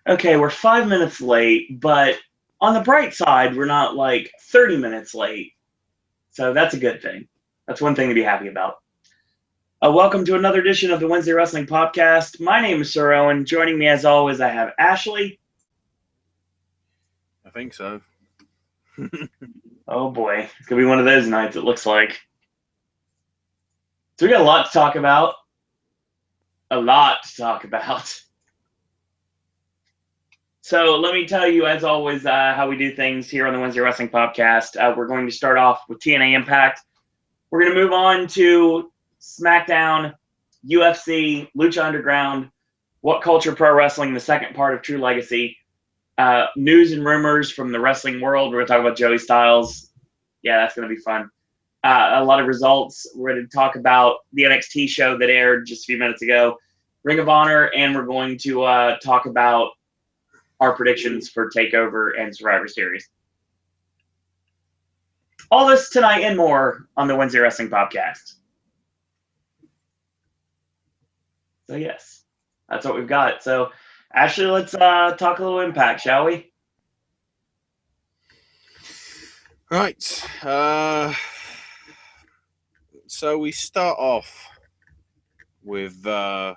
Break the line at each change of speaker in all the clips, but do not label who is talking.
Okay, we're 5 minutes late, but on the bright side, we're not like 30 minutes late. So that's a good thing. That's one thing to be happy about. Welcome to another edition of the Wednesday Wrestling Popcast. My name is Sir Owen. Joining me as always, I have Ashley.
I think so.
Oh boy, it's going to be one of those nights, it looks like. So we got a lot to talk about. So let me tell you, as always, how we do things here on the Wednesday Wrestling Podcast. We're going to start off with TNA Impact. We're going to move on to Smackdown, UFC, Lucha Underground, What Culture Pro Wrestling, the second part of True Legacy, news and rumors from the wrestling world. We're going to talk about Joey Styles. Yeah, that's going to be fun. A lot of results. We're going to talk about the NXT show that aired just a few minutes ago, Ring of Honor, and we're going to talk about our predictions for Takeover and Survivor Series. All this tonight and more on the Wednesday Wrestling Podcast. So yes, that's what we've got. So Ashley, let's talk a little Impact, shall we?
Right. So we start off with a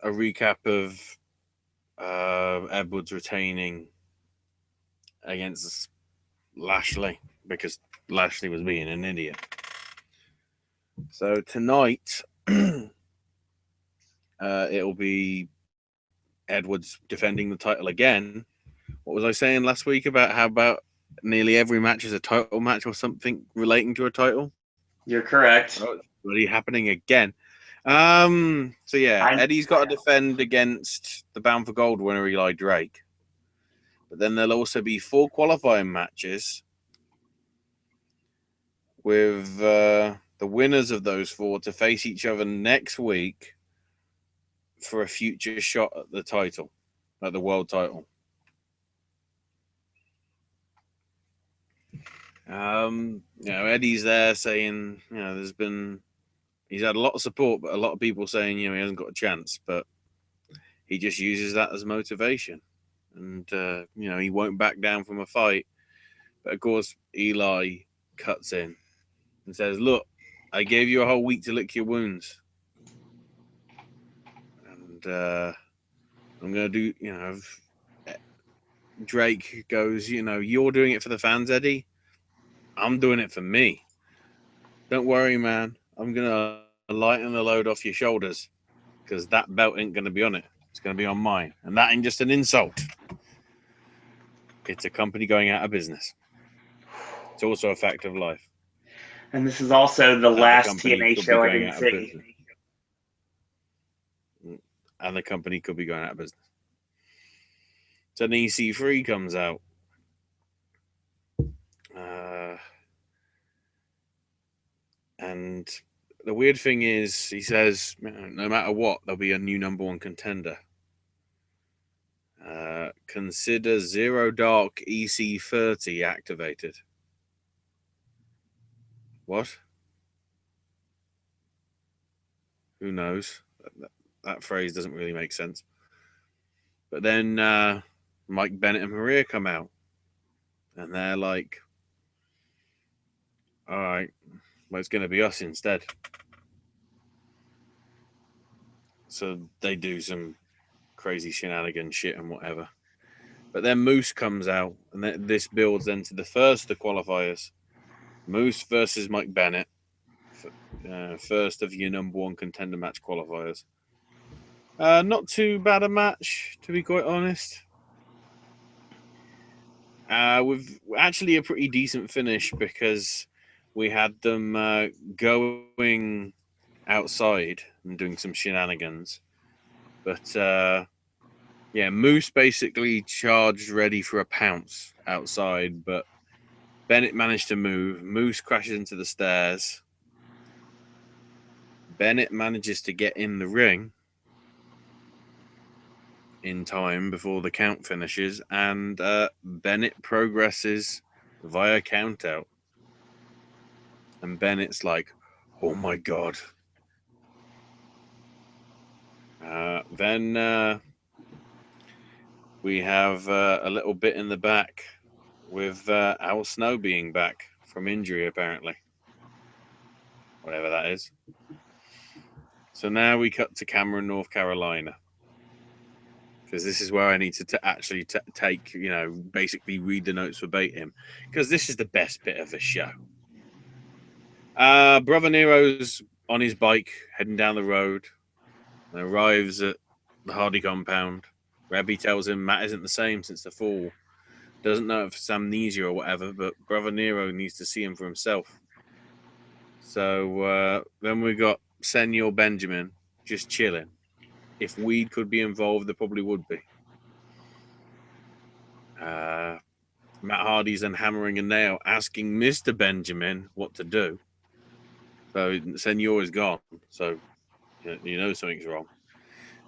recap of Edwards retaining against Lashley because Lashley was being an idiot. So tonight, it'll be Edwards defending the title again. What was I saying last week about how about nearly every match is a title match or something relating to a title?
You're correct.
Oh, it's really happening again. So yeah, Eddie's got to defend against the Bound for Gold winner Eli Drake. But then there'll also be 4 qualifying matches with the winners of those 4 to face each other next week for a future shot at the title, at the world title. Eddie's there saying, he's had a lot of support, but a lot of people saying, he hasn't got a chance, but he just uses that as motivation. And, he won't back down from a fight. But of course, Eli cuts in and says, look, I gave you a whole week to lick your wounds. And I'm going to do, Drake goes, you're doing it for the fans, Eddie. I'm doing it for me. Don't worry, man. I'm going to lighten the load off your shoulders because that belt ain't going to be on it. It's going to be on mine. And that ain't just an insult. It's a company going out of business. It's also a fact of life.
And this is also the last TNA show I didn't see.
And the company could be going out of business. So then EC3 comes out. And the weird thing is, he says, no matter what, there'll be a new number 1 contender. Consider Zero Dark EC30 activated. What? Who knows? That phrase doesn't really make sense. But then Mike Bennett and Maria come out. And they're like, all right, well, it's going to be us instead. So they do some crazy shenanigan shit and whatever. But then Moose comes out, and this builds then to the first of the qualifiers. Moose versus Mike Bennett. First of your number 1 contender match qualifiers. Not too bad a match, to be quite honest. With actually a pretty decent finish because we had them going outside and doing some shenanigans. But Moose basically charged ready for a pounce outside, but Bennett managed to move. Moose crashes into the stairs. Bennett manages to get in the ring in time before the count finishes, and Bennett progresses via countout. And Bennett's like, oh my God. Then we have a little bit in the back with Al Snow being back from injury, apparently. Whatever that is. So now we cut to Cameron, North Carolina. Because this is where I need to actually take, basically read the notes verbatim. Because this is the best bit of the show. Brother Nero's on his bike, heading down the road, and arrives at the Hardy compound. Rebby tells him Matt isn't the same since the fall. Doesn't know if it's amnesia or whatever, but Brother Nero needs to see him for himself. So then we got Senor Benjamin just chilling. If weed could be involved, there probably would be. Matt Hardy's then hammering a nail, asking Mr. Benjamin what to do. So Senor is gone. So you know something's wrong.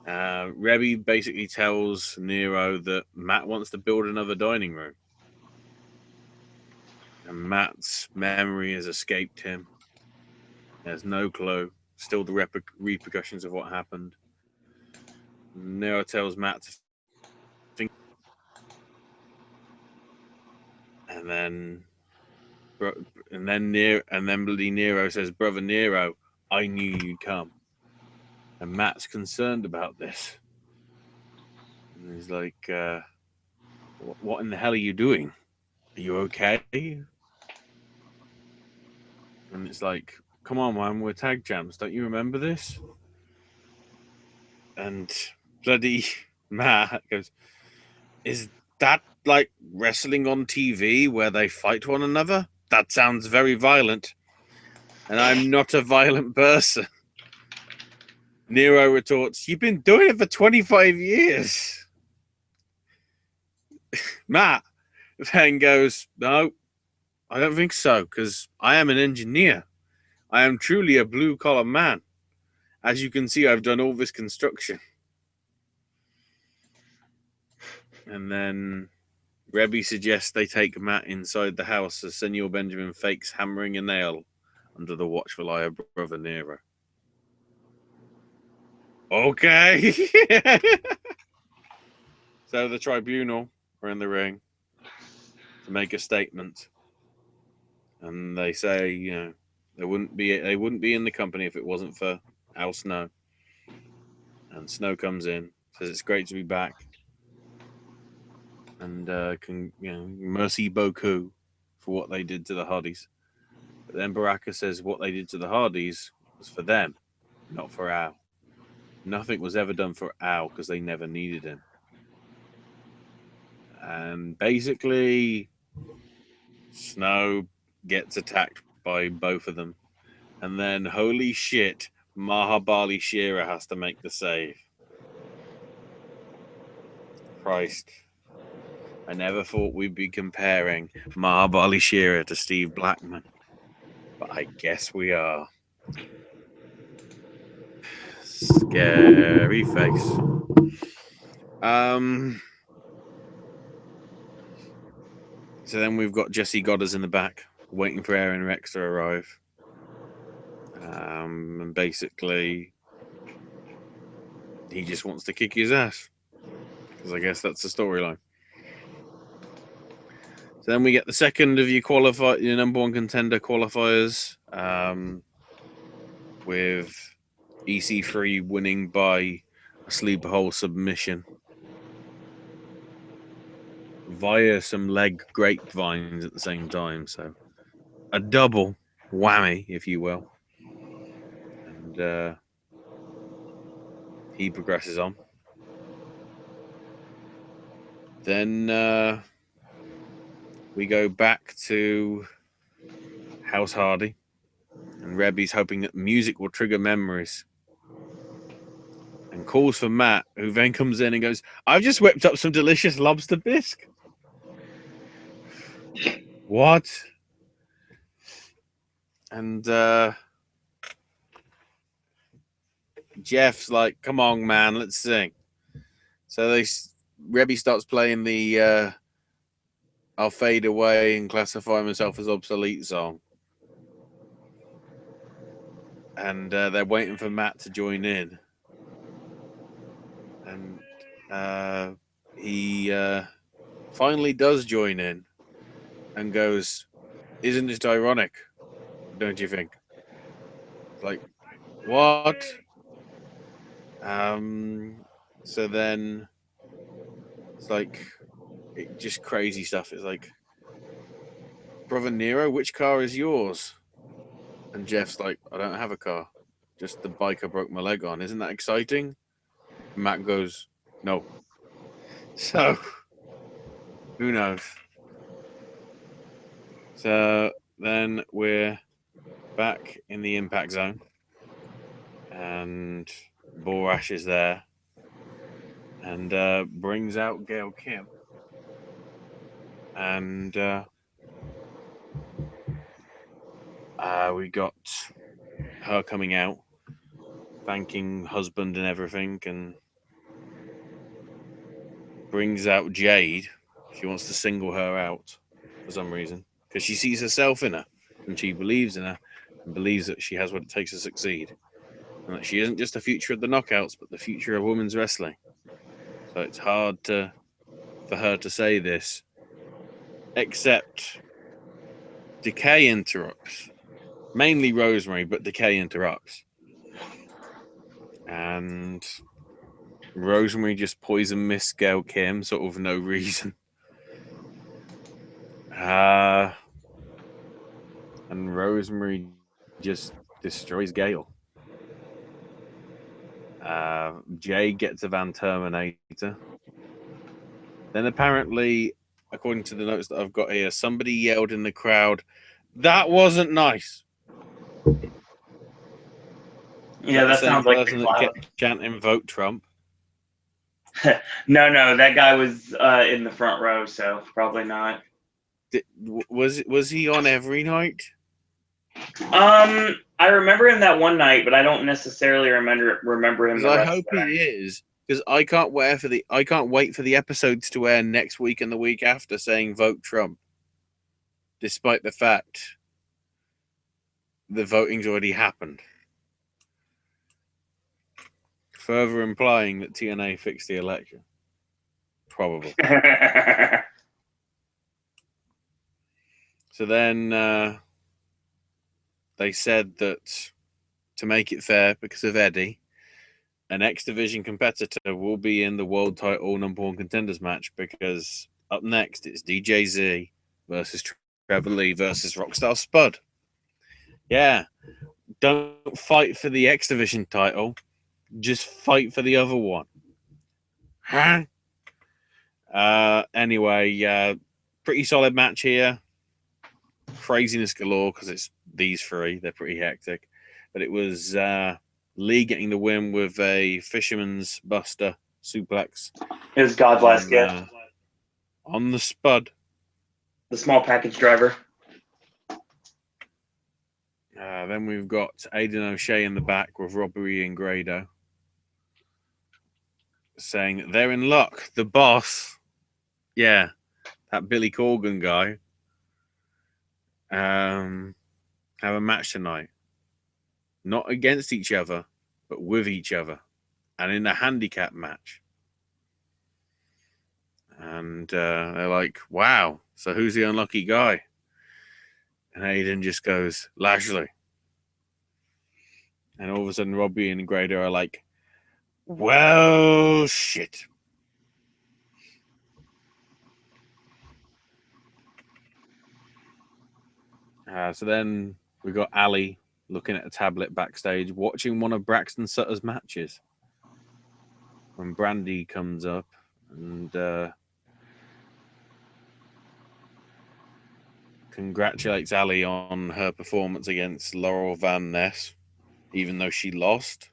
Rebby basically tells Nero that Matt wants to build another dining room. And Matt's memory has escaped him. He has no clue. Still the repercussions of what happened. Nero tells Matt to think. And then bloody Nero says, "Brother Nero, I knew you'd come." And Matt's concerned about this. And he's like, what in the hell are you doing? Are you okay? And it's like, come on, man, we're tag champs. Don't you remember this? And bloody Matt goes, is that like wrestling on TV where they fight one another? That sounds very violent. And I'm not a violent person. Nero retorts, you've been doing it for 25 years. Matt then goes, no, I don't think so, because I am an engineer. I am truly a blue-collar man. As you can see, I've done all this construction. And then Rebby suggests they take Matt inside the house as Senor Benjamin fakes hammering a nail under the watchful eye of Brother Nero. Okay. So the tribunal are in the ring to make a statement. And they say, they wouldn't be in the company if it wasn't for Al Snow. And Snow comes in, says it's great to be back. And merci beaucoup for what they did to the Hardys. But then Baraka says what they did to the Hardys was for them, not for Al. Nothing was ever done for Al because they never needed him. And basically, Snow gets attacked by both of them. And then, holy shit, Mahabali Shera has to make the save. Christ. I never thought we'd be comparing Mahabali Shera to Steve Blackman. But I guess we are. Scary face. So then we've got Jesse Goddard in the back, waiting for Aaron Rex to arrive. And basically, he just wants to kick his ass. Because I guess that's the storyline. So then we get the second of your number one contender qualifiers, with EC3 winning by a sleeper hold submission via some leg grapevines at the same time. So a double whammy, if you will. And he progresses on. Then we go back to House Hardy, and Rebby's hoping that music will trigger memories. And calls for Matt, who then comes in and goes, I've just whipped up some delicious lobster bisque. What? And Jeff's like, come on, man, let's sing. So Rebby starts playing the I'll Fade Away and Classify Myself as Obsolete song. And they're waiting for Matt to join in. and he finally does join in and goes, "Isn't it ironic? Don't you think?" It's like, what? So then it's like just crazy stuff. It's like, "Brother Nero, which car is yours?" And Jeff's like, "I don't have a car, just the bike I broke my leg on. Isn't that exciting?" And Matt goes, "No." So who knows? So then we're back in the Impact Zone, and Borash is there and brings out Gail Kim. And we got her coming out, thanking husband and everything, and brings out Jade. She wants to single her out for some reason because she sees herself in her and she believes in her and believes that she has what it takes to succeed, and that she isn't just the future of the Knockouts but the future of women's wrestling. So it's hard for her to say this, except Decay interrupts. Mainly Rosemary, but Decay interrupts. And Rosemary just poison Miss Gail Kim, sort of no reason. And Rosemary just destroys Gail. Jay gets a Van Terminator. Then apparently, according to the notes that I've got here, somebody yelled in the crowd, "That wasn't nice."
Yeah, that
the same
sounds like
person that kept chanting "Vote Trump."
No, that guy was in the front row, so probably not.
Was he on every night?
I remember him that one night, but I don't necessarily remember him.
Because I hope he is. Because I can't wait for the episodes to air next week and the week after saying "Vote Trump," despite the fact the voting's already happened. Further implying that TNA fixed the election. Probably. So then they said that to make it fair, because of Eddie, an X Division competitor will be in the world title number one contenders match, because up next it's DJZ versus Trevor Lee versus Rockstar Spud. Yeah. Don't fight for the X Division title. Just fight for the other one. Huh? Anyway, pretty solid match here. Craziness galore because it's these three. They're pretty hectic. But it was Lee getting the win with a Fisherman's Buster suplex.
It was God's last gift.
On the Spud.
The small package driver.
Then we've got Aiden O'Shea in the back with Robbery and Grado saying that they're in luck. The boss, yeah, that Billy Corgan guy, have a match tonight. Not against each other, but with each other. And in a handicap match. And they're like, wow, so who's the unlucky guy? And Aiden just goes, Lashley. And all of a sudden, Robbie and Grado are like, well, shit. So then we got Ali looking at a tablet backstage, watching one of Braxton Sutter's matches. When Brandy comes up and congratulates Ali on her performance against Laurel Van Ness, even though she lost.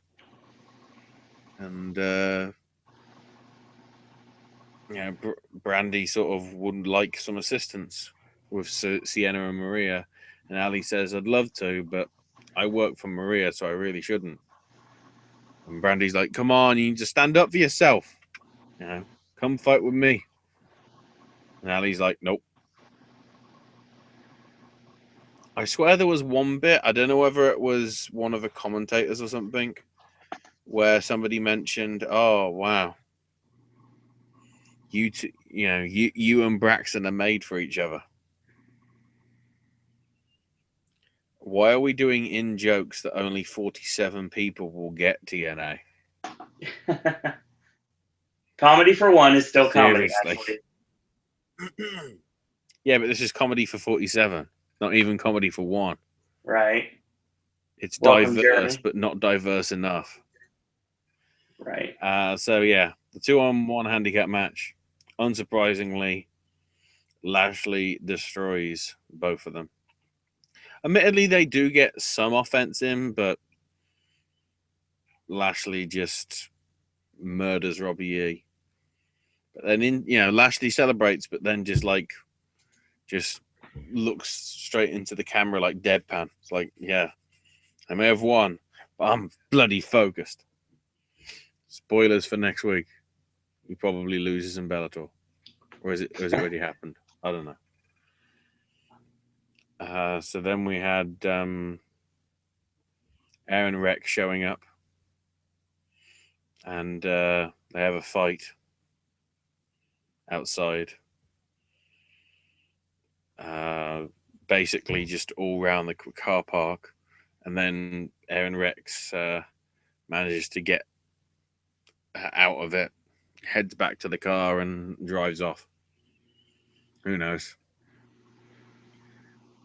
And Brandy sort of would like some assistance with Sienna and Maria. And Ali says, I'd love to, but I work for Maria, so I really shouldn't. And Brandy's like, come on, you need to stand up for yourself. Come fight with me. And Ali's like, nope. I swear there was one bit, I don't know whether it was one of the commentators or something, where somebody mentioned, oh, wow, you and Braxton are made for each other. Why are we doing in jokes that only 47 people will get TNA?
Comedy for one is still comedy,
Seriously.
actually.
Yeah, but this is comedy for 47. Not even comedy for one.
Right.
It's
Welcome,
diverse,
Jeremy.
but not diverse enough.
Right.
So yeah, the 2-on-1 handicap match. Unsurprisingly, Lashley destroys both of them. Admittedly, they do get some offense in, but Lashley just murders Robbie E. But then Lashley celebrates, but then just looks straight into the camera like deadpan. It's like, yeah, I may have won, but I'm bloody focused. Spoilers for next week. He probably loses in Bellator. Or has it already happened? I don't know. So then we had Aaron Rex showing up. And they have a fight outside. Basically just all around the car park. And then Aaron Rex manages to get out of it, heads back to the car and drives off. Who knows?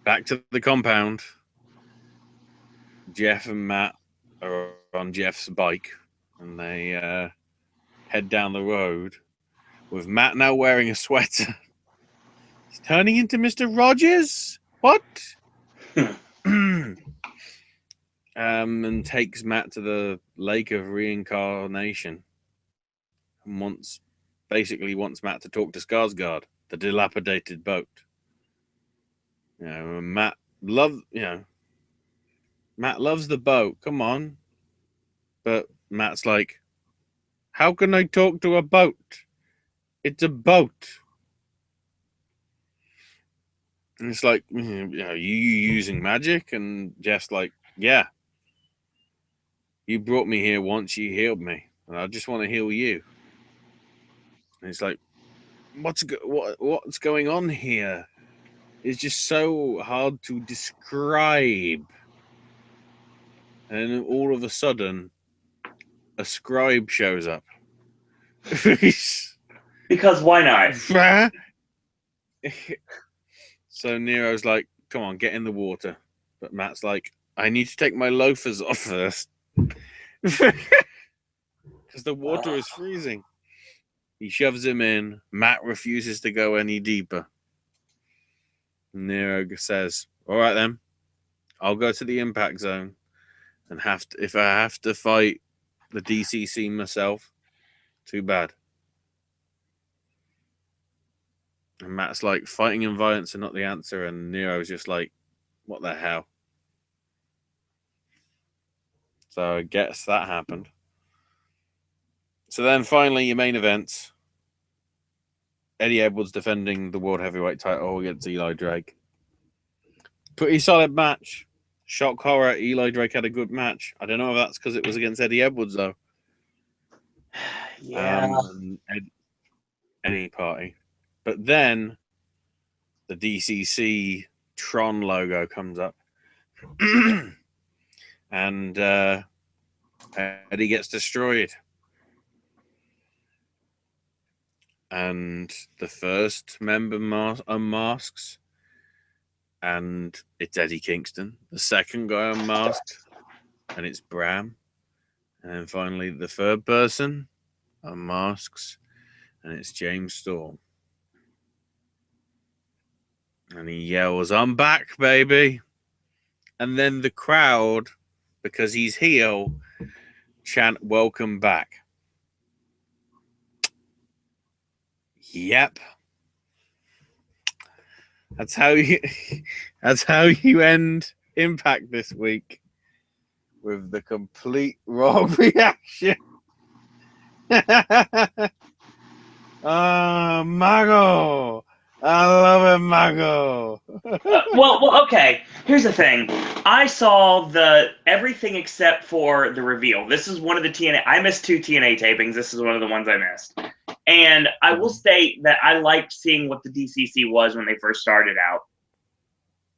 Back to the compound. Jeff and Matt are on Jeff's bike and they head down the road with Matt now wearing a sweater. He's turning into Mr. Rogers? What? And takes Matt to the Lake of Reincarnation and basically wants Matt to talk to Skarsgård, the dilapidated boat. Matt loves the boat. Come on. But Matt's like, how can I talk to a boat? It's a boat. And it's like, you using magic? And Jeff's like, yeah. You brought me here once, you healed me. And I just want to heal you. And it's like, what's going on here? It's just so hard to describe. And then all of a sudden, a scribe shows up.
Because why not?
So Nero's like, come on, get in the water. But Matt's like, I need to take my loafers off first. Because the water is freezing. He shoves him in. Matt refuses to go any deeper. Nero says, all right then, I'll go to the impact zone and if I have to fight the DCC myself, too bad. And Matt's like, fighting and violence are not the answer. And Nero's just like, what the hell? So I guess that happened. So then finally, your main events. Eddie Edwards defending the World Heavyweight title against Eli Drake. Pretty solid match. Shock horror, Eli Drake had a good match. I don't know if that's because it was against Eddie Edwards, though.
Yeah.
Any party. But then the DCC Tron logo comes up. And Eddie gets destroyed. And the first member unmasks. And it's Eddie Kingston. The second guy unmasked. And it's Bram. And then finally the third person unmasks. And it's James Storm. And he yells, I'm back, baby. And then the crowd, because he's heel, chant, welcome back. Yep. That's how you end Impact this week. With the complete wrong reaction. Mago. I love it, Mago.
Well, okay. Here's the thing. I saw everything except for the reveal. This is one of the TNA. I missed 2 TNA tapings. This is one of the ones I missed. And I will state that I liked seeing what the DCC was when they first started out.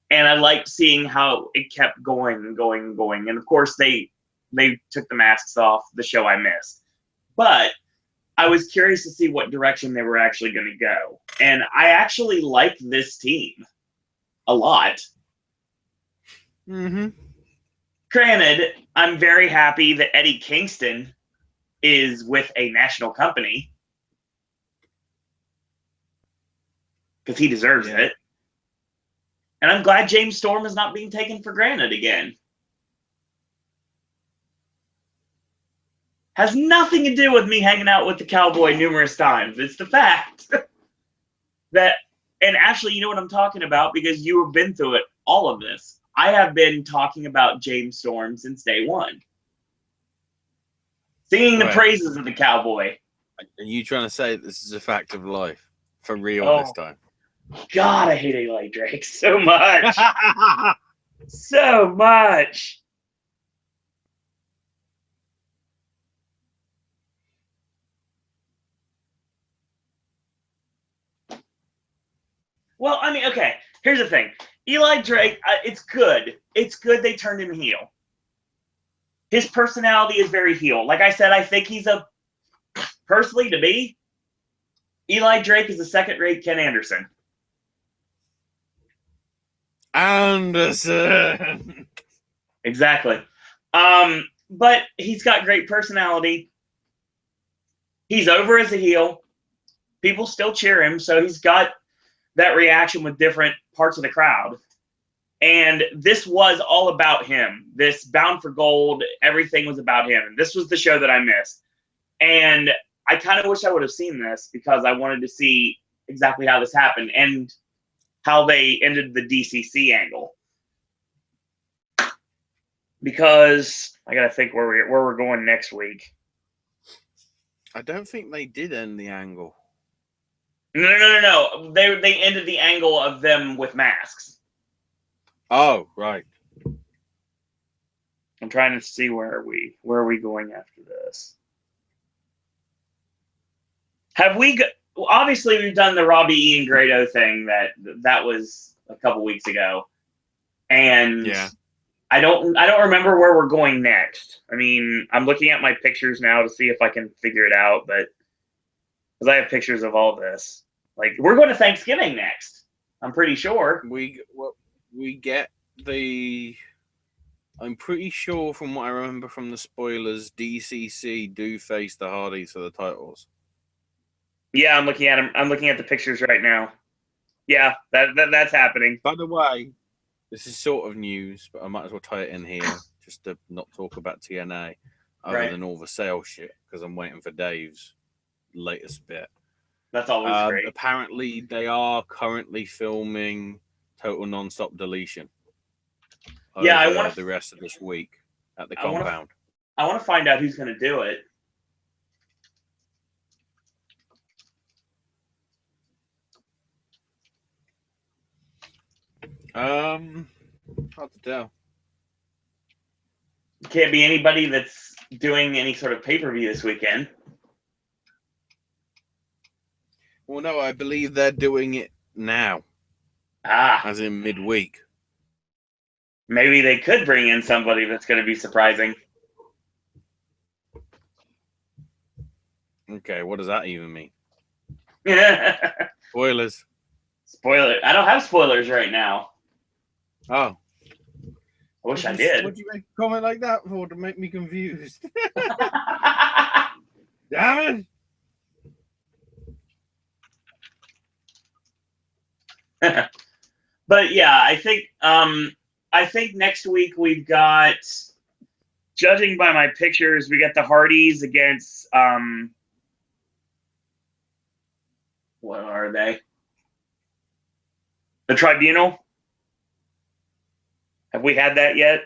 And I liked seeing how it kept going and going and going. And of course, they took the masks off, the show I missed. But I was curious to see what direction they were actually going to go. And I actually like this team a lot.
Mm-hmm.
Granted, I'm very happy that Eddie Kingston is with a national company because he deserves it. And I'm glad James Storm is not being taken for granted again. Has nothing to do with me hanging out with the Cowboy numerous times. It's the fact that, and Ashley, you know what I'm talking about because you have been through it, all of this. I have been talking about James Storm since day one. Singing the praises of the Cowboy.
Are you trying to say this is a fact of life? For real this time?
God, I hate Eli Drake so much. So much. Well, I mean, okay, here's the thing. Eli Drake, it's good. It's good they turned him heel. His personality is very heel. Like I said, I think he's personally to me, Eli Drake is a second-rate Ken Anderson. Exactly. But he's got great personality. He's over as a heel. People still cheer him, so he's got that reaction with different parts of the crowd. And this was all about him. This Bound for Gold, everything was about him. And this was the show that I missed. And I kind of wish I would have seen this because I wanted to see exactly how this happened and how they ended the DCC angle. Because I got to think where we're going next week.
I don't think they did end the angle.
No. They ended the angle of them with masks.
Oh, right.
I'm trying to see where are we going after this. Have we obviously we've done the Robbie Ian Grado thing that was a couple weeks ago. And
yeah.
I don't remember where we're going next. I mean, I'm looking at my pictures now to see if I can figure it out, but because I have pictures of all this. Like, we're going to Thanksgiving next. I'm pretty sure.
We get the. I'm pretty sure from what I remember from the spoilers, DCC do face the Hardys for the titles.
Yeah, I'm looking at them. I'm looking at the pictures right now. Yeah, that's happening.
By the way, this is sort of news, but I might as well tie it in here just to not talk about TNA other than all the sales shit because I'm waiting for Dave's latest bit.
That's always great.
Apparently, they are currently filming Total Nonstop Deletion.
Yeah, I want
the rest of this week at the compound.
I want to find out who's going to do it.
Hard to tell.
Can't be anybody that's doing any sort of pay-per-view this weekend.
Well, no, I believe they're doing it now. As in midweek.
Maybe they could bring in somebody that's going to be surprising.
Okay, what does that even mean?
Spoilers. Spoiler. I don't have spoilers right now.
Oh.
I wish I did.
What'd you make a comment like that for to make me confused? Damn
it. But yeah, I think next week we've got, judging by my pictures, we got the Hardys against what are they? The Tribunal? Have we had that yet?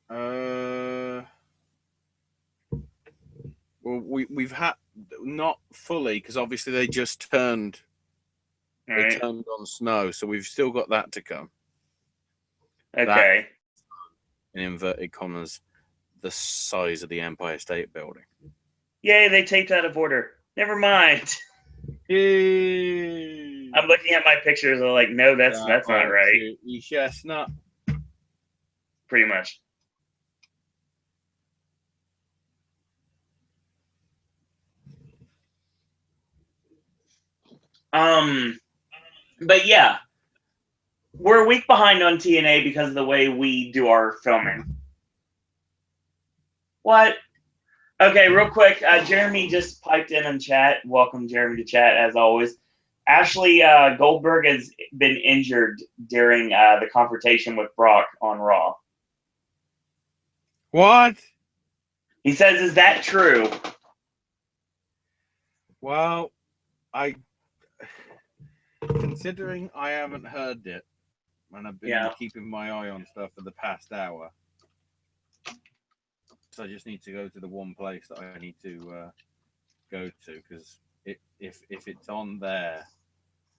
Well, we've had not fully because obviously they just turned. They turned on Snow, so we've still got that to come.
Okay.
That, in inverted commas, the size of the Empire State Building.
Yay, they taped out of order. Never mind.
Yay.
I'm looking at my pictures and like, no, that's not right.
You chestnut.
Pretty much. But yeah, we're a week behind on TNA because of the way we do our filming. What? Okay, real quick. Jeremy just piped in chat. Welcome, Jeremy, to chat, as always. Ashley Goldberg has been injured during the confrontation with Brock on Raw.
What?
He says, is that true?
Well, considering I haven't heard it, and I've been keeping my eye on stuff for the past hour, so I just need to go to the one place that I need to go to, because if it's on there,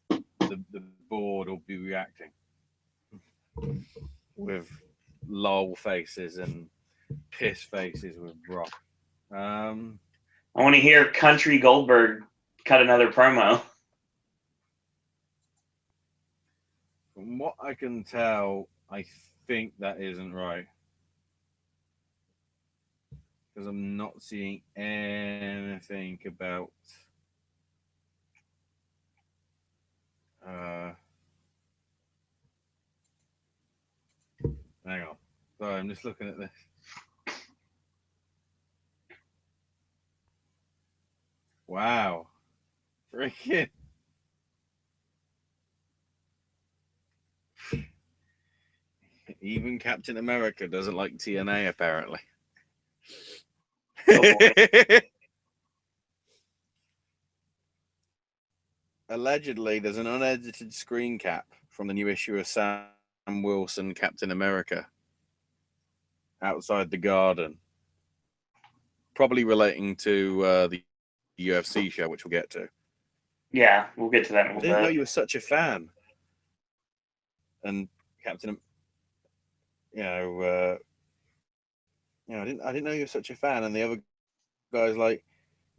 the board will be reacting with lol faces and piss faces with Brock.
I want to hear Country Goldberg cut another promo.
From what I can tell, I think that isn't right. Because I'm not seeing anything about hang on. Sorry, I'm just looking at this. Wow. Freaking. Even Captain America doesn't like TNA, apparently. Oh, allegedly, there's an unedited screen cap from the new issue of Sam Wilson, Captain America, outside the Garden. Probably relating to the UFC show, which we'll get to.
Yeah, we'll get to that in a little bit.
I didn't know you were such a fan. And Captain, I didn't know you were such a fan. And the other guy's like,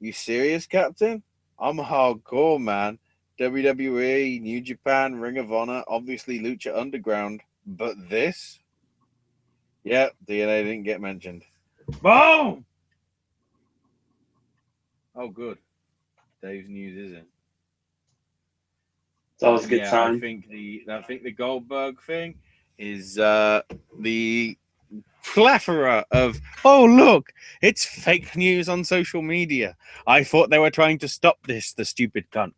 "You serious, Captain? I'm hardcore, man. WWE, New Japan, Ring of Honor, obviously Lucha Underground, but this? Yeah, DNA didn't get mentioned. Boom! Oh, good. Dave's news is in.
It's always a good sign.
I think the Goldberg thing is the plethora of, oh, look, it's fake news on social media. I thought they were trying to stop this, the stupid cunt.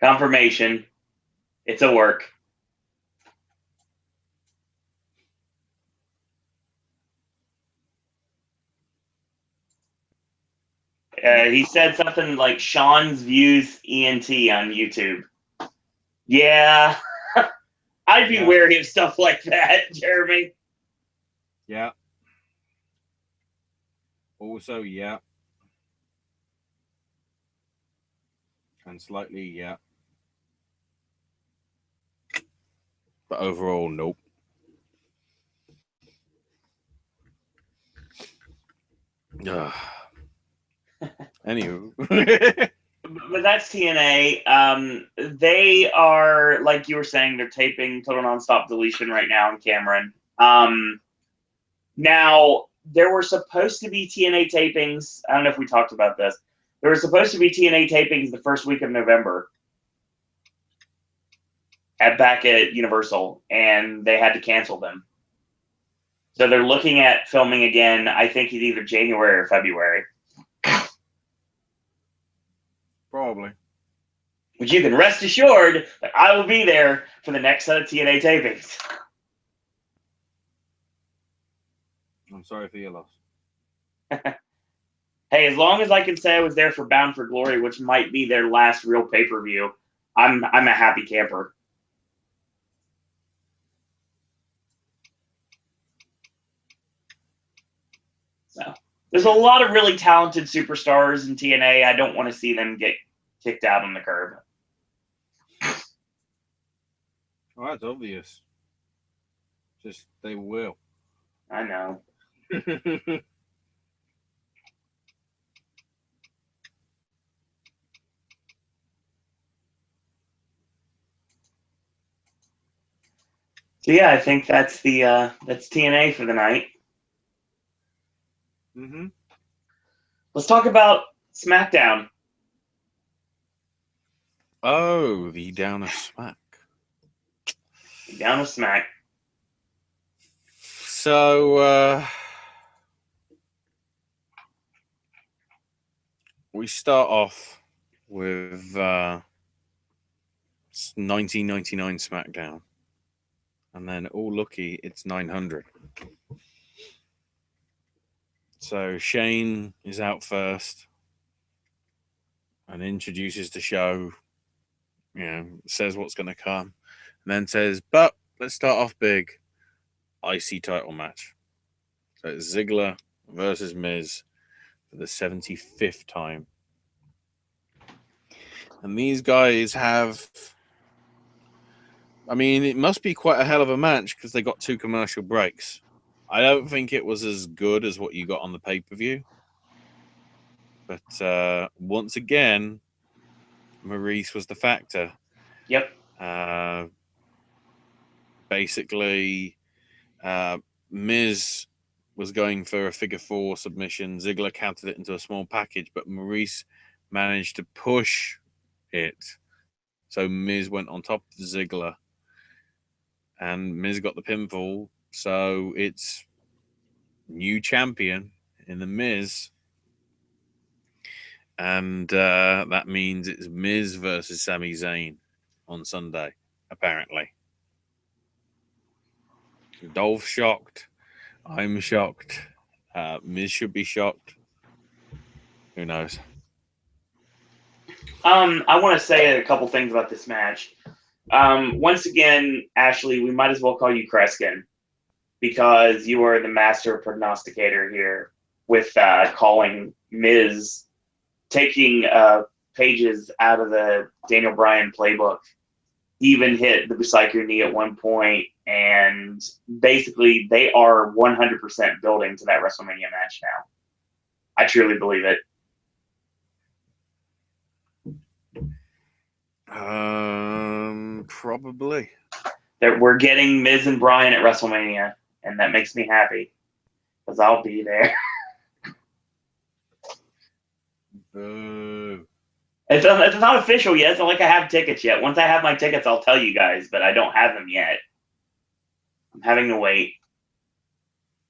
Confirmation. It's a work. He said something like Sean's views ENT on YouTube. Yeah. I'd be wary of stuff like that, Jeremy.
Yeah. Also, yeah. And slightly, yeah. But overall, nope. Anywho.
But that's TNA. They are, like you were saying, they're taping Total Nonstop Deletion right now in Cameron. Now, there were supposed to be TNA tapings. I don't know if we talked about this. There were supposed to be TNA tapings the first week of November back at Universal, and they had to cancel them. So they're looking at filming again, I think it's either January or February.
Probably.
But you can rest assured that I will be there for the next set of TNA tapings.
I'm sorry for your loss.
Hey, as long as I can say I was there for Bound for Glory, which might be their last real pay-per-view, I'm a happy camper. So there's a lot of really talented superstars in TNA. I don't want to see them get kicked out on the curb.
Well, that's obvious. Just they will.
I know. So yeah, I think that's that's TNA for the night.
Mm-hmm.
Let's talk about SmackDown.
Oh, the Downer Smack.
Down with Smack.
So we start off with 1999 SmackDown, and then all lucky it's 900. So Shane is out first and introduces the show, says what's going to come, and then says, but let's start off big. IC title match. So it's Ziggler versus Miz for the 75th time. And these guys have, I mean, it must be quite a hell of a match because they got 2 commercial breaks. I don't think it was as good as what you got on the pay-per-view. But once again, Maurice was the factor.
Yep.
Basically, Miz was going for a figure 4 submission. Ziggler countered it into a small package, but Maurice managed to push it. So Miz went on top of Ziggler, and Miz got the pinfall. So it's new champion in the Miz. And that means it's Miz versus Sami Zayn on Sunday, apparently. Dolph's shocked. I'm shocked. Miz should be shocked. Who knows?
I want to say a couple things about this match. Once again, Ashley, we might as well call you Kreskin because you are the master prognosticator here with calling Miz, taking pages out of the Daniel Bryan playbook. He even hit the Psycho knee at one point, and basically they are 100% building to that WrestleMania match now. I truly believe it.
Probably.
That we're getting Miz and Bryan at WrestleMania, and that makes me happy because I'll be there.
Boo.
It's not official yet. It's not like I have tickets yet. Once I have my tickets, I'll tell you guys, but I don't have them yet. I'm having to wait.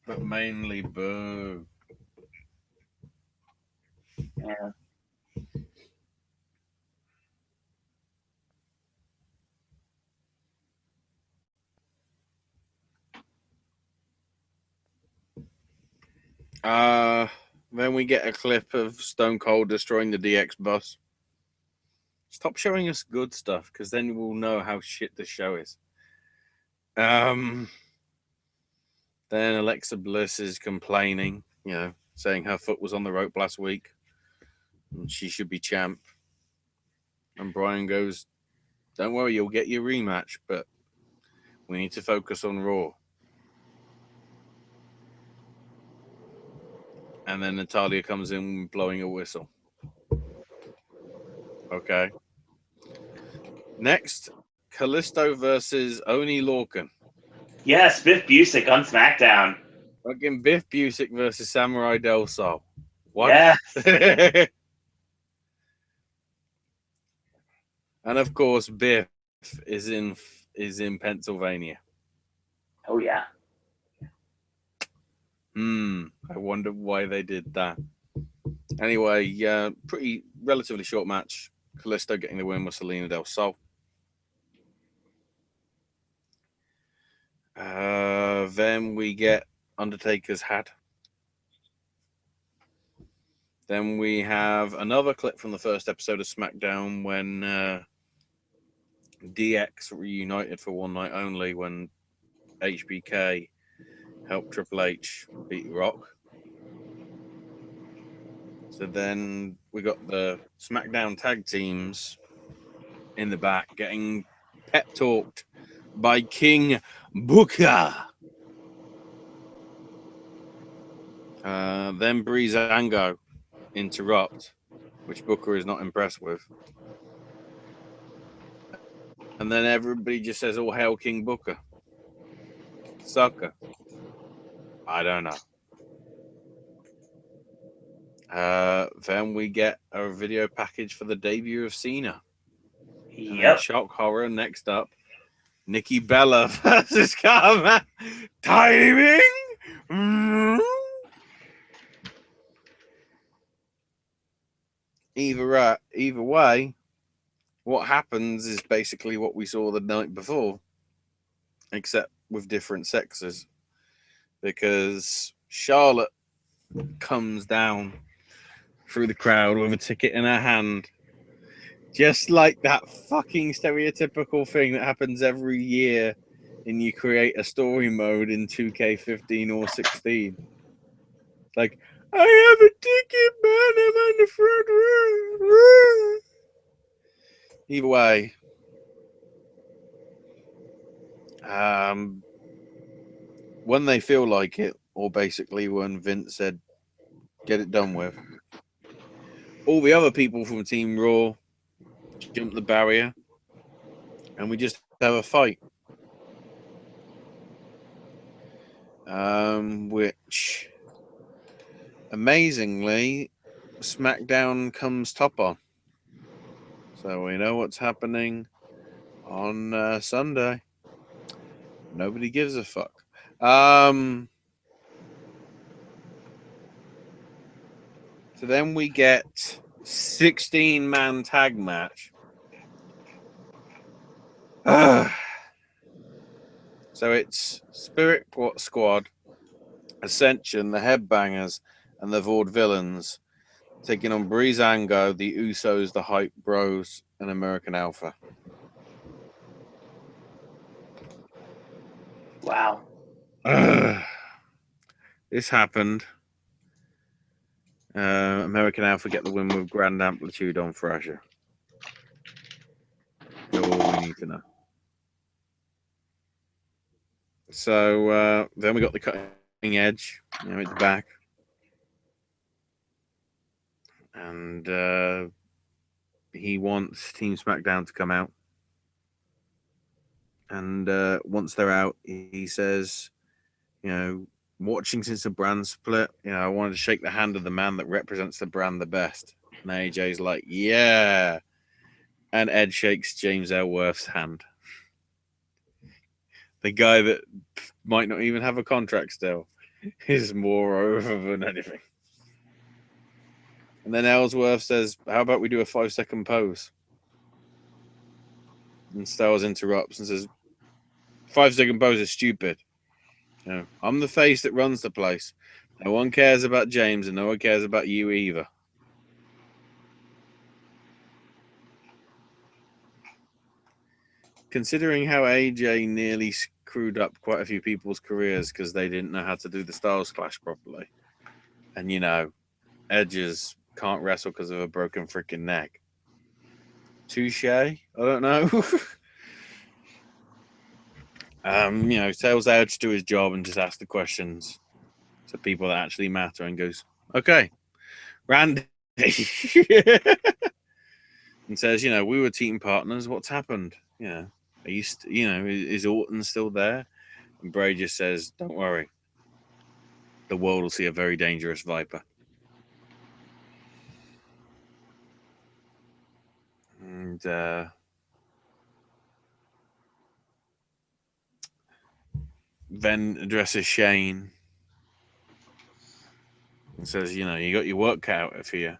But mainly boo.
Yeah.
Then we get a clip of Stone Cold destroying the DX bus. Stop showing us good stuff, because then we'll know how shit the show is. Then Alexa Bliss is complaining, saying her foot was on the rope last week and she should be champ. And Brian goes, don't worry, you'll get your rematch, but we need to focus on Raw. And then Natalia comes in blowing a whistle. Okay. Next, Kalisto versus Oni Lorcan.
Yes, Biff Busick on SmackDown.
Fucking Biff Busick versus Samurai Del Sol. What?
Yes.
And of course, Biff is in Pennsylvania.
Oh yeah.
I wonder why they did that. Anyway, pretty relatively short match. Kalisto getting the win with Selena Del Sol. Then we get Undertaker's hat. Then we have another clip from the first episode of SmackDown when DX reunited for one night only when HBK helped Triple H beat Rock. So then we got the SmackDown tag teams in the back getting pep talked by King Booker. Then Breezango interrupt, which Booker is not impressed with. And then everybody just says, "Oh, hail King Booker." Sucker. I don't know. Then we get a video package for the debut of Cena. And then
Yep.
shock horror next up. Nikki Bella versus Carmen. Timing. Either way, what happens is basically what we saw the night before, except with different sexes. Because Charlotte comes down through the crowd with a ticket in her hand. Just like that fucking stereotypical thing that happens every year and you create a story mode in 2K15 or 16. Like, I have a ticket, man. I'm on the front row. Either way, when they feel like it, or basically when Vince said, get it done with, all the other people from Team Raw jump the barrier and we just have a fight. Which, amazingly, Smackdown comes top on. So we know what's happening on Sunday. Nobody gives a fuck. So then we get 16-man tag match. So it's Spirit Squad, Ascension, the Headbangers, and the Vaudevillains taking on Breezango, the Usos, the Hype Bros, and American Alpha.
Wow.
This happened. American Alpha get the win with Grand Amplitude on Thrasher. That's all we need to know. So then we got the Cutting Edge, at the back. And he wants Team Smackdown to come out. And once they're out, he says, watching since the brand split, I wanted to shake the hand of the man that represents the brand the best. And AJ's like, yeah. And Ed shakes James Ellsworth's hand. The guy that might not even have a contract still is more over than anything. And then Ellsworth says, how about we do a 5-second pose? And Styles interrupts and says, 5-second pose is stupid. I'm the face that runs the place. No one cares about James and no one cares about you either. Considering how AJ nearly screwed up quite a few people's careers because they didn't know how to do the Styles Clash properly. And, Edges can't wrestle because of a broken freaking neck. Touche? I don't know. Tells Edge to do his job and just ask the questions to people that actually matter and goes, okay, Randy. And says, we were team partners. What's happened? Are you, is Orton still there? And Bray just says, don't worry. The world will see a very dangerous Viper. And then addresses Shane and says, you got your work cut out for you.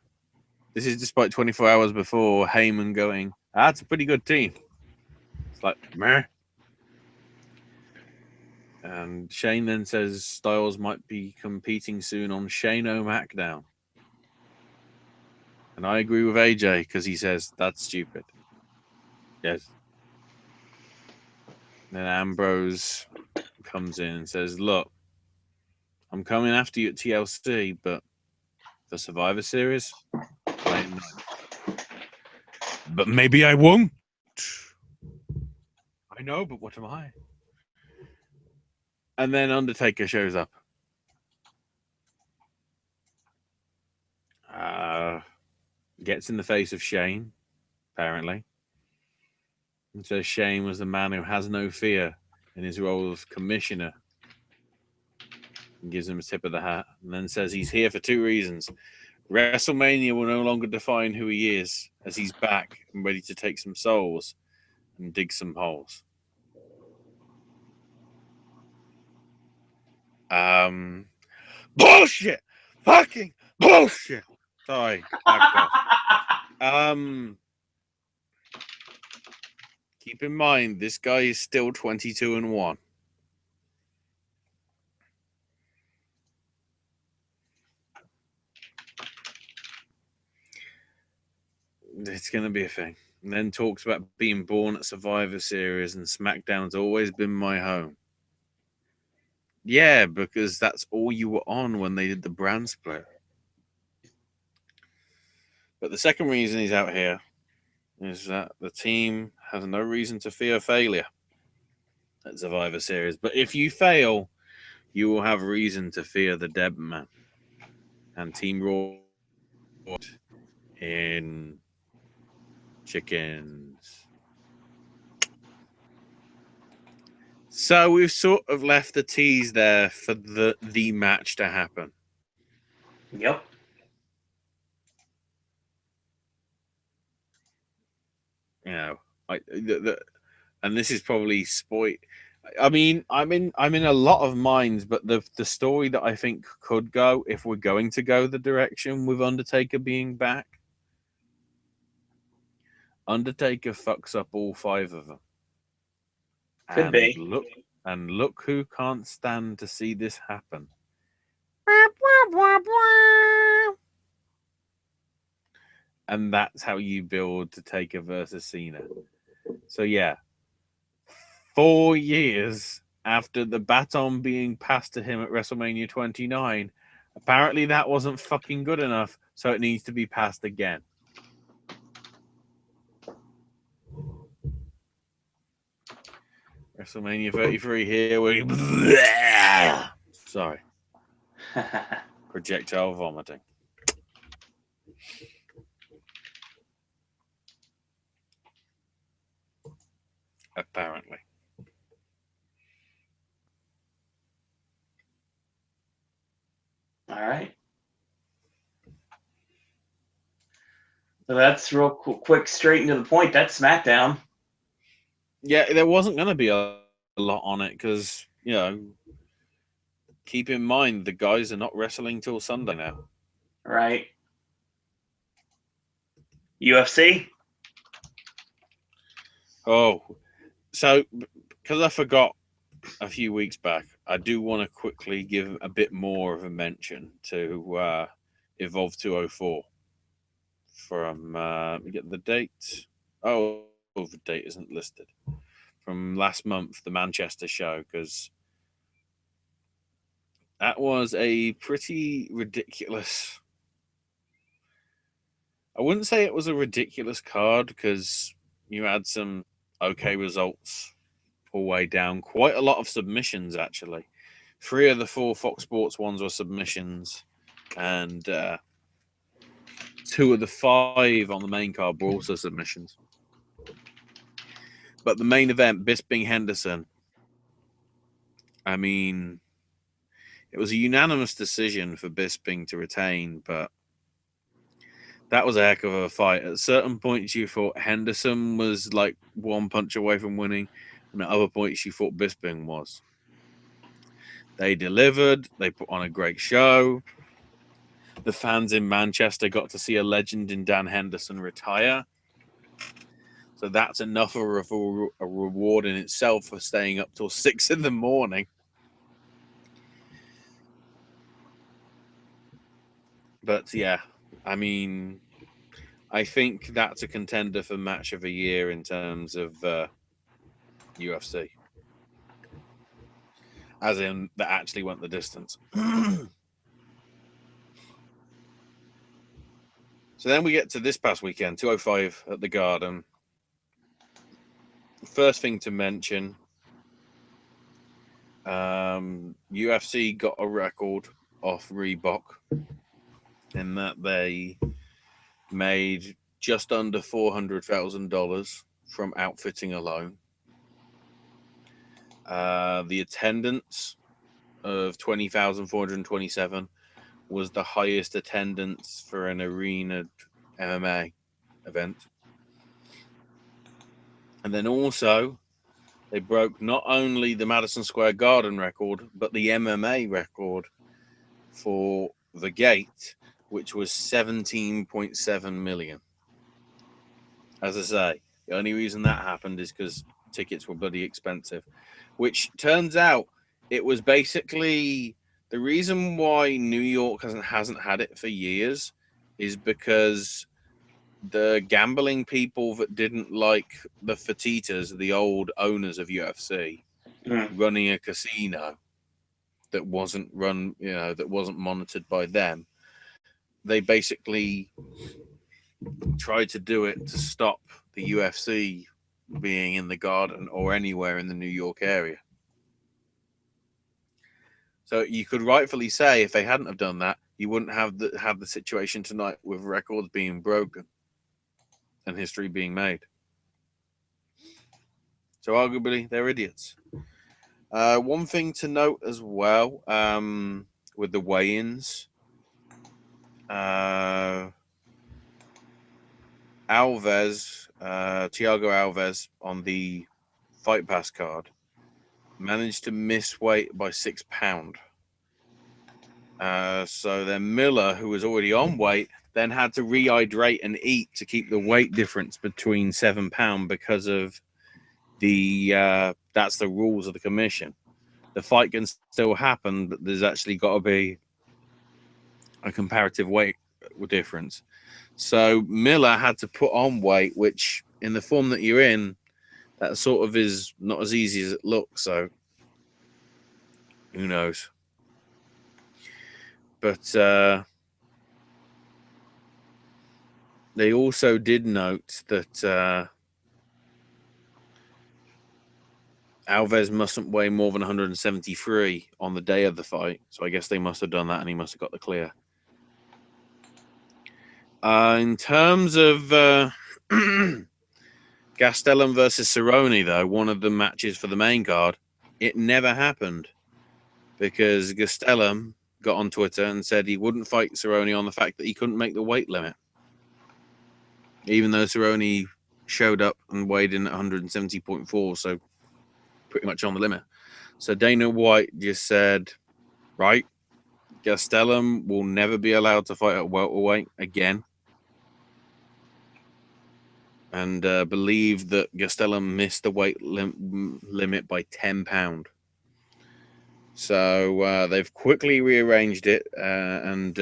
This is despite 24 hours before Heyman going, that's a pretty good team. It's like, meh. And Shane then says Styles might be competing soon on Shane O'Mackdown. And I agree with AJ because he says that's stupid. Yes. Then Ambrose comes in and says, look, I'm coming after you at TLC, but the Survivor Series, playing nice. But maybe I won't. I know, but what am I? And then Undertaker shows up. Gets in the face of Shane, apparently. And says Shane was the man who has no fear in his role of commissioner and gives him a tip of the hat, and then says he's here for 2 reasons. WrestleMania will no longer define who he is, as he's back and ready to take some souls and dig some holes. Bullshit! Fucking bullshit! Sorry, back off. Keep in mind, this guy is still 22-1. It's going to be a thing. And then talks about being born at Survivor Series and SmackDown's always been my home. Yeah, because that's all you were on when they did the brand split. But the second reason he's out here is that the team has no reason to fear failure at Survivor Series. But if you fail, you will have reason to fear the dead man. And Team Raw in chickens. So we've sort of left the tease there for the match to happen.
Yep.
You know, and this is probably spoil. I mean, I'm in a lot of minds, but the story that I think could go, if we're going to go the direction with Undertaker being back, Undertaker fucks up all 5 of them.
Could be.
Look who can't stand to see this happen. And that's how you build to Taker versus Cena. So yeah, 4 years after the baton being passed to him at WrestleMania 29, apparently that wasn't fucking good enough, so it needs to be passed again. WrestleMania 33 here. Sorry. Projectile vomiting. Apparently.
All right. So that's real quick, straight into the point. That's SmackDown.
Yeah, there wasn't going to be a lot on it because, you know, keep in mind the guys are not wrestling till Sunday now.
Right. UFC?
Oh, so because I forgot a few weeks back, I do want to quickly give a bit more of a mention to Evolve 204 from, let me get the date. Oh, the date isn't listed. From last month, the Manchester show, because that was a pretty ridiculous. I wouldn't say it was a ridiculous card because you had some okay results all the way down. Quite a lot of submissions, actually. 3 of the 4 Fox Sports ones were submissions, and 2 of the 5 on the main card were also submissions. But the main event, Bisping Henderson, I mean, it was a unanimous decision for Bisping to retain, but that was a heck of a fight. At certain points, you thought Henderson was like 1 punch away from winning, and at other points, you thought Bisping was. They delivered. They put on a great show. The fans in Manchester got to see a legend in Dan Henderson retire. So that's enough of a reward in itself for staying up till 6 in the morning. But yeah, I mean, I think that's a contender for match of the year in terms of UFC. As in, that actually went the distance. So then we get to this past weekend, 205 at the Garden. First thing to mention, UFC got a record off Reebok in that they made just under $400,000 from outfitting alone. The attendance of 20,427 was the highest attendance for an arena MMA event. And then also, they broke not only the Madison Square Garden record, but the MMA record for the gate, which was 17.7 million. As I say, the only reason that happened is because tickets were bloody expensive, which turns out it was basically the reason why New York hasn't had it for years is because the gambling people that didn't like the Fertitas, the old owners of UFC, running a casino that wasn't run, that wasn't monitored by them, they basically tried to do it to stop the UFC being in the Garden or anywhere in the New York area. So you could rightfully say if they hadn't have done that, you wouldn't have the situation tonight with records being broken and history being made. So arguably, they're idiots. One thing to note as well with the weigh-ins, Thiago Alves on the Fight Pass card managed to miss weight by 6 pounds. So then Miller, who was already on weight, then had to rehydrate and eat to keep the weight difference between 7 pounds because of that's the rules of the commission. The fight can still happen, but there's actually got to be a comparative weight difference. So Miller had to put on weight, which in the form that you're in, that sort of is not as easy as it looks. So who knows? But they also did note that Alves mustn't weigh more than 173 on the day of the fight. So I guess they must have done that and he must have got the clear. In terms of Gastelum versus Cerrone, though, one of the matches for the main card, it never happened because Gastelum got on Twitter and said he wouldn't fight Cerrone on the fact that he couldn't make the weight limit. Even though Cerrone showed up and weighed in at 170.4, so pretty much on the limit. So Dana White just said, right, Gastelum will never be allowed to fight at welterweight again. And believe that Gastelum missed the weight limit by 10 pounds. So they've quickly rearranged it, and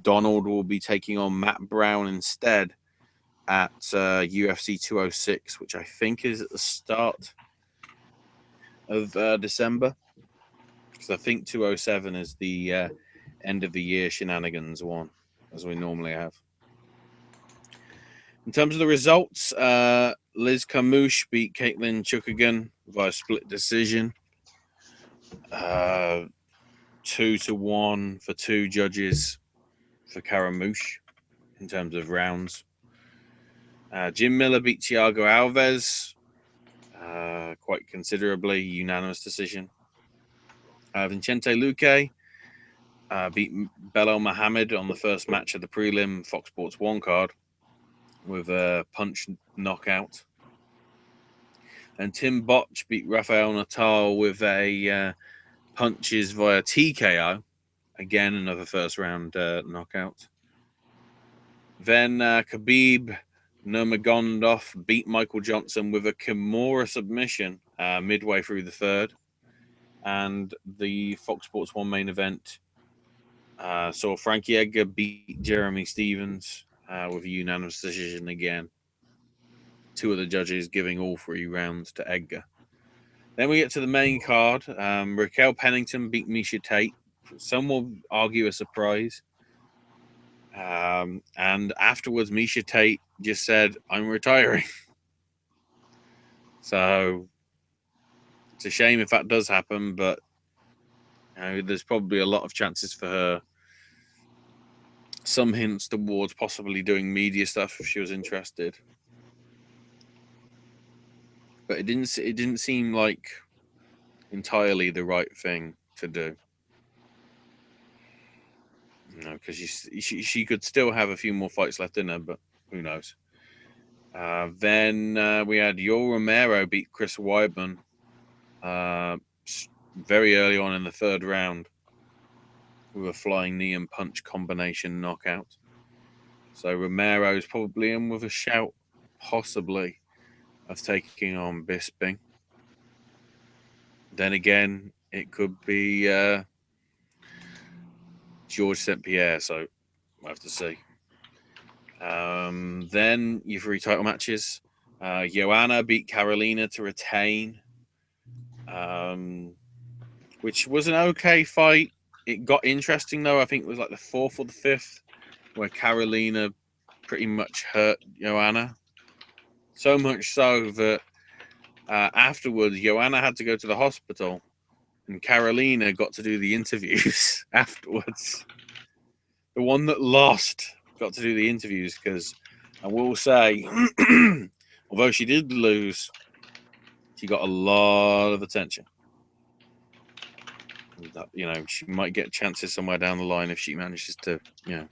Donald will be taking on Matt Brown instead at UFC 206, which I think is at the start of December. Because I think 207 is the end of the year shenanigans one, as we normally have. In terms of the results, Liz Carmouche beat Caitlin Chukagan via split decision. 2-1 for two judges for Carmouche in terms of rounds. Jim Miller beat Thiago Alves quite considerably, unanimous decision. Vincente Luque beat Belal Muhammad on the first match of the prelim Fox Sports 1 card with a punch knockout. And Tim Botch beat Rafael Natal with a punches via TKO. Again, another first round knockout. Then Khabib Nurmagomedov beat Michael Johnson with a Kimura submission midway through the third. And the Fox Sports 1 main event saw Frankie Edgar beat Jeremy Stevens with a unanimous decision again. Two of the judges giving all 3 rounds to Edgar. Then we get to the main card. Raquel Pennington beat Miesha Tate. Some will argue a surprise. And afterwards, Miesha Tate just said, I'm retiring. So it's a shame if that does happen, but there's probably a lot of chances for her. Some hints towards possibly doing media stuff if she was interested. But it didn't seem like entirely the right thing to do. Because she could still have a few more fights left in her, but who knows? Then we had Yoel Romero beat Chris Weidman very early on in the third round with a flying knee and punch combination knockout. So Romero's probably in with a shout, possibly, of taking on Bisping. Then again, it could be George St. Pierre, so we'll have to see. Then your 3 title matches. Joanna beat Carolina to retain, which was an okay fight. It got interesting, though. I think it was like the 4th or the 5th, where Carolina pretty much hurt Joanna. So much so that afterwards, Joanna had to go to the hospital, and Carolina got to do the interviews afterwards. The one that lost got to do the interviews because I will say, although she did lose, she got a lot of attention. You know, she might get chances somewhere down the line if she manages to, you know,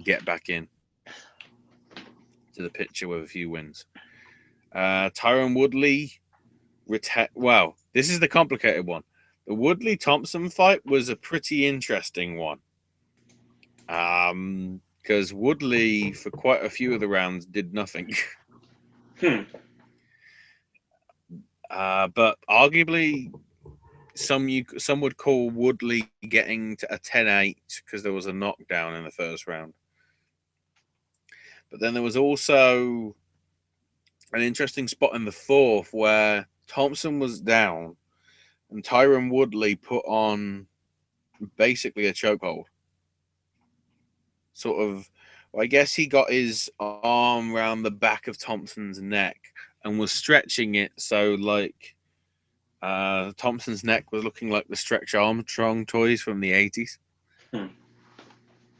get back in to the picture with a few wins. Tyron Woodley, wow, this is the complicated one. The Woodley-Thompson fight was a pretty interesting one. Because Woodley, for quite a few of the rounds, did nothing. But arguably, some would call Woodley getting to a 10-8 because there was a knockdown in the first round. But then there was also an interesting spot in the 4th where Thompson was down and Tyron Woodley put on basically a chokehold. Sort of, well, I guess he got his arm around the back of Thompson's neck and was stretching it so like Thompson's neck was looking like the Stretch Armstrong toys from the 80s.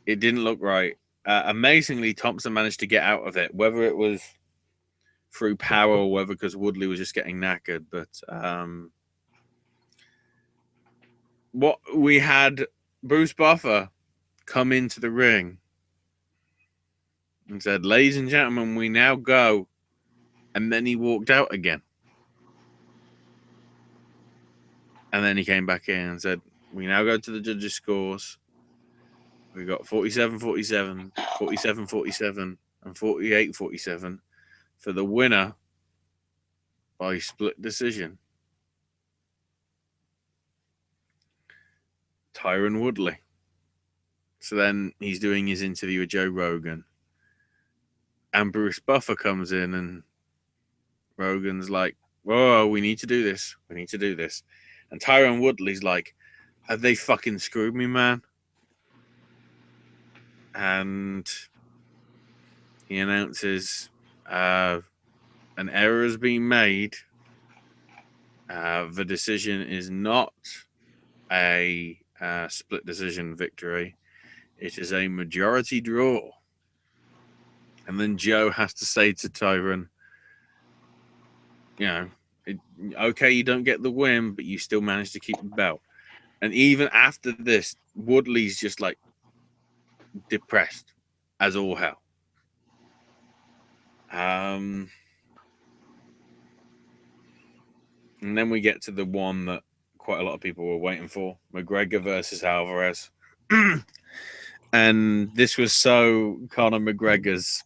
It didn't look right. Amazingly, Thompson managed to get out of it, whether it was through power or whether because Woodley was just getting knackered. But what we had Bruce Buffer come into the ring and said, "Ladies and gentlemen, we now go." And then he walked out again. And then he came back in and said, "We now go to the judges' scores. We got 47-47, 47-47, and 48-47 for the winner by split decision, Tyron Woodley." So then he's doing his interview with Joe Rogan. And Bruce Buffer comes in and Rogan's like, "Whoa, we need to do this. We need to do this." And Tyron Woodley's like, "Have they fucking screwed me, man?" And he announces an error has been made. The decision is not a split decision victory. It is a majority draw. And then Joe has to say to Tyron, you know, okay, you don't get the win, but you still manage to keep the belt. And even after this, Woodley's just like depressed as all hell. And then we get to the one that quite a lot of people were waiting for, McGregor versus Alvarez. And this was so Conor McGregor's,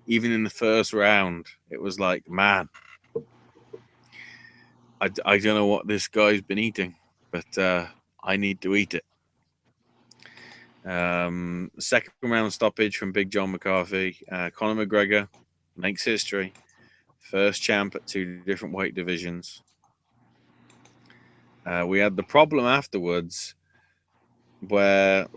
even in the first round, it was like, man, I don't know what this guy's been eating, but I need to eat it. Second round stoppage from Big John McCarthy. Conor McGregor makes history. First champ at 2 different weight divisions. We had the problem afterwards where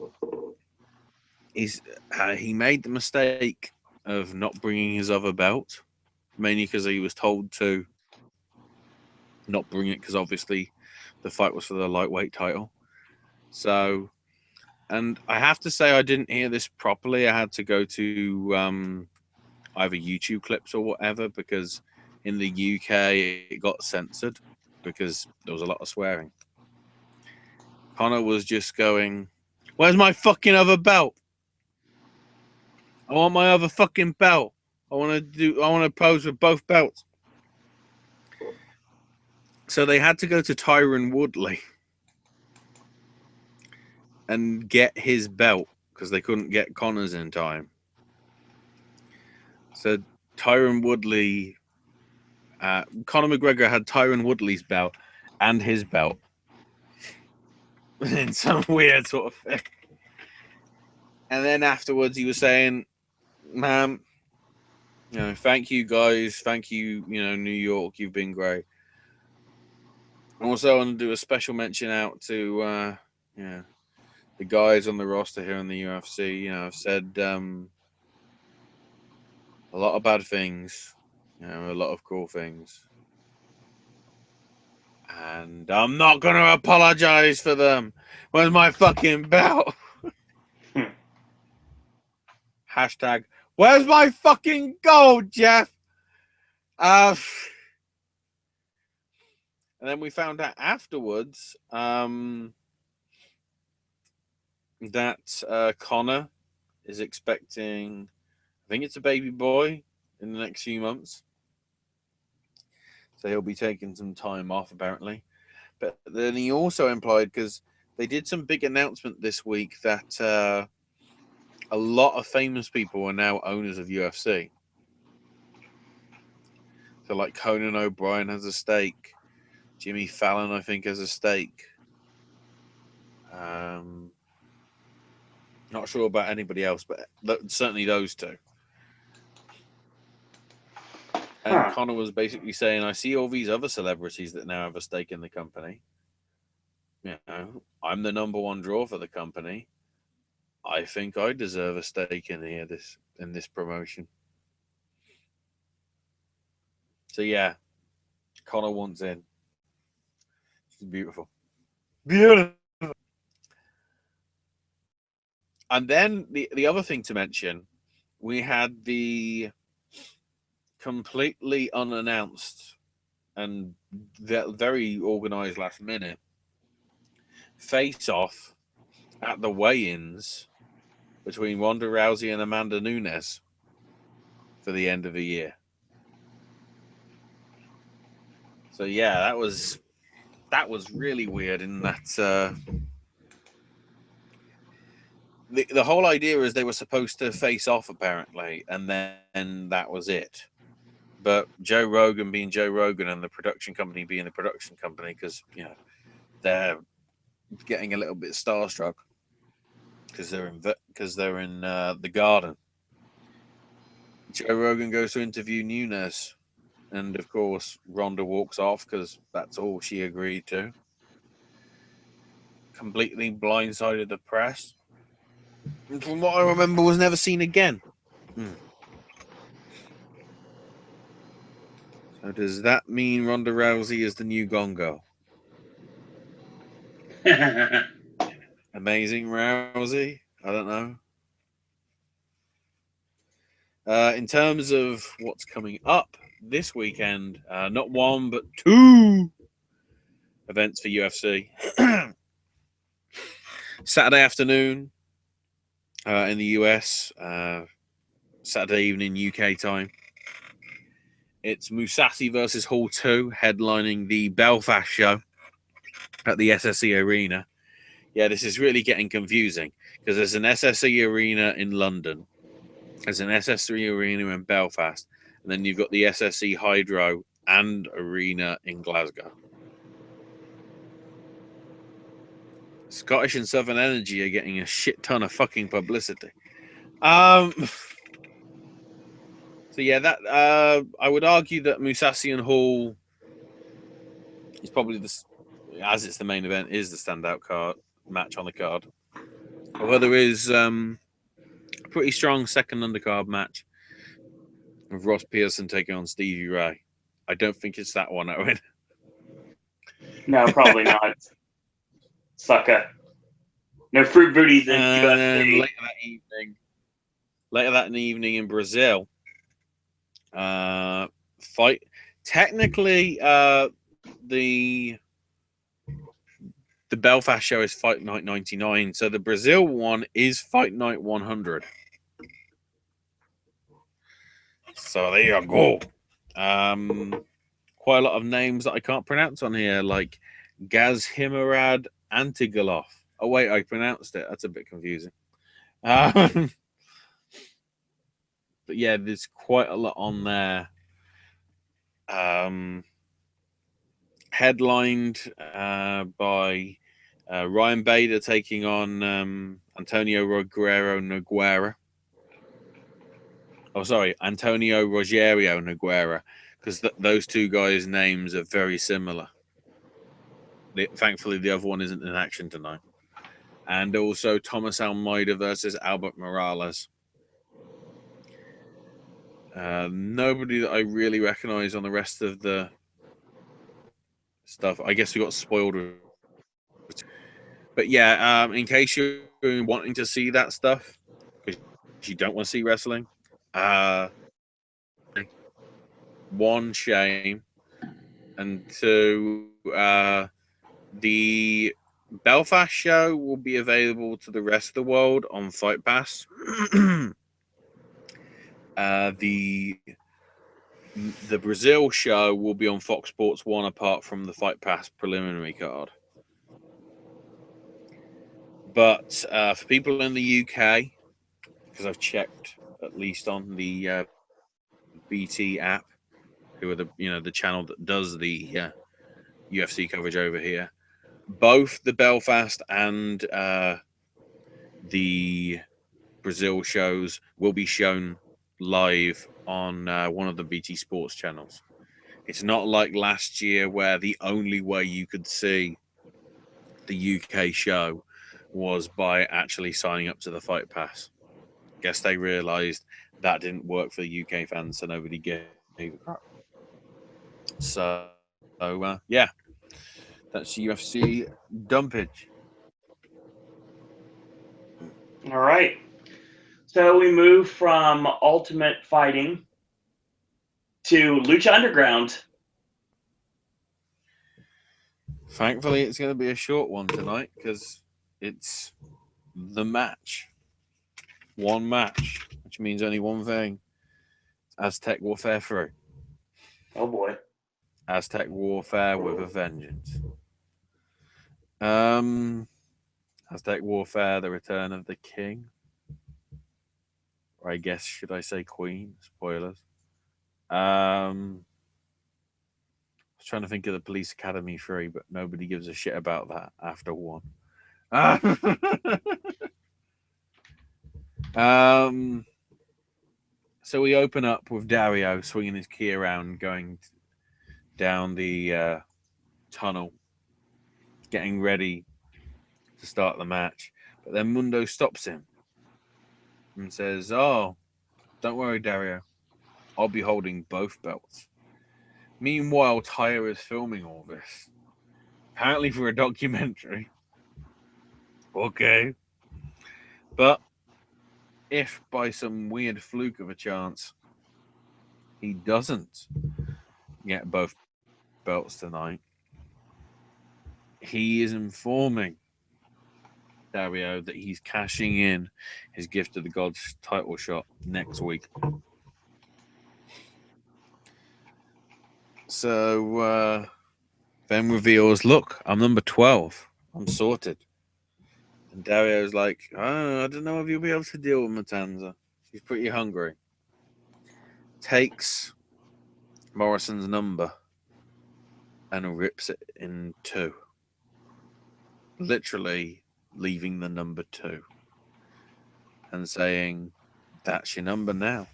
he made the mistake of not bringing his other belt, mainly because he was told to not bring it because obviously the fight was for the lightweight title. So, and I have to say I didn't hear this properly. I had to go to either YouTube clips or whatever because in the UK it got censored because there was a lot of swearing. Connor was just going, "Where's my fucking other belt? I want my other fucking belt. I want to pose with both belts." So they had to go to Tyron Woodley and get his belt because they couldn't get Connor's in time. So Tyron Woodley, Conor McGregor had Tyron Woodley's belt and his belt in some weird sort of thing. And then afterwards, he was saying, "Man, thank you guys, thank you, New York, you've been great." Also, I want to do a special mention out to, the guys on the roster here in the UFC. I've said a lot of bad things, a lot of cool things, and I'm not going to apologize for them. Where's my fucking belt? Hashtag, where's my fucking gold, Jeff? And then we found out afterwards that Connor is expecting, I think it's a baby boy in the next few months. So he'll be taking some time off, apparently. But then he also implied, because they did some big announcement this week, that a lot of famous people are now owners of UFC. So like Conan O'Brien has a stake. Jimmy Fallon, I think, has a stake. Not sure about anybody else, but certainly those two. And Connor was basically saying, I see all these other celebrities that now have a stake in the company. I'm the number one draw for the company. I think I deserve a stake in this promotion. So yeah, Connor wants in. It's beautiful. Beautiful. And then the other thing to mention, we had the completely unannounced and very organized last minute face off at the weigh-ins between Ronda Rousey and Amanda Nunes for the end of the year. So yeah, that was really weird in that the whole idea is they were supposed to face off apparently, and then that was it. But Joe Rogan being Joe Rogan and the production company being the production company, because they're getting a little bit starstruck because they're in the Garden. Joe Rogan goes to interview Nunes, and of course Ronda walks off because that's all she agreed to. Completely blindsided the press, and from what I remember, was never seen again. So does that mean Ronda Rousey is the new Gongo? Amazing Rousey? I don't know. In terms of what's coming up this weekend, not one but two events for UFC. Saturday afternoon in the US, Saturday evening UK time. It's Musashi versus Hall 2 headlining the Belfast show at the SSE Arena. Yeah, this is really getting confusing because there's an SSE Arena in London, there's an SSE Arena in Belfast, and then you've got the SSE Hydro and Arena in Glasgow. Scottish and Southern Energy are getting a shit ton of fucking publicity. So yeah, that I would argue that Musashi and Hall is probably as it's the main event, is the standout card match on the card. Although there is a pretty strong second undercard match with Ross Pearson taking on Stevie Ray. I don't think it's that one, Owen.
No, probably not. Sucker. No fruit booties in UFC.
Later that evening in Brazil, fight. Technically, the The Belfast show is Fight Night 99, so the Brazil one is Fight Night 100. So there you go. Quite a lot of names that I can't pronounce on here, like Gazhimarad Antigolov. Oh wait, I pronounced it. That's a bit confusing. But yeah, there's quite a lot on there. Headlined by Ryan Bader taking on Antonio Rogero Nogueira. Oh, sorry, Antonio Rogerio Nogueira, because those two guys' names are very similar. Thankfully, the other one isn't in action tonight. And also Thomas Almeida versus Albert Morales. Nobody that I really recognize on the rest of the stuff. I guess we got spoiled with. But yeah, in case you're wanting to see that stuff, because you don't want to see wrestling, one, shame, and two, the Belfast show will be available to the rest of the world on Fight Pass. The Brazil show will be on Fox Sports 1 apart from the Fight Pass preliminary card. But for people in the UK, because I've checked at least on the BT app, who are the channel that does the UFC coverage over here, both the Belfast and the Brazil shows will be shown live on one of the BT Sports channels. It's not like last year where the only way you could see the UK show was by actually signing up to the Fight Pass. Guess they realised that didn't work for the UK fans, so nobody gave it up. So, yeah, that's UFC dumpage.
All right. So we move from Ultimate Fighting to Lucha Underground.
Thankfully, it's going to be a short one tonight because it's the match. One match, which means only one thing. Aztec Warfare 3.
Oh boy.
Aztec Warfare with a vengeance. Aztec Warfare, the return of the king. Or I guess, should I say queen? Spoilers. I was trying to think of the Police Academy 3, but nobody gives a shit about that after 1. So we open up with Dario swinging his key around, going down the tunnel, getting ready to start the match. But then Mundo stops him and says, "Oh, don't worry, Dario. I'll be holding both belts." Meanwhile, Tyre is filming all this, apparently for a documentary. Okay. But if by some weird fluke of a chance he doesn't get both belts tonight, he is informing Dario that he's cashing in his Gift of the Gods title shot next week. So Ben reveals, "Look, I'm number 12. I'm sorted." And Dario's like, "Oh, I don't know if you'll be able to deal with Matanza. She's pretty hungry." Takes Morrison's number and rips it in two. Literally leaving the number 2 and saying, "That's your number now."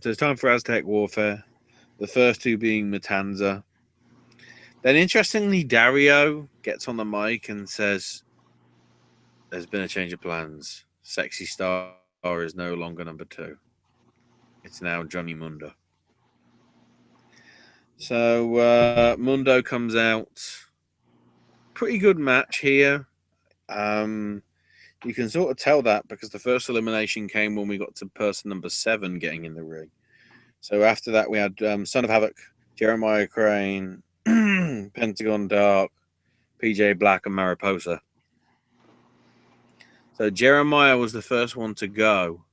So it's time for Aztec Warfare. The first two being Matanza. Then, interestingly, Dario gets on the mic and says, "There's been a change of plans. Sexy Star is no longer number 2. It's now Johnny Mundo." So Mundo comes out. Pretty good match here. You can sort of tell that because the first elimination came when we got to person number 7 getting in the ring. So after that, we had Son of Havoc, Jeremiah Crane, Pin, Pentagon Dark, PJ Black, and Mariposa. So Jeremiah was the first one to go.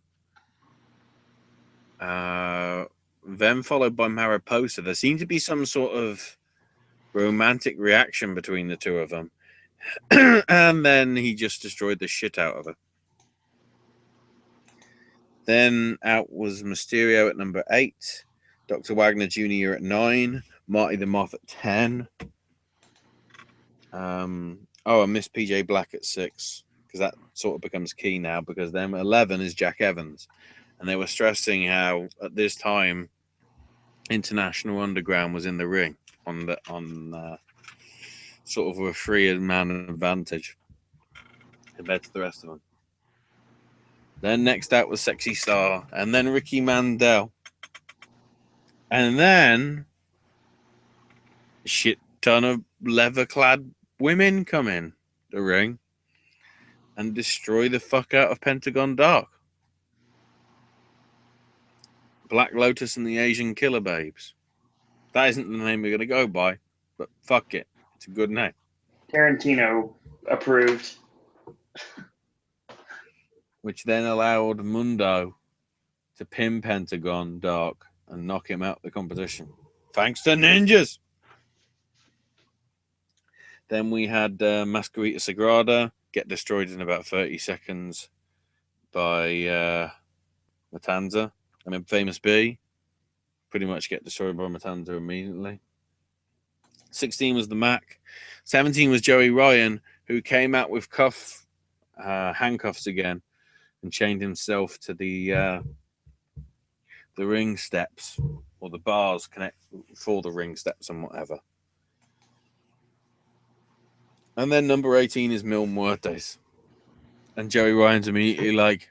Then followed by Mariposa. There seemed to be some sort of romantic reaction between the two of them. And then he just destroyed the shit out of her. Then out was Mysterio at number 8, Dr. Wagner Jr. at 9, Marty the Moth at 10. I missed PJ Black at 6, because that sort of becomes key now, because then 11 is Jack Evans. And they were stressing how at this time International Underground was in the ring on sort of a free man advantage compared to the rest of them. Then next out was Sexy Star, and then Ricky Mandel. And then a shit ton of leather-clad women come in the ring and destroy the fuck out of Pentagon Dark. Black Lotus and the Asian Killer Babes. That isn't the name we're going to go by, but fuck it. It's a good name.
Tarantino approved.
Which then allowed Mundo to pin Pentagon Dark and knock him out of the competition. Thanks to ninjas. Then we had Mascarita Sagrada get destroyed in about 30 seconds by Matanza. I mean, Famous B pretty much get destroyed by Matanza immediately. 16 was the Mac. 17 was Joey Ryan, who came out with handcuffs again and chained himself to the ring steps, or the bars connect for the ring steps and whatever. And then number 18 is Mil Muertes. And Joey Ryan's immediately like,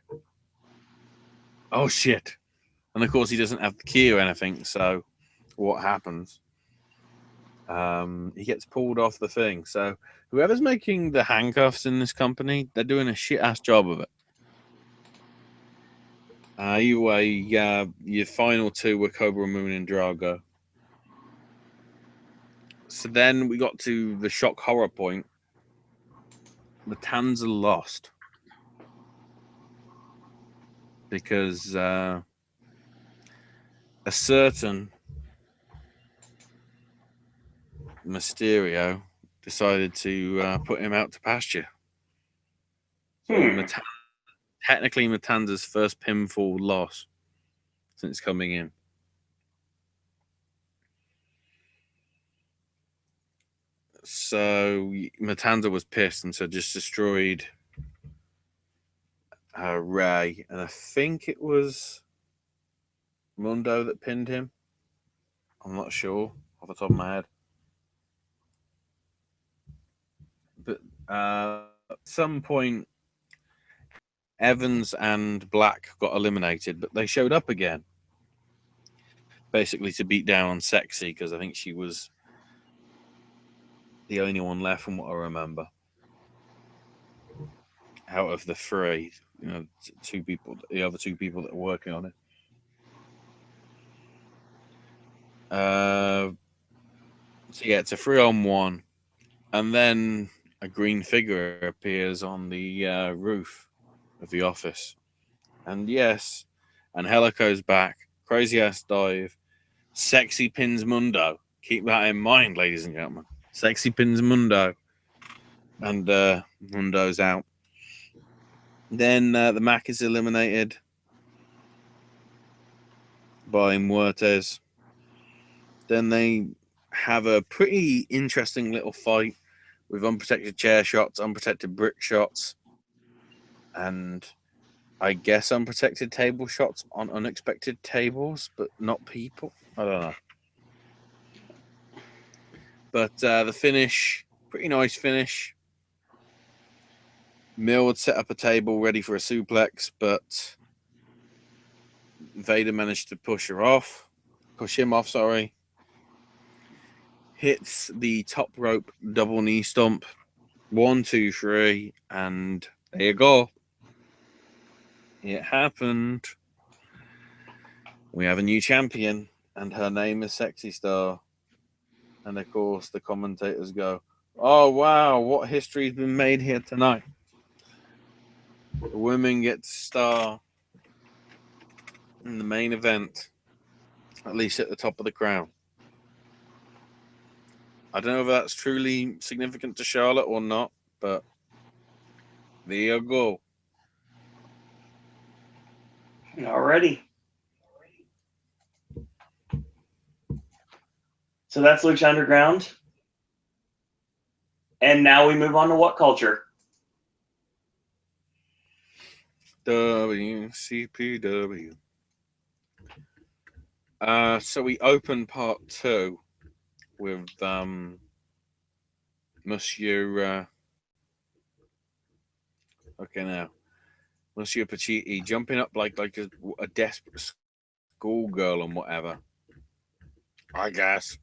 oh shit. And of course he doesn't have the key or anything, so what happens? He gets pulled off the thing. So whoever's making the handcuffs in this company, they're doing a shit-ass job of it. Either way, your final two were Cobra Moon and Drago. So then we got to the shock horror point. Matanza lost. Because a certain Mysterio decided to put him out to pasture. So technically Matanza's first pinfall loss since coming in. So Matanza was pissed and so just destroyed Ray. And I think it was Mundo that pinned him. I'm not sure off the top of my head. But at some point, Evans and Black got eliminated, but they showed up again. Basically to beat down on Sexy, because I think she was the only one left from what I remember. Out of the three, the other two people that are working on it. So yeah, it's a 3-on-1, and then a green figure appears on the roof of the office. And yes, Angelico's back. Crazy ass dive. Sexy pins Mundo. Keep that in mind, ladies and gentlemen. Sexy pins Mundo. And Mundo's out. Then the Mac is eliminated by Muertes. Then they have a pretty interesting little fight with unprotected chair shots, unprotected brick shots, and I guess unprotected table shots on unexpected tables, but not people. I don't know. But the finish, pretty nice finish. Mill would set up a table ready for a suplex, but Vader managed to push him off. Hits the top rope double knee stomp. 1, 2, 3, and there you go. It happened. We have a new champion, and her name is Sexy Star. And of course, the commentators go, "Oh wow, what history's been made here tonight? The women get to star in the main event, at least at the top of the crown." I don't know if that's truly significant to Charlotte or not, but there you go.
Alrighty. So that's Lucha Underground. And now we move on to What Culture?
WCPW. So we open part 2 with Monsieur. Okay, now Monsieur Pacitti jumping up like a desperate schoolgirl and whatever. I guess.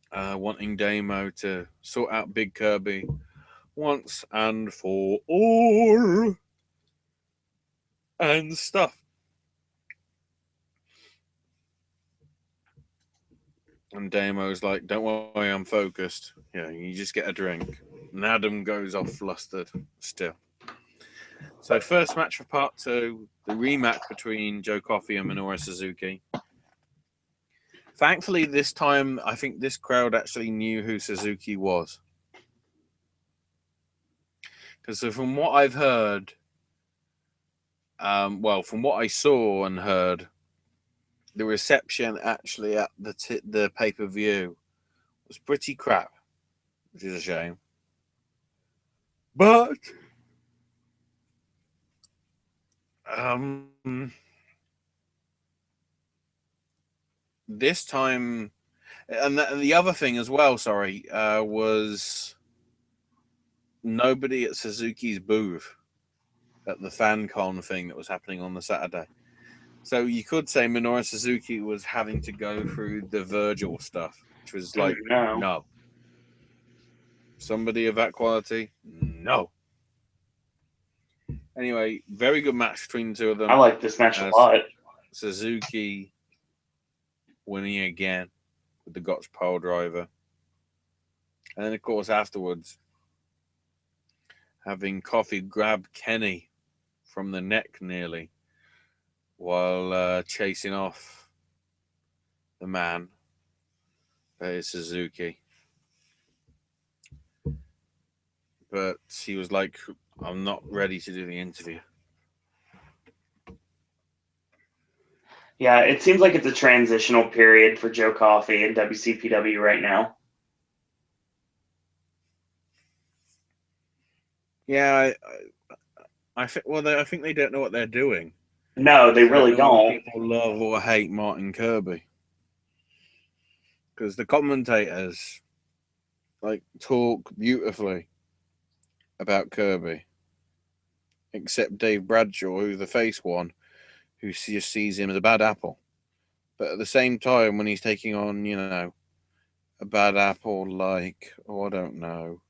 Wanting Damo to sort out Big Kirby once and for all and stuff. And Damo's like, "Don't worry, I'm focused. Yeah, you just get a drink." And Adam goes off flustered still. So first match for part 2, the rematch between Joe Coffey and Minoru Suzuki. Thankfully, this time, I think this crowd actually knew who Suzuki was. Because from what I've heard, from what I saw and heard, the reception actually at the pay-per-view was pretty crap, which is a shame. But this time, and the other thing as well, was nobody at Suzuki's booth at the FanCon thing that was happening on the Saturday. So you could say Minoru Suzuki was having to go through the Virgil stuff, which was like, no. Somebody of that quality? No. Anyway, very good match between the two of them.
I like this match a lot.
Suzuki winning again with the Gotch pile driver. And then, of course, afterwards, having Coffey grab Kenny from the neck nearly while chasing off the man, that is Suzuki. But he was like, "I'm not ready to do the interview."
Yeah, it seems like it's a transitional period for Joe Coffey and WCPW right now.
Yeah, I think. Well, I think they don't know what they're doing.
No, they really don't.
People love or hate Martin Kirby because the commentators talk beautifully about Kirby, except Dave Bradshaw, who's the face one, who just sees him as a bad apple. But at the same time, when he's taking on, a bad apple I don't know,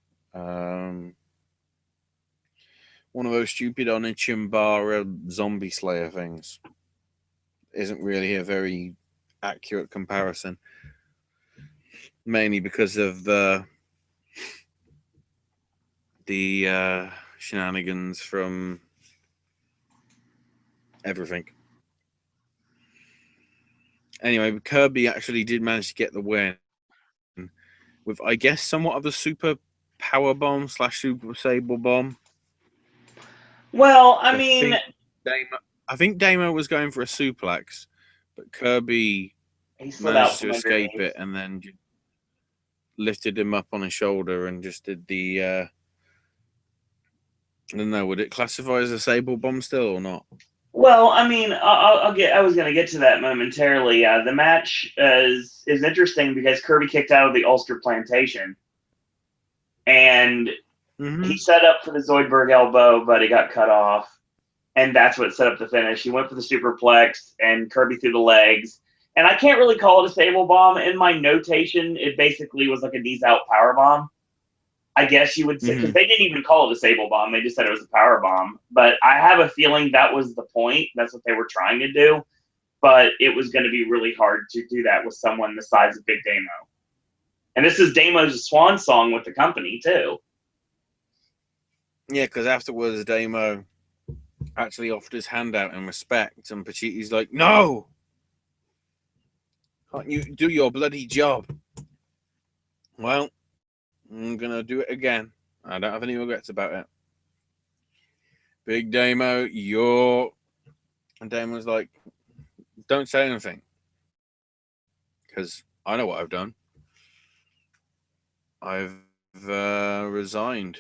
one of those stupid Onichimbara zombie slayer things, isn't really a very accurate comparison. Mainly because of the shenanigans from everything. Anyway, Kirby actually did manage to get the win with, I guess, somewhat of a super power bomb / super sable bomb.
Well, I
think Damo was going for a suplex, but Kirby managed to escape it and then lifted him up on his shoulder and just did the. I don't know. Would it classify as a sable bomb still or not?
Well, I was going to get to that momentarily. The match is interesting because Kirby kicked out of the Ulster Plantation, and he set up for the Zoidberg elbow, but it got cut off, and that's what set up the finish. He went for the superplex, and Kirby threw the legs, and I can't really call it a sable bomb. In my notation, it basically was like a knees out power bomb. I guess you would say, because they didn't even call it a sable bomb. They just said it was a power bomb. But I have a feeling that was the point. That's what they were trying to do. But it was going to be really hard to do that with someone the size of Big Damo. And this is Damo's swan song with the company, too.
Yeah, because afterwards, Damo actually offered his hand out in respect, and Pachiti's like, no! Can't you do your bloody job? Well, I'm going to do it again. I don't have any regrets about it. Big Damo, you're... And Damo's like, don't say anything. Because I know what I've done. I've resigned.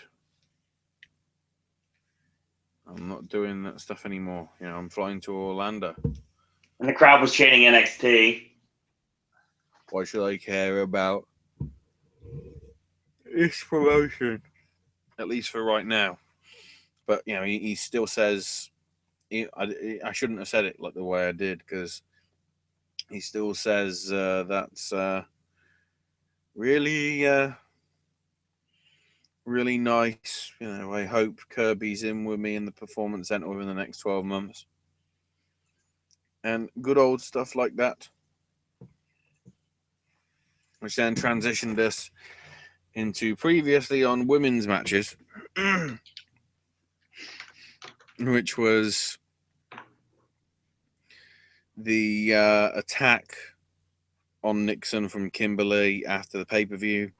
I'm not doing that stuff anymore. You know, I'm flying to Orlando.
And the crowd was chanting NXT.
Why should I care about this promotion? At least for right now. But, you know, he still says... I shouldn't have said it like the way I did, because he still says that's really... really nice. You know, I hope Kirby's in with me in the Performance Center within the next 12 months. And good old stuff like that. Which then transitioned us into previously on women's matches, which was the attack on Nixon from Kimberly after the pay-per-view,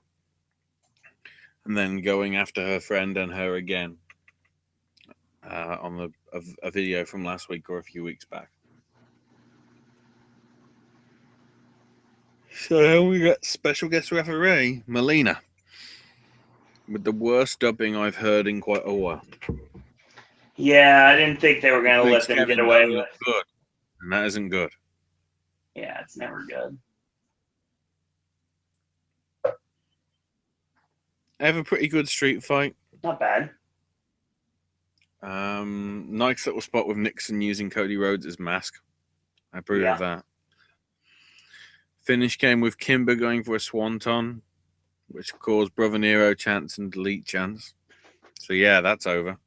and then going after her friend and her again on a video from last week or a few weeks back. So then we got special guest referee Melina with the worst dubbing I've heard in quite a while.
Yeah, I didn't think they were going to let them
Kevin
get away
Dunn
with
look good, and that isn't good.
Yeah, it's never good.
I have a pretty good street fight.
Not bad.
Nice little spot with Nixon using Cody Rhodes' mask. I approve of that. Finish came with Kimber going for a swanton, which caused Brother Nero chance and delete chance. So yeah, that's over.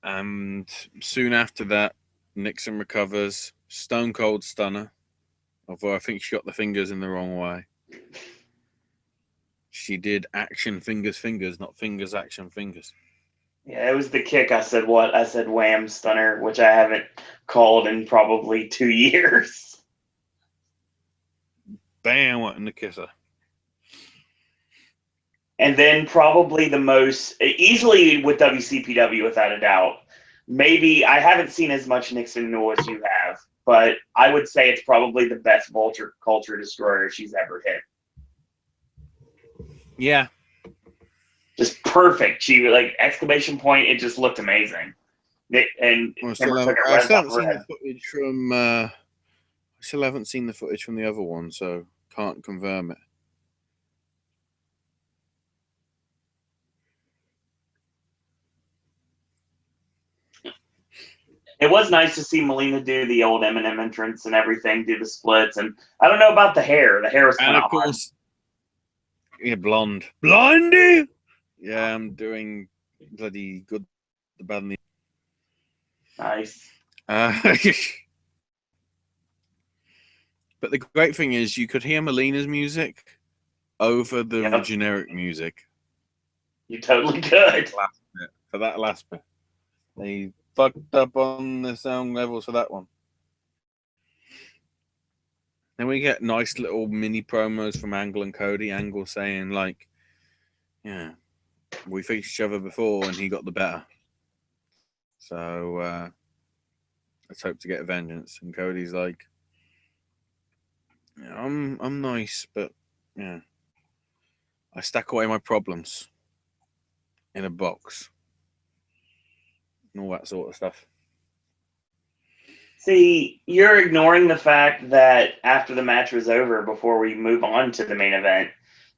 And soon after that, Nixon recovers. Stone Cold Stunner. Although I think she got the fingers in the wrong way. She did action fingers, not fingers, action fingers.
Yeah, it was the kick. I said what? I said wham stunner, which I haven't called in probably 2 years.
Bam, what in the kisser.
And then probably the most, easily with WCPW without a doubt. Maybe, I haven't seen as much Nixon Noah as you have, but I would say it's probably the best Vulture Culture Destroyer she's ever hit.
Yeah.
Just perfect. She, like, exclamation point, it just looked amazing. And
I still haven't seen the footage from. I still haven't seen the footage from the other one, so can't confirm it.
It was nice to see Melina do the old Eminem entrance and everything, do the splits, and I don't know about the hair. The hair was kind of
course, yeah, blonde. Blondie! Yeah, I'm doing bloody good, the bad, and the...
Nice.
But the great thing is you could hear Melina's music over the generic music.
You totally could.
For that last bit. They fucked up on the sound levels for that one. Then we get nice little mini promos from Angle and Cody. Angle saying, like, yeah, we faced each other before and he got the better. So let's hope to get vengeance. And Cody's like, yeah, I'm nice, but yeah, I stack away my problems in a box and all that sort of stuff.
See, you're ignoring the fact that after the match was over, before we move on to the main event,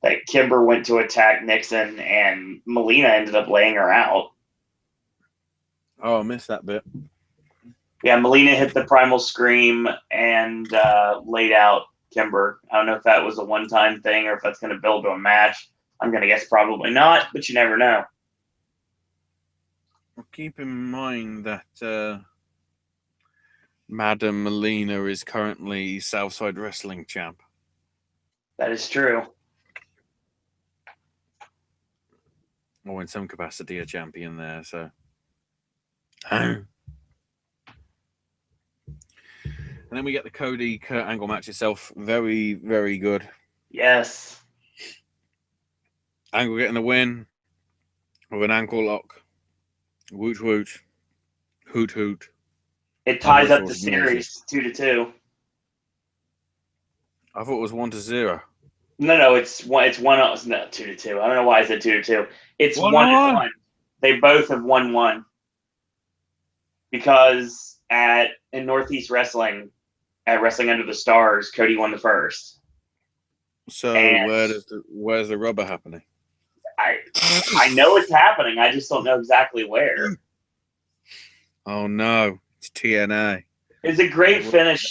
that Kimber went to attack Nixon and Melina ended up laying her out.
Oh, I missed that bit.
Yeah, Melina hit the primal scream and laid out Kimber. I don't know if that was a one-time thing or if that's going to build to a match. I'm going to guess probably not, but you never know.
Well, keep in mind that Madam Melina is currently Southside Wrestling champ.
That is true.
Or in some capacity a champion there, so. And then we get the Cody Kurt Angle match itself. Very, very good.
Yes.
Angle getting the win with an ankle lock. Woot woot. Hoot hoot.
It ties up the series 2-2.
I thought it was 1-0.
No, it's 1. It's 1. No, 2-2. I don't know why I said 2-2. It's 1-1. They both have won 1 because in Northeast Wrestling, at Wrestling Under the Stars, Cody won the first.
So where's the rubber happening?
I know it's happening. I just don't know exactly where.
Oh no, it's TNA.
It's a great finish.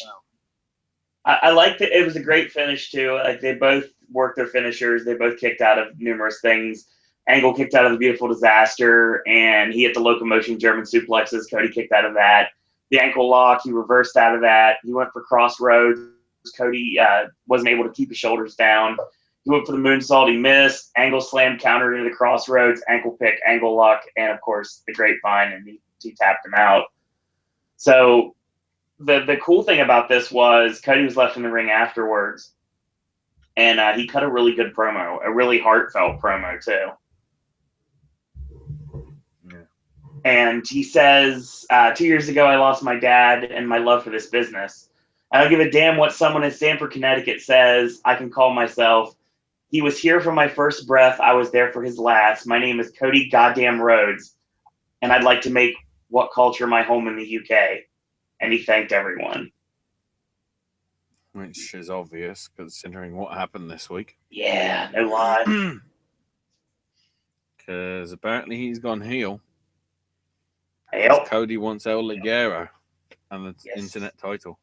I liked it. It was a great finish too. Like they both worked their finishers. They both kicked out of numerous things. Angle kicked out of the Beautiful Disaster, and he hit the locomotion German suplexes. Cody kicked out of that. The ankle lock, he reversed out of that. He went for crossroads. Cody wasn't able to keep his shoulders down. He went for the moonsault. He missed. Angle slam countered into the crossroads. Ankle pick, angle lock, and of course the grapevine, and he tapped him out. So the cool thing about this was Cody was left in the ring afterwards, and he cut a really good promo, a really heartfelt promo too.
Yeah.
And he says, 2 years ago, I lost my dad and my love for this business. I don't give a damn what someone in Stamford, Connecticut says. I can call myself. He was here for my first breath. I was there for his last. My name is Cody Goddamn Rhodes, and I'd like to make What Culture my home in the UK. And he thanked everyone.
Which is obvious, considering what happened this week.
Yeah, no lie.
Because apparently he's gone heel.
Yep.
Cody wants El Ligero and the internet title.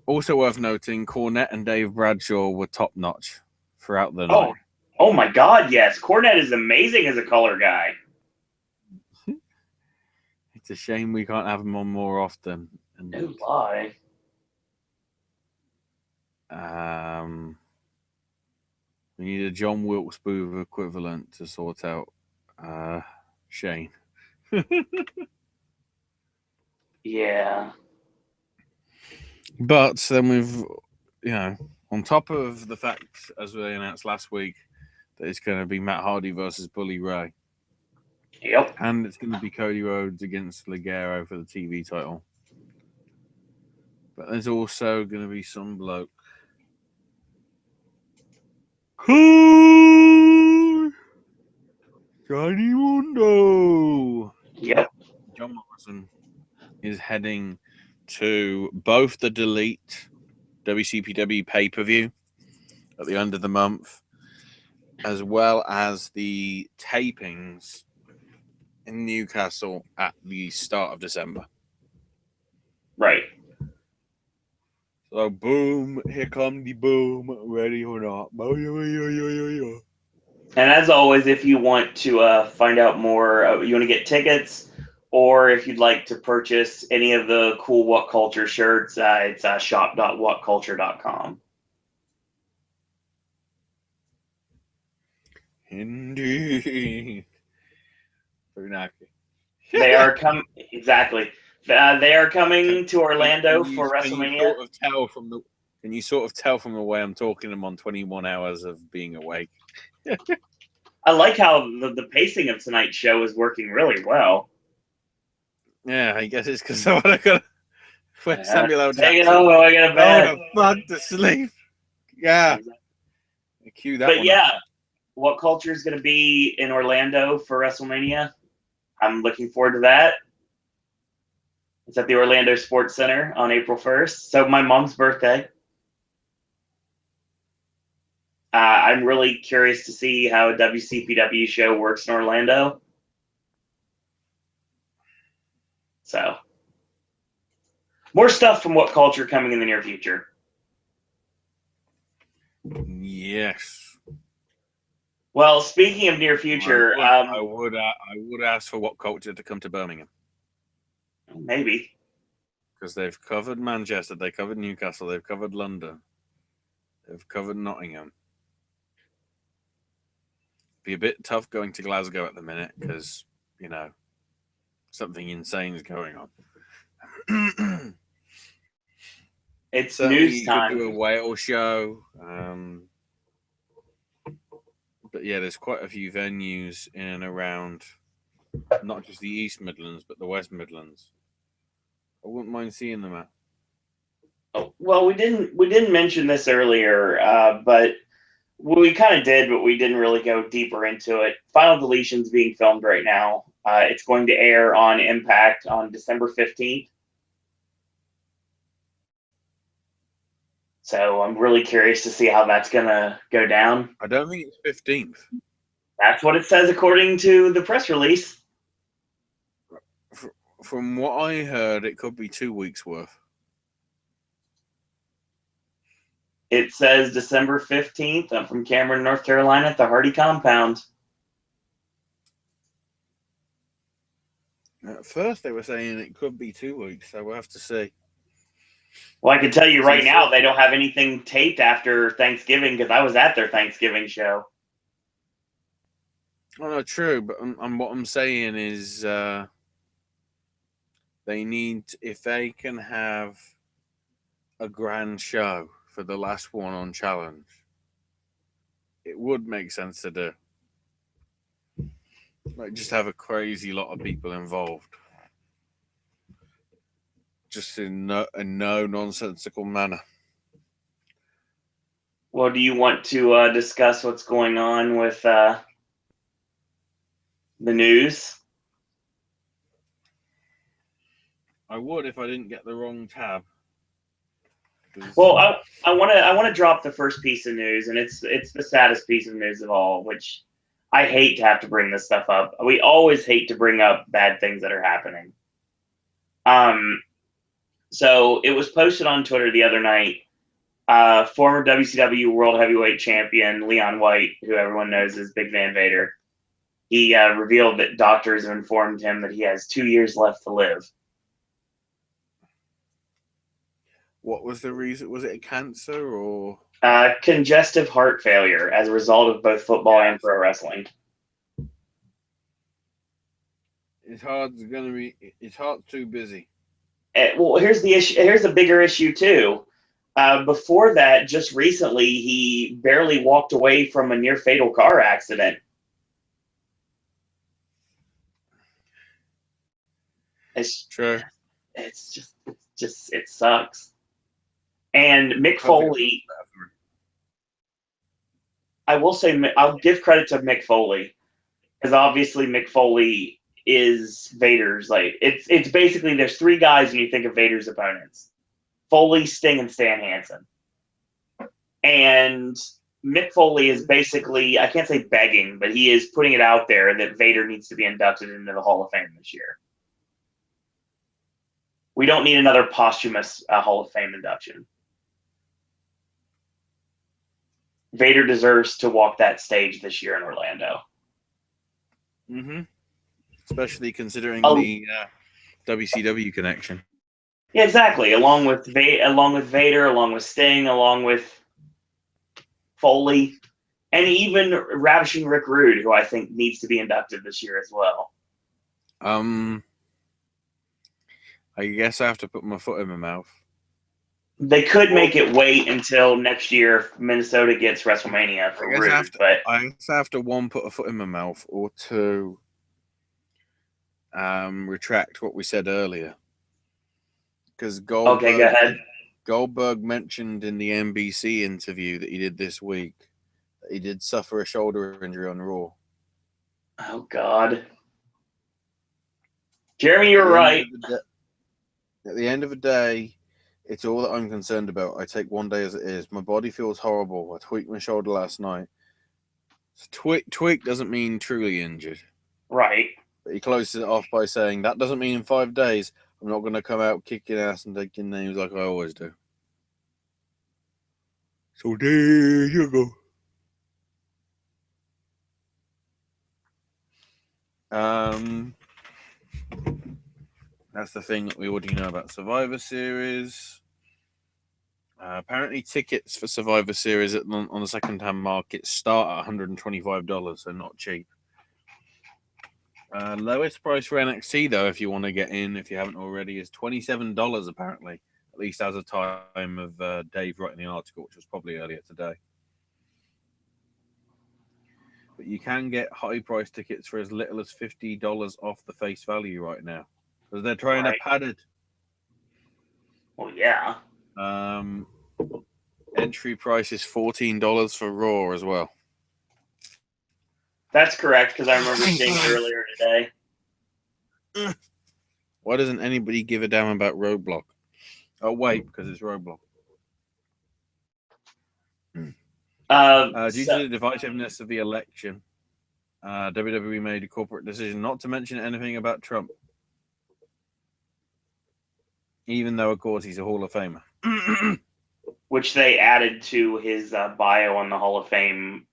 Also worth noting, Cornette and Dave Bradshaw were top notch throughout the night.
Oh my God, yes. Cornette is amazing as a color guy.
It's a shame we can't have him on more often.
No lie.
We need a John Wilkes Booth equivalent to sort out Shane.
Yeah.
But then we've, on top of the fact, as we announced last week, that it's going to be Matt Hardy versus Bully Ray.
Yep.
And it's going to be Cody Rhodes against Ligero for the TV title. But there's also going to be some bloke. Johnny Mundo.
Yep.
John Morrison is heading to both the Delete WCPW pay-per-view at the end of the month, as well as the tapings in Newcastle at the start of December.
Right.
So boom, here come the boom, ready or not.
And as always, if you want to find out more, you want to get tickets, or if you'd like to purchase any of the cool What Culture shirts, it's shop.whatculture.com.
Indeed.
They are coming. Exactly. They are coming to Orlando for WrestleMania.
Can you sort of tell from the way I'm talking? I'm on 21 hours of being awake.
I like how the pacing of tonight's show is working really well.
Yeah, I guess it's because I want to go. Samuel L. Jackson.
Take it home, I get a bed.
Go the fuck to sleep. Yeah. Cue that
but
one.
Yeah, What Culture is going to be in Orlando for WrestleMania. I'm looking forward to that. It's at the Orlando Sports Center on April 1st. So my mom's birthday. I'm really curious to see how a WCPW show works in Orlando. So more stuff from What Culture coming in the near future.
Yes.
Well, speaking of near future,
I would ask for What Culture to come to Birmingham,
maybe.
because they've covered Manchester, they covered Newcastle, they've covered London, they've covered Nottingham. Be a bit tough going to Glasgow at the minute because something insane is going on.
It's
Certainly,
news
you could
time.
do a Wales show. But yeah, there's quite a few venues in and around, not just the East Midlands, but the West Midlands. I wouldn't mind seeing them at.
Well, we didn't mention this earlier, but we kind of did, but we didn't really go deeper into it. Final Deletion's being filmed right now. It's going to air on Impact on December 15th. So I'm really curious to see how that's going to go down.
I don't think it's 15th.
That's what it says according to the press release.
From what I heard, it could be 2 weeks worth.
It says December 15th. I'm from Cameron, North Carolina at the Hardy Compound.
At first, they were saying it could be 2 weeks, so we'll have to see.
Well, I can tell you right now, they don't have anything taped after Thanksgiving because I was at their Thanksgiving show.
Oh, no, true, but what I'm saying is they need, if they can have a grand show for the last one on Challenge, it would make sense to do. Like, just have a crazy lot of people involved. Just in a no nonsensical manner.
Well, do you want to discuss what's going on with the news?
I would if I didn't get the wrong tab.
Well, I want to drop the first piece of news, and it's the saddest piece of news of all, which I hate to have to bring this stuff up. We always hate to bring up bad things that are happening. So it was posted on Twitter the other night. Former WCW World Heavyweight Champion Leon White, who everyone knows as Big Van Vader, he revealed that doctors have informed him that he has 2 years left to live.
What was the reason? Was it a cancer or
congestive heart failure as a result of both football and pro wrestling?
His heart's too busy.
Well, here's the issue. Here's a bigger issue too. Before that, just recently, he barely walked away from a near fatal car accident. It's
true.
It's just it sucks. And Mick Foley, I will say, I'll give credit to Mick Foley, because obviously Mick Foley is Vader's, like, it's basically there's three guys when you think of Vader's opponents: Foley, Sting, and Stan Hansen. And Mick Foley is basically, I can't say begging, but he is putting it out there that Vader needs to be inducted into the Hall of Fame this year. We don't need another posthumous Hall of Fame induction. Vader deserves to walk that stage this year in Orlando.
Mm-hmm. Especially considering the WCW connection.
Yeah, exactly. Along with Vader, along with Sting, along with Foley, and even Ravishing Rick Rude, who I think needs to be inducted this year as well.
I guess I have to put my foot in my mouth.
They could make it wait until next year if Minnesota gets WrestleMania for Rude.
I guess I have to, one, put a foot in my mouth, or two, retract what we said earlier. Because
Okay, go ahead.
Goldberg mentioned in the NBC interview that he did this week that he did suffer a shoulder injury on Raw.
Oh, God. Jeremy, you're right.
At the end of the day, it's all that I'm concerned about. I take one day as it is. My body feels horrible. I tweaked my shoulder last night. So tweak doesn't mean truly injured.
Right.
But he closes it off by saying, that doesn't mean in 5 days I'm not going to come out kicking ass and taking names like I always do. So there you go. That's the thing that we already know about Survivor Series. Apparently, tickets for Survivor Series on the second-hand market start at $125, so not cheap. Lowest price for NXT, though, if you want to get in, if you haven't already, is $27, apparently. At least as a time of Dave writing the article, which was probably earlier today. But you can get high-price tickets for as little as $50 off the face value right now. Because they're trying to pad it.
Well, yeah.
Entry price is $14 for Raw as well.
That's correct, because I remember seeing it earlier today.
Why doesn't anybody give a damn about Roadblock? Oh, wait, because it's Roadblock. Due to the divisiveness of the election, WWE made a corporate decision not to mention anything about Trump. Even though, of course, he's a Hall of Famer.
Which they added to his bio on the Hall of Fame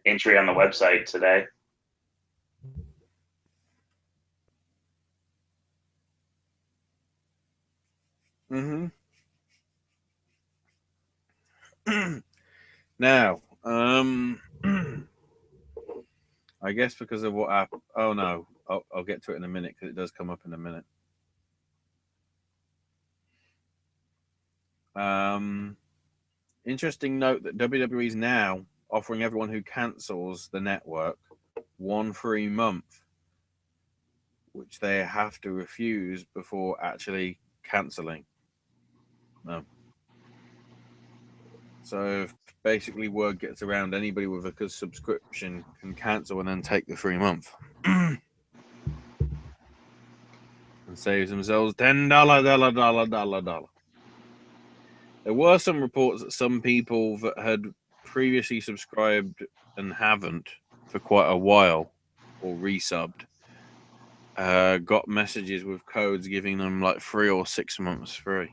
entry on the website today.
Now, I guess because of what happened. Oh, no. I'll get to it in a minute because it does come up in a minute. Interesting note that WWE is now offering everyone who cancels the network 1 free month, which they have to refuse before actually canceling. No. So basically, word gets around, anybody with a subscription can cancel and then take the free month. And saves themselves $10. There were some reports that some people that had previously subscribed and haven't for quite a while or resubbed got messages with codes giving them like 3 or 6 months free.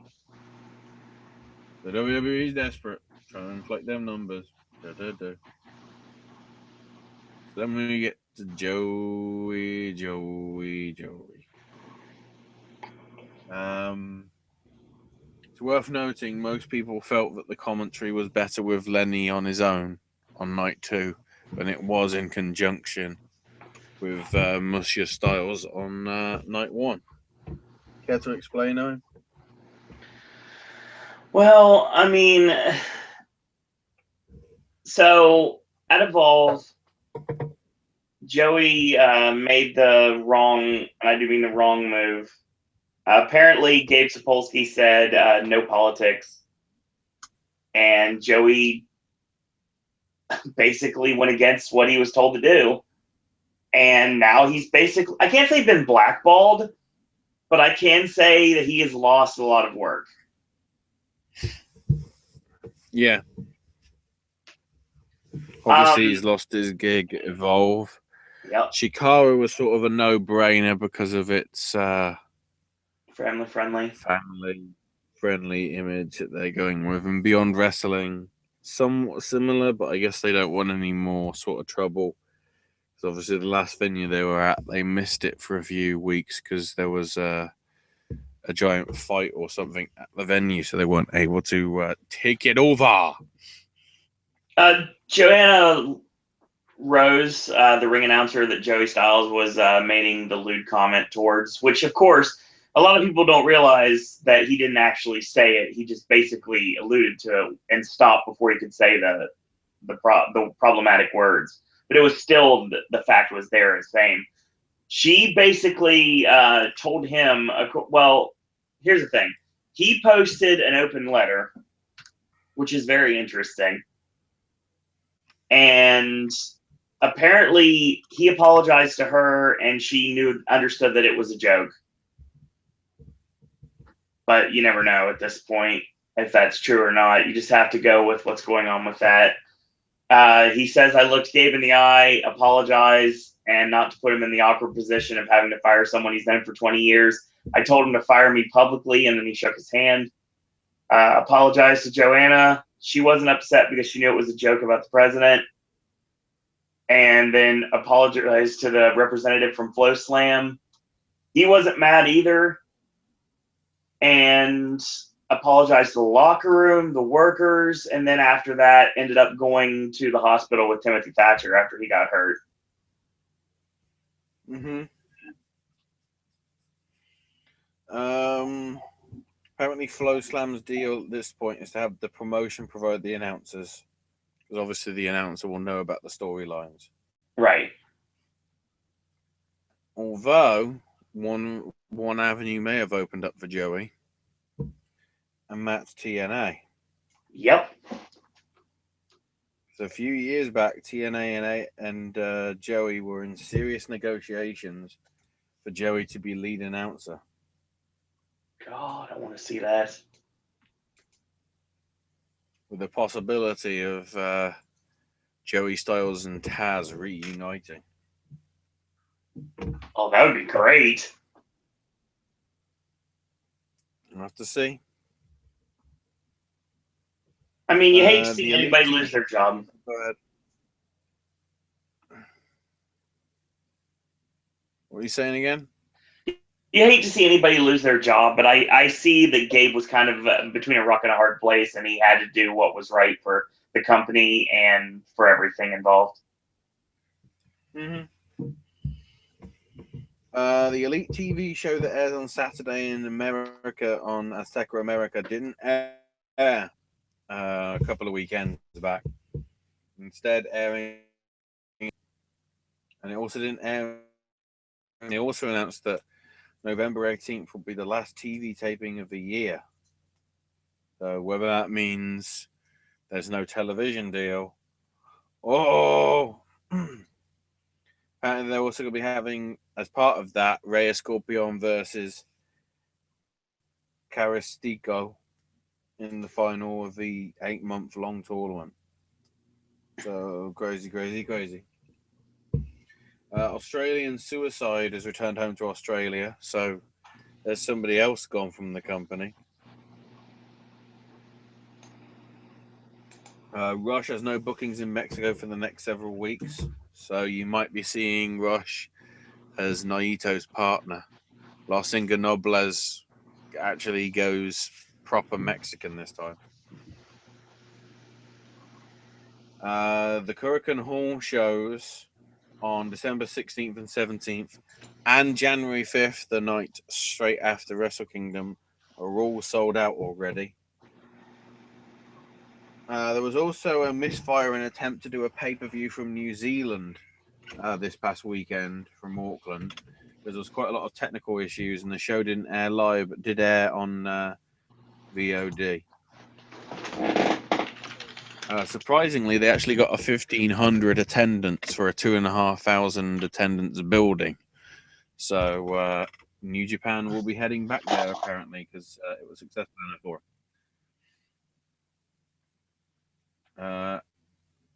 The WWE is desperate, trying to inflate them numbers. So then we get to Joey. It's worth noting most people felt that the commentary was better with Lenny on his own on night 2 than it was in conjunction with Monsieur Styles on night 1. Care to explain, Owen?
Well, I mean, so at Evolve, Joey made the wrong, I do mean the wrong move. Apparently, Gabe Sapolsky said no politics, and Joey basically went against what he was told to do. And now he's basically, I can't say he's been blackballed, but I can say that he has lost a lot of work.
Yeah. Obviously, he's lost his gig at Evolve.
Yep.
Chikara was sort of a no-brainer because of its
family-friendly
image that they're going with. And Beyond Wrestling, somewhat similar, but I guess they don't want any more sort of trouble. Because obviously the last venue they were at, they missed it for a few weeks because there was a giant fight or something at the venue, so they weren't able to take it over.
Joanna Rose, the ring announcer that Joey Styles was making the lewd comment towards, which of course a lot of people don't realize that he didn't actually say it. He just basically alluded to it and stopped before he could say the problematic words. But it was still, the fact was there as fame. She basically told him, well, here's the thing. He posted an open letter, which is very interesting. And apparently he apologized to her and she understood that it was a joke. But you never know at this point if that's true or not. You just have to go with what's going on with that. He says, I looked Gabe in the eye, apologized, and not to put him in the awkward position of having to fire someone he's known for 20 years. I told him to fire me publicly, and then he shook his hand. Apologized to Joanna. She wasn't upset because she knew it was a joke about the president. and then apologized to the representative from Flow Slam. He wasn't mad either, and apologized to the locker room, the workers, and then after that ended up going to the hospital with Timothy Thatcher after he got hurt.
Mm-hmm. Apparently Flow Slam's deal at this point is to have the promotion provide the announcers, because obviously the announcer will know about the storylines.
Right.
Although one avenue may have opened up for Joey, and that's TNA.
Yep.
So a few years back, TNA and Joey were in serious negotiations for Joey to be lead announcer.
God, I want to see that.
With the possibility of Joey Styles and Taz reuniting.
Oh, that would be great.
We'll have to see.
I mean, you hate to see anybody lose their job.
Go ahead. What are you saying again?
You hate to see anybody lose their job, but I see that Gabe was kind of between a rock and a hard place, and he had to do what was right for the company and for everything involved.
Mm-hmm. The Elite TV show that airs on Saturday in America on Azteca America didn't air a couple of weekends back. Instead, airing, and it also didn't air. They also announced that November 18th will be the last TV taping of the year. So whether that means there's no television deal, apparently they're also going to be having, as part of that, Rey Escorpion versus Caristico in the final of the 8-month-long tournament. So crazy. Australian Suicide has returned home to Australia, so there's somebody else gone from the company. Rush has no bookings in Mexico for the next several weeks, so you might be seeing Rush as Naito's partner. Los Ingobernables actually goes proper Mexican this time. The Hurricane Hall shows on December 16th and 17th and January 5th, the night straight after Wrestle Kingdom, are all sold out already. There was also a misfire in an attempt to do a pay-per-view from New Zealand this past weekend from Auckland, because there was quite a lot of technical issues and the show didn't air live, but did air on VOD. Surprisingly, they actually got a 1,500 attendance for a 2,500 attendance building. So New Japan will be heading back there apparently because it was successful enough for it.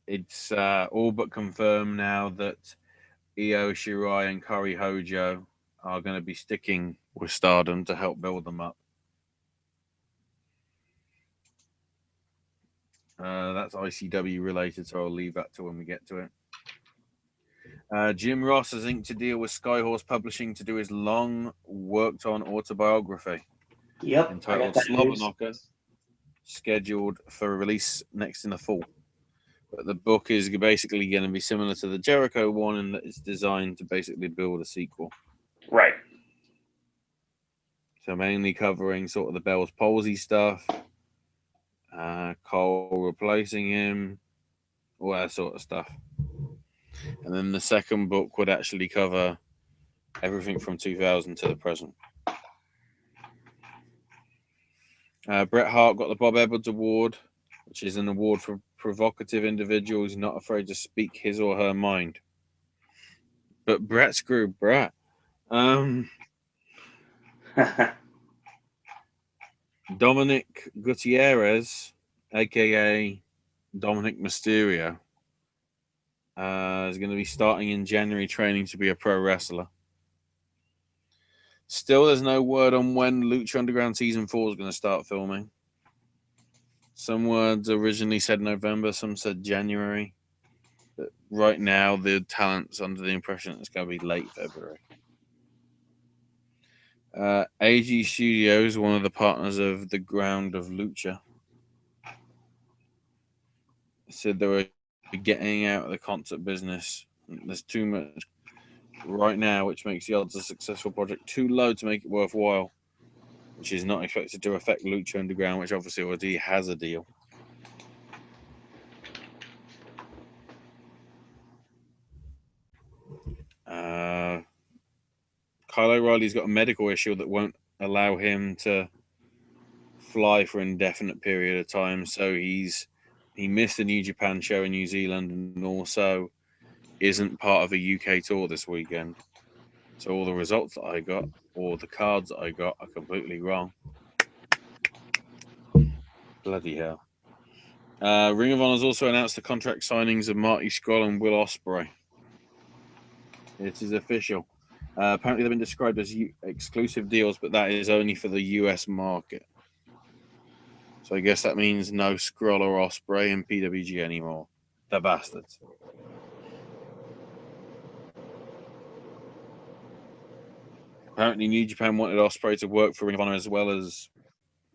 It's all but confirmed now that Io Shirai and Kari Hojo are going to be sticking with Stardom to help build them up. That's ICW related, so I'll leave that to when we get to it. Jim Ross has inked a deal with Skyhorse Publishing to do his long worked on autobiography.
Yep.
Entitled Slobber Knocker, scheduled for release next in the fall. But the book is basically going to be similar to the Jericho one, and it's designed to basically build a sequel.
Right.
So mainly covering sort of the Bell's palsy stuff, Cole replacing him, all that sort of stuff. And then the second book would actually cover everything from 2000 to the present. Bret Hart got the Bob Edwards Award, which is an award for provocative individuals not afraid to speak his or her mind. But Bret screwed Bret. Dominic Gutierrez, a.k.a. Dominic Mysterio, is going to be starting in January training to be a pro wrestler. Still, there's no word on when Lucha Underground Season 4 is going to start filming. Some words originally said November, some said January. But right now, the talent's under the impression it's going to be late February. AG Studios, one of the partners of the Ground of Lucha, said they were getting out of the concert business. There's too much right now, which makes the odds of a successful project too low to make it worthwhile, which is not expected to affect Lucha Underground, which obviously already has a deal. Kyle O'Reilly's got a medical issue that won't allow him to fly for an indefinite period of time, so he missed the New Japan show in New Zealand and also isn't part of a UK tour this weekend. So all the results that I got or the cards that I got are completely wrong. Bloody hell. Ring of Honor's also announced the contract signings of Marty Scurll and Will Ospreay. It is official. Apparently, they've been described as exclusive deals, but that is only for the US market. So I guess that means no Scurll or Ospreay in PWG anymore. The bastards. Apparently, New Japan wanted Ospreay to work for Ring of Honor as well as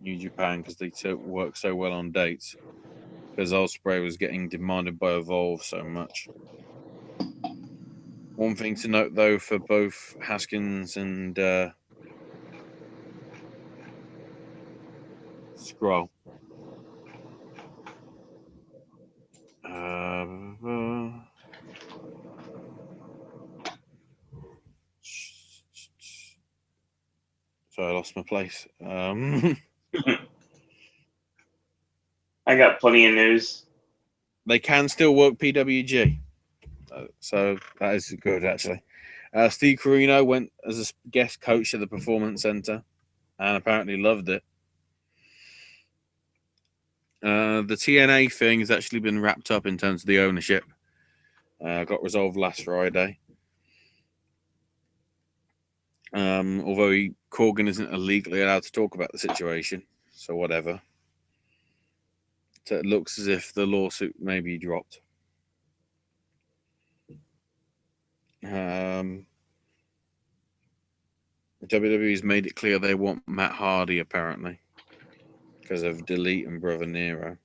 New Japan because they work so well on dates. Because Ospreay was getting demanded by Evolve so much. One thing to note, though, for both Haskins and Scurll. Sorry, I lost my place.
I got plenty of news.
They can still work PWG. So that is good, actually. Steve Corino went as a guest coach at the Performance Center and apparently loved it. The TNA thing has actually been wrapped up in terms of the ownership. Got resolved last Friday. Although Corgan isn't legally allowed to talk about the situation, so whatever. So it looks as if the lawsuit may be dropped. WWE's made it clear they want Matt Hardy, apparently, because of Delete and Brother Nero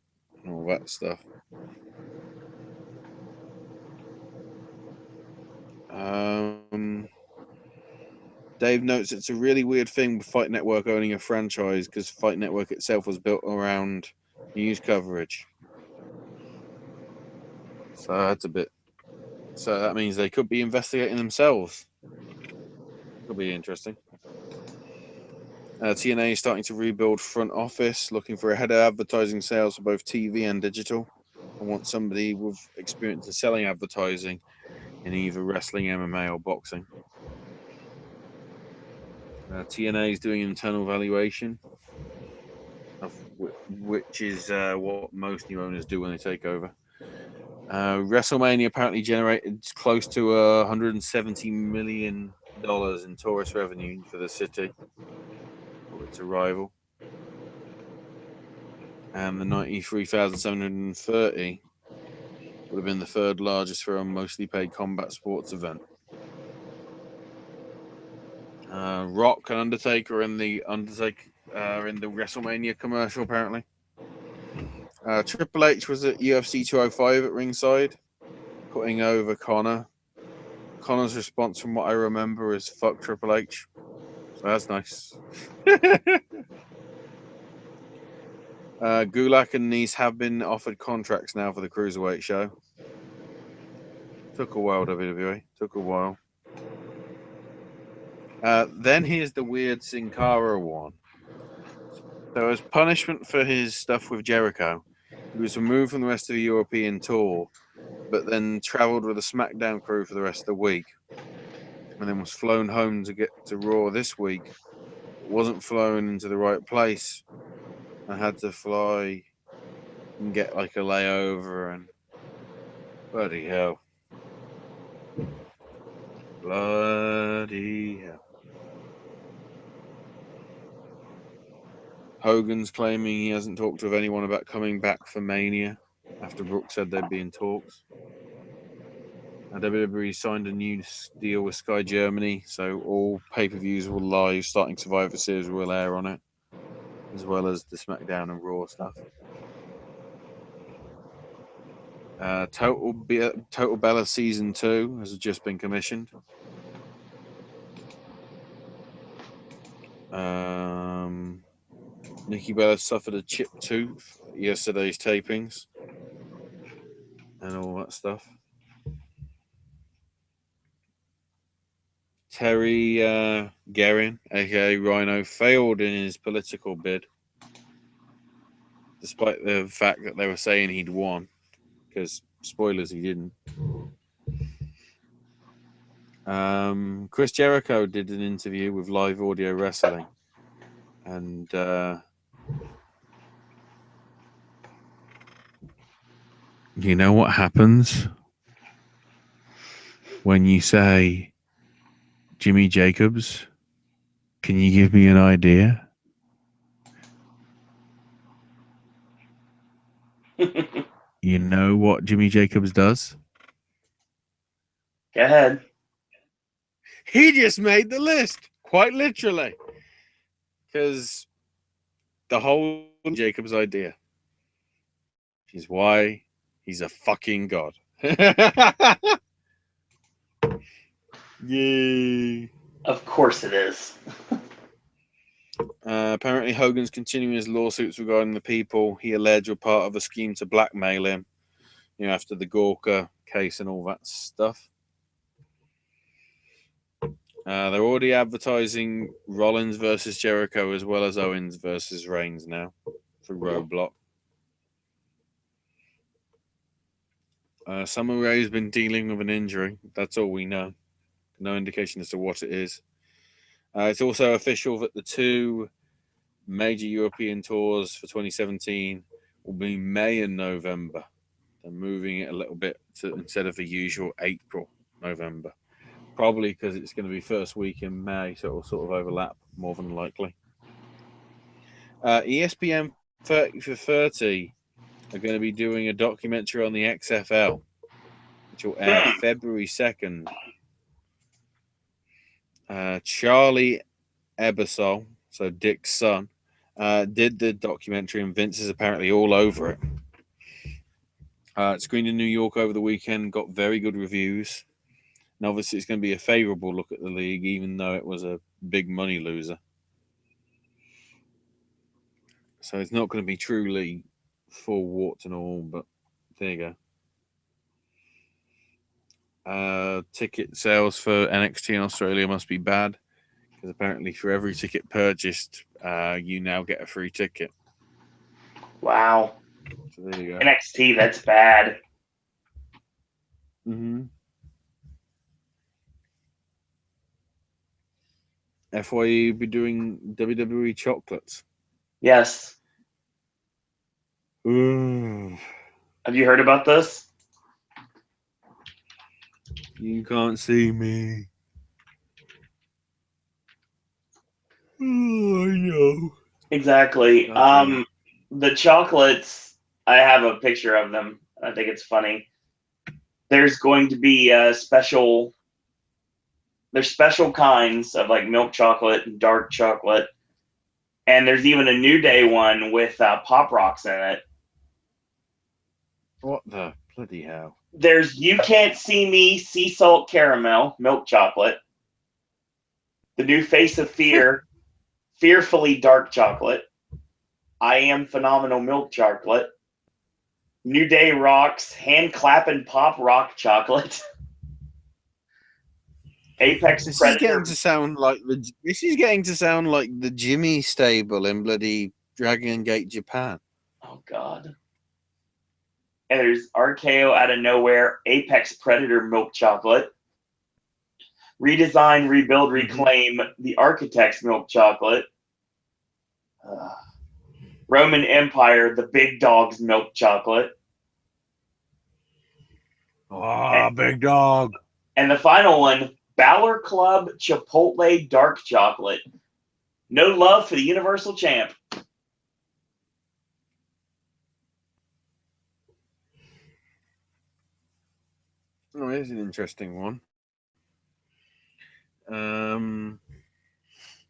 and all that stuff. Dave notes it's a really weird thing with Fight Network owning a franchise because Fight Network itself was built around news coverage. So that's a bit. So that means they could be investigating themselves. Could be interesting. TNA is starting to rebuild front office, looking for a head of advertising sales for both TV and digital. I want somebody with experience in selling advertising in either wrestling, MMA, or boxing. TNA is doing internal valuation, of which is what most new owners do when they take over. WrestleMania apparently generated close to $170 million in tourist revenue for the city or its arrival. And the 93,730 would have been the third largest for a mostly paid combat sports event. Rock and Undertaker in the WrestleMania commercial apparently. Triple H was at UFC 205 at ringside, putting over Connor. Connor's response, from what I remember, is "fuck Triple H." So that's nice. Gulak and Nice have been offered contracts now for the Cruiserweight show. Took a while, WWE. Took a while. Then here's the weird Sin Cara one. So as punishment for his stuff with Jericho, he was removed from the rest of the European tour, but then travelled with a Smackdown crew for the rest of the week. And then was flown home to get to Raw this week, but wasn't flown into the right place and had to fly and get like a layover and bloody hell. Bloody hell. Hogan's claiming he hasn't talked with anyone about coming back for Mania after Brooks said they'd be in talks. WWE signed a new deal with Sky Germany, so all pay-per-views will live, starting Survivor Series will air on it, as well as the Smackdown and Raw stuff. Total Bella Season 2 has just been commissioned. Nikki Bella suffered a chipped tooth at yesterday's tapings and all that stuff. Terry Guerin, aka Rhino, failed in his political bid, despite the fact that they were saying he'd won, because, spoilers, he didn't. Chris Jericho did an interview with Live Audio Wrestling, and you know what happens when you say Jimmy Jacobs? Can you give me an idea? You know what Jimmy Jacobs does?
Go ahead.
He just made the list, quite literally, because the whole Jacobs idea is why he's a fucking god. Yay!
Of course it is.
Apparently, Hogan's continuing his lawsuits regarding the people he alleged were part of a scheme to blackmail him, after the Gorka case and all that stuff. They're already advertising Rollins versus Jericho as well as Owens versus Reigns now for Roadblock. Summer Rae's been dealing with an injury. That's all we know. No indication as to what it is. It's also official that the two major European tours for 2017 will be May and November. They're moving it a little bit to, instead of the usual April, November. Probably because it's going to be first week in May, so it will sort of overlap more than likely. ESPN 30 for 30 are going to be doing a documentary on the XFL, which will air February 2nd. Charlie Ebersol, so Dick's son, did the documentary, and Vince is apparently all over it. It screened in New York over the weekend, got very good reviews. And obviously, it's going to be a favorable look at the league, even though it was a big money loser. So it's not going to be truly full warts and all, but there you go. Ticket sales for NXT in Australia must be bad, because apparently for every ticket purchased, you now get a free ticket.
Wow.
So there you go.
NXT, that's bad.
Mm-hmm. FYE be doing WWE chocolates.
Yes.
Ooh.
Have you heard about this?
You can't see me. Oh, I know.
Exactly. The chocolates, I have a picture of them. I think it's funny. There's going to be there's special kinds of like milk chocolate and dark chocolate. And there's even a New Day one with Pop Rocks in it.
What the bloody hell?
There's You Can't See Me Sea Salt Caramel milk chocolate. The New Face of Fear, Fearfully Dark Chocolate. I Am Phenomenal milk chocolate. New Day Rocks Hand Clapping Pop Rock chocolate. Apex
This
Predator.
is getting to sound like the Jimmy stable in bloody Dragon Gate, Japan.
Oh God. And there's RKO out of nowhere, Apex Predator milk chocolate. Redesign, Rebuild, Reclaim, The Architect's milk chocolate. Roman Empire, The Big Dog's milk chocolate.
Oh, big dog.
And the final one, Balor Club Chipotle Dark Chocolate. No love for the Universal Champ.
Oh, here's an interesting one.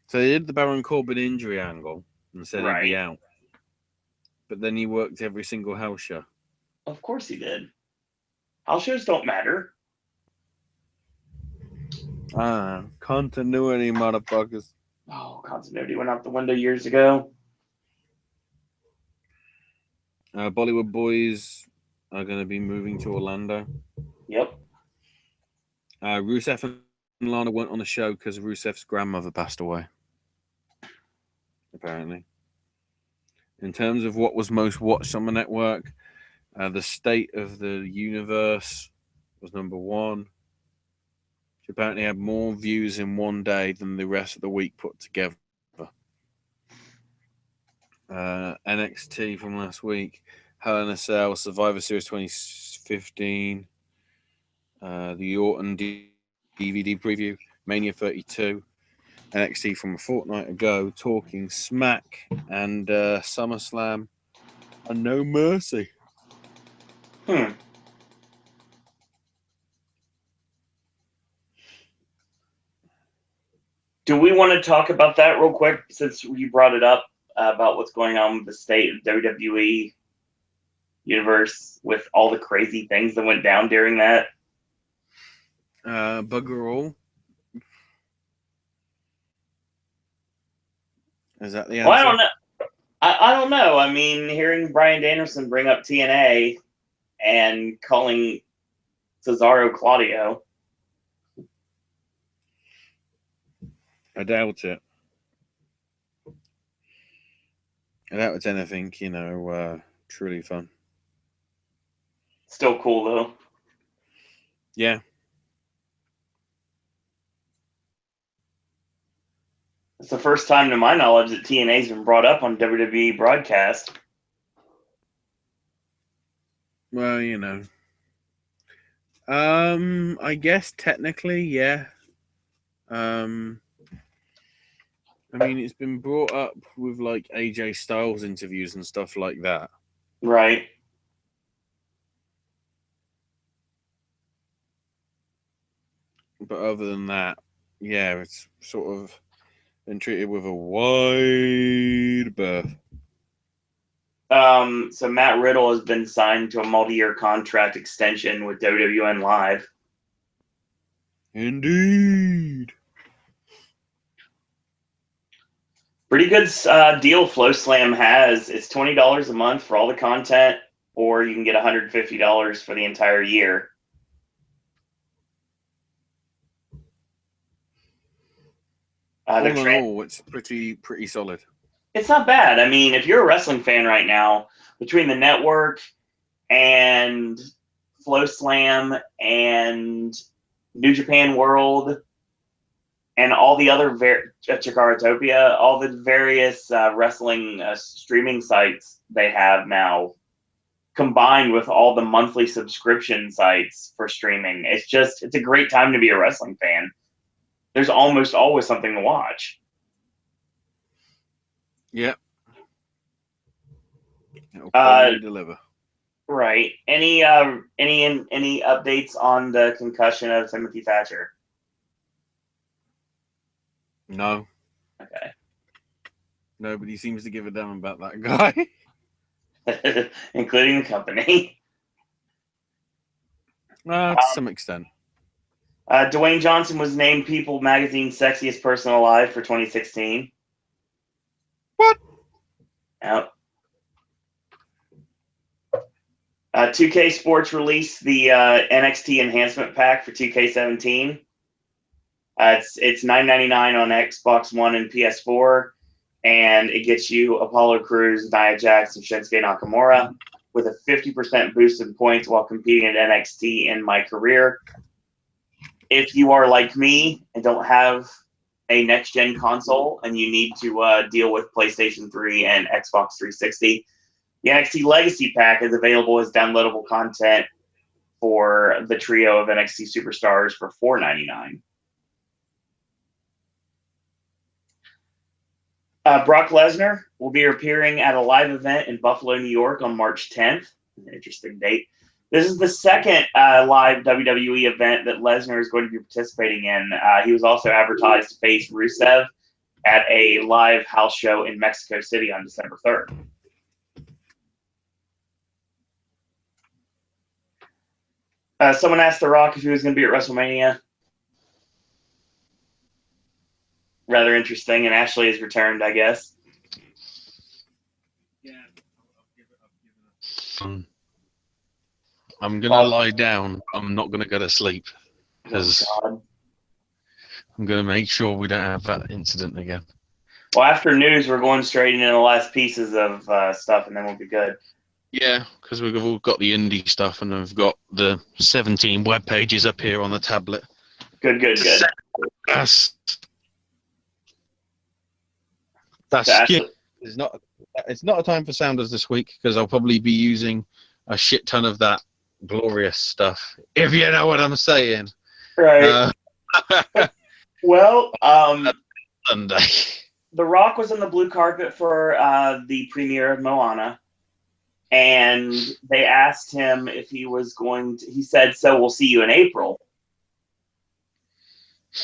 So they did the Baron Corbin injury angle and said he'd be
Right.
out. But then he worked every single house show.
Of course he did. House shows don't matter.
Continuity, motherfuckers.
Oh, continuity went out the window years ago.
Bollywood Boys are going to be moving to Orlando.
Yep.
Rusev and Lana weren't on the show because Rusev's grandmother passed away. Apparently. In terms of what was most watched on the network, the State of the Universe was number one. Which apparently had more views in one day than the rest of the week put together. NXT from last week, Hell in a Cell, Survivor Series 2015, the Orton DVD preview, Mania 32, NXT from a fortnight ago, Talking Smack, and SummerSlam, and No Mercy.
Do we want to talk about that real quick since you brought it up about what's going on with the state of WWE universe with all the crazy things that went down during that?
Bugger all. Is that the answer?
Well, I don't know. I don't know. I mean, hearing Bryan Danielson bring up TNA and calling Cesaro Claudio.
I doubt it. I doubt it's anything, truly fun.
Still cool, though.
Yeah.
It's the first time, to my knowledge, that TNA's been brought up on WWE broadcast.
Well, I guess technically, yeah. I mean, it's been brought up with like AJ Styles interviews and stuff like that.
Right.
But other than that, yeah, it's sort of been treated with a wide berth.
So Matt Riddle has been signed to a multi-year contract extension with WWN Live.
Indeed.
Pretty good deal Flow Slam has. It's $20 a month for all the content, or you can get $150 for the entire year.
All in all, it's pretty solid.
It's not bad. I mean, if you're a wrestling fan right now, between the network and Flow Slam and New Japan World and all the other Chikaratopia, all the various wrestling streaming sites they have now, combined with all the monthly subscription sites for streaming, it's a great time to be a wrestling fan. There's almost always something to watch.
Yep. It'll probably deliver.
Right. Any updates on the concussion of Timothy Thatcher?
No.
Okay.
Nobody seems to give a damn about that guy.
Including the company.
To some extent.
Dwayne Johnson was named People Magazine's sexiest person alive for 2016.
What?
Yep. 2K Sports released the NXT Enhancement Pack for 2K17. It's $9.99 on Xbox One and PS4, and it gets you Apollo Crews, Nia Jax, and Shinsuke Nakamura with a 50% boost in points while competing at NXT in My Career. If you are like me and don't have a next-gen console and you need to deal with PlayStation 3 and Xbox 360, the NXT Legacy Pack is available as downloadable content for the trio of NXT superstars for $4.99. Brock Lesnar will be appearing at a live event in Buffalo, New York on March 10th. An interesting date. This is the second live WWE event that Lesnar is going to be participating in. He was also advertised to face Rusev at a live house show in Mexico City on December 3rd. Someone asked The Rock if he was going to be at WrestleMania. Rather interesting, and Ashley has returned, I guess.
Yeah, I'm going to lie down. I'm not going to go to sleep because I'm going to make sure we don't have that incident again.
Well, after news, we're going straight into the last pieces of stuff, and then we'll be good.
Yeah, because we've all got the indie stuff, and we've got the 17 web pages up here on the tablet.
Good.
It's not a time for sounders this week because I'll probably be using a shit ton of that glorious stuff, if you know what I'm saying.
Right. Well,
Sunday.
The Rock was on the blue carpet for the premiere of Moana, and they asked him if he was going to. He said, "So we'll see you in April."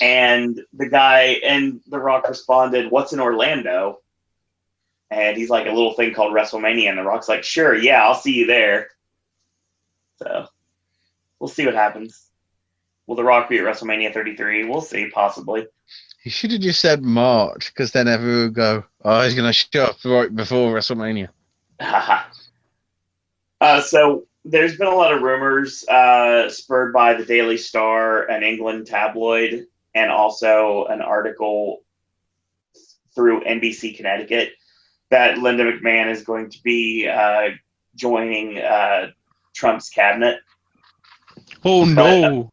And The Rock responded, "What's in Orlando?" And he's like, "A little thing called WrestleMania." And The Rock's like, "Sure, yeah, I'll see you there." So we'll see what happens. Will The Rock be at WrestleMania 33? We'll see, possibly.
He should have just said March, because then everyone would go, "Oh, he's going to show up right before WrestleMania."
So there's been a lot of rumors spurred by the Daily Star, an England tabloid, and also an article through NBC Connecticut that Linda McMahon is going to be joining Trump's cabinet.
Oh, no.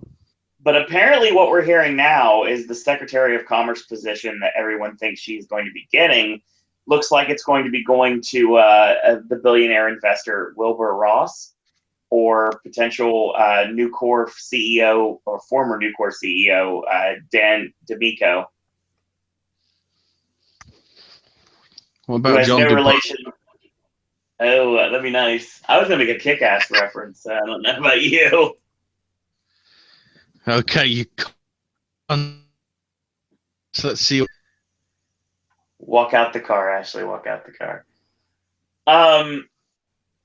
But apparently what we're hearing now is the Secretary of Commerce position that everyone thinks she's going to be getting looks like it's going to be going to the billionaire investor Wilbur Ross or potential Nucor CEO or former Nucor CEO Dan DeMico.
What about John
relation? Oh, that'd be nice. I was going to make a Kick-Ass reference. I don't know about you.
Okay, you can't. So let's see.
Walk out the car, Ashley. Walk out the car.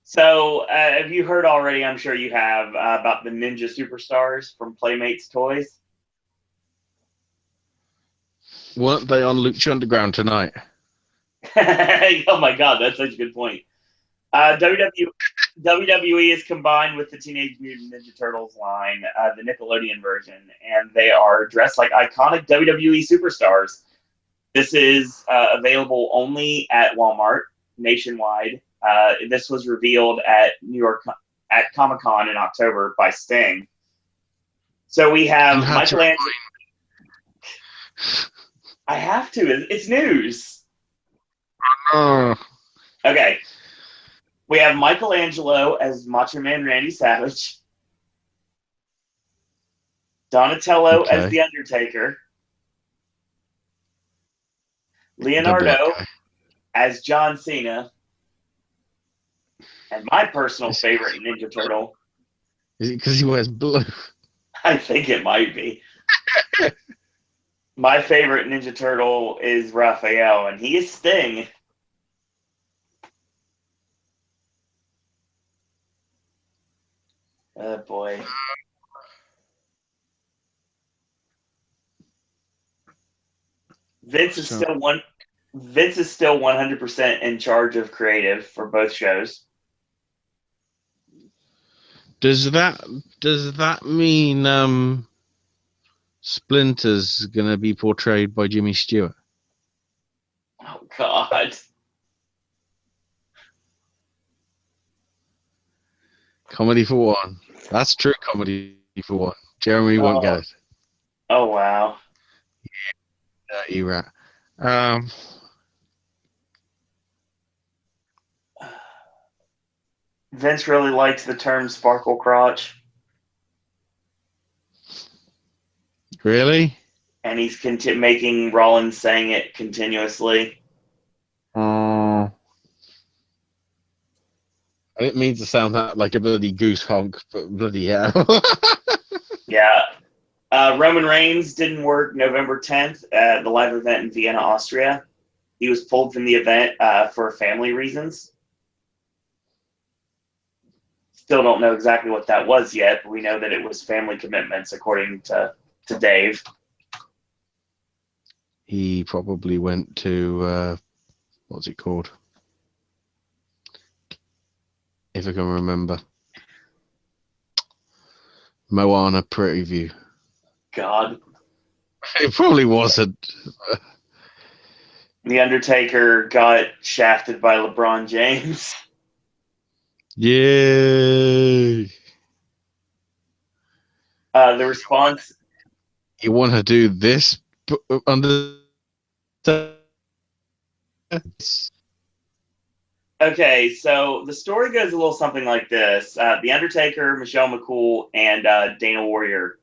So have you heard already, I'm sure you have, about the Ninja Superstars from Playmates Toys?
Weren't they on Lucha Underground tonight?
Oh my God, that's such a good point. WWE is combined with the Teenage Mutant Ninja Turtles line, the Nickelodeon version, and they are dressed like iconic WWE superstars. This is available only at Walmart nationwide. This was revealed at New York at Comic-Con in October by Sting. So we have Michelangelo. I have to. It's news. Okay. We have Michelangelo as Macho Man Randy Savage. Donatello as The Undertaker. Leonardo as John Cena. And my personal favorite Ninja Turtle.
Is it because he wears blue?
I think it might be. My favorite Ninja Turtle is Raphael, and he is Sting. Oh boy. Vince is still 100% in charge of creative for both shows.
Does that mean Splinter's gonna be portrayed by Jimmy Stewart?
Oh God.
Comedy for one. That's true comedy for one. Jeremy won't get it.
Oh wow.
Dirty rat.
Vince really likes the term sparkle crotch.
Really?
And he's making Rollins saying it continuously.
I
I didn't mean to sound that like a bloody goose honk, but bloody hell.
Yeah. Roman Reigns didn't work November 10th at the live event in Vienna, Austria. He was pulled from the event for family reasons. Still don't know exactly what that was yet, but we know that it was family commitments, according to Dave.
He probably went to, what's it called? If I can remember. Moana preview.
God.
It probably wasn't.
The Undertaker got shafted by LeBron James.
Yay!
The response...
You want to do this under...
Okay, so the story goes a little something like this. The Undertaker, Michelle McCool, and Dana Warrior,